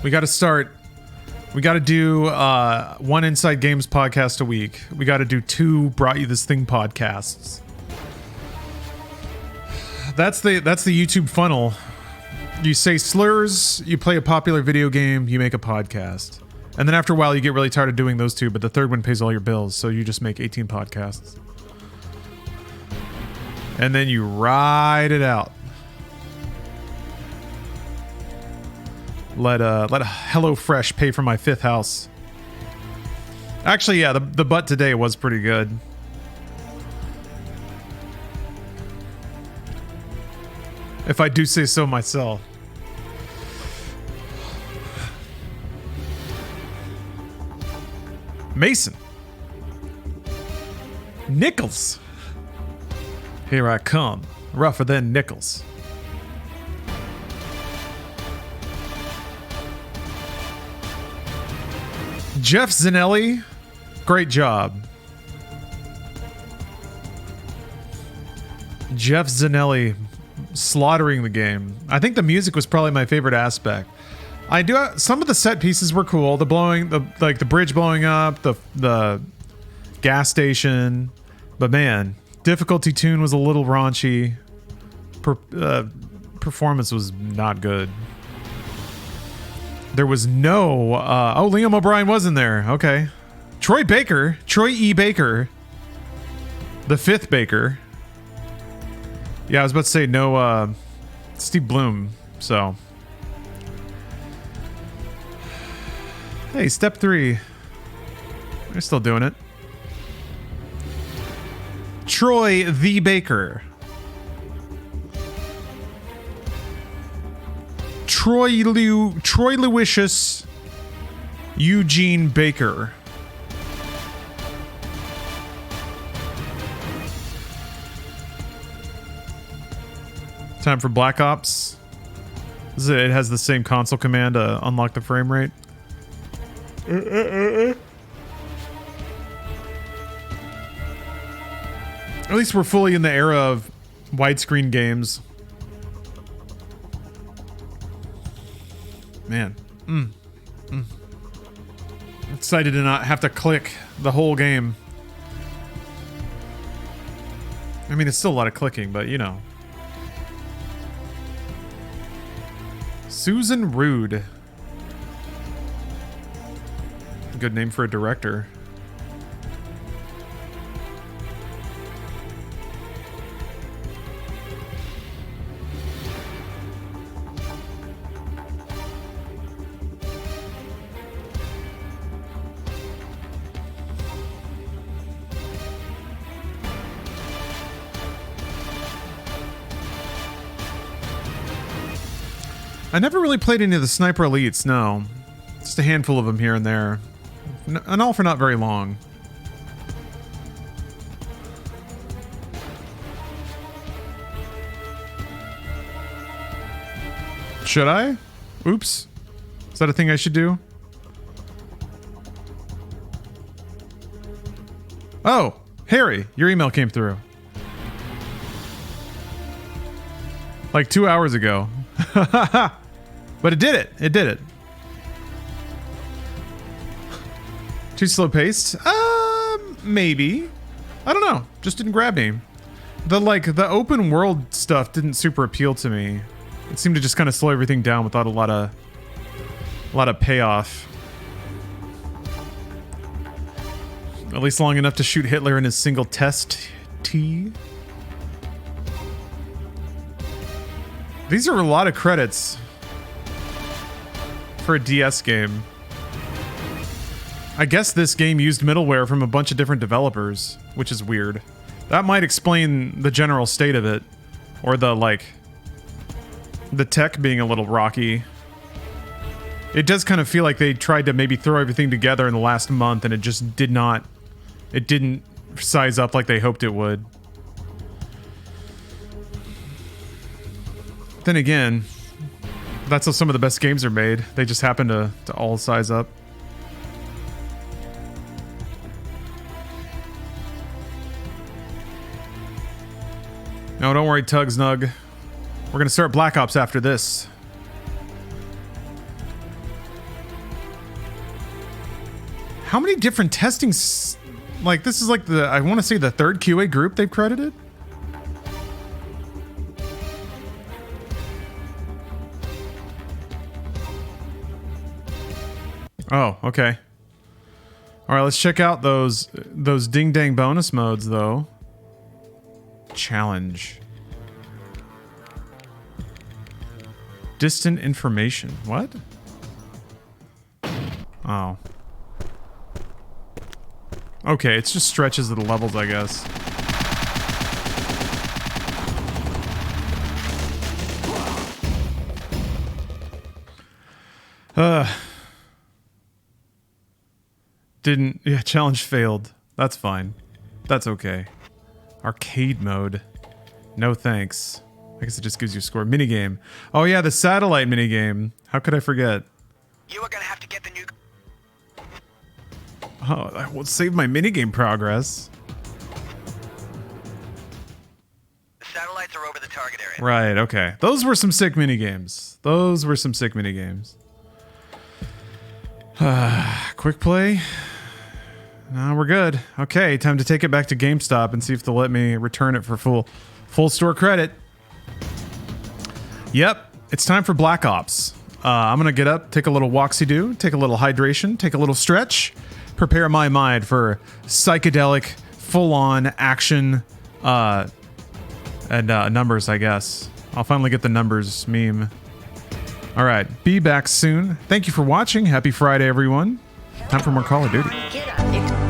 We got to start. We got to do one Inside Games podcast a week. We got to do 2 Brought You This Thing podcasts. That's the YouTube funnel. You say slurs, you play a popular video game, you make a podcast. And then after a while you get really tired of doing those 2, but the third one pays all your bills, so you just make 18 podcasts. And then you ride it out. Let HelloFresh pay for my 5th house. Actually, yeah, the butt today was pretty good. If I do say so myself. Mason. Nichols. Here I come. Rougher than Nichols. Jeff Zanelli, great job. Jeff Zanelli slaughtering the game. I think the music was probably my favorite aspect. I do some of the set pieces were cool. The bridge blowing up, the gas station, but man, difficulty tune was a little raunchy. Performance was not good. There was no... Liam O'Brien was in there. Okay. Troy E. Baker. The 5th Baker. Yeah, I was about to say no Steve Bloom, so... Hey, step 3. They're still doing it. Troy the Baker. Troy Lewisius. Eugene Baker. Time for Black Ops. It has the same console command to unlock the frame rate. At least we're fully in the era of widescreen games. Man. Excited to not have to click the whole game. I mean, it's still a lot of clicking, but you know. Susan Rude. Good name for a director. I never really played any of the Sniper Elites, no. Just a handful of them here and there. And all for not very long. Should I? Oops. Is that a thing I should do? Oh, Harry, your email came through. Like 2 hours ago. But it did it. It did it. Too slow paced? Maybe. I don't know. Just didn't grab me. The open world stuff didn't super appeal to me. It seemed to just kind of slow everything down without a lot of payoff. At least long enough to shoot Hitler in his single test T. These are a lot of credits for a DS game. I guess this game used middleware from a bunch of different developers, which is weird. That might explain the general state of it. Or the tech being a little rocky. It does kind of feel like they tried to maybe throw everything together in the last month and it just didn't size up like they hoped it would. Then again, that's how some of the best games are made. They just happen to all size up. No, don't worry, Tugs Nug. We're gonna start Black Ops after this. How many different testing... this is like I want to say the third QA group they've credited? Oh, okay. All right, let's check out those ding dang bonus modes though. Challenge. Distant information. What? Oh. Okay, it's just stretches of the levels, I guess. Yeah, challenge failed. That's fine. That's okay. Arcade mode. No thanks. I guess it just gives you a score. Minigame. Oh yeah, the satellite minigame. How could I forget? You are gonna have to get the new... Oh, I will save my minigame progress. The satellites are over the target area. Right, okay. Those were some sick minigames. Quick play. No, we're good. Okay, time to take it back to GameStop and see if they'll let me return it for full store credit. Yep, it's time for Black Ops. I'm gonna get up, take a little walksy-do, take a little hydration, take a little stretch, prepare my mind for psychedelic, full-on action, and numbers, I guess. I'll finally get the numbers meme. All right, be back soon. Thank you for watching. Happy Friday, everyone. Time for more Call of Duty. Get up.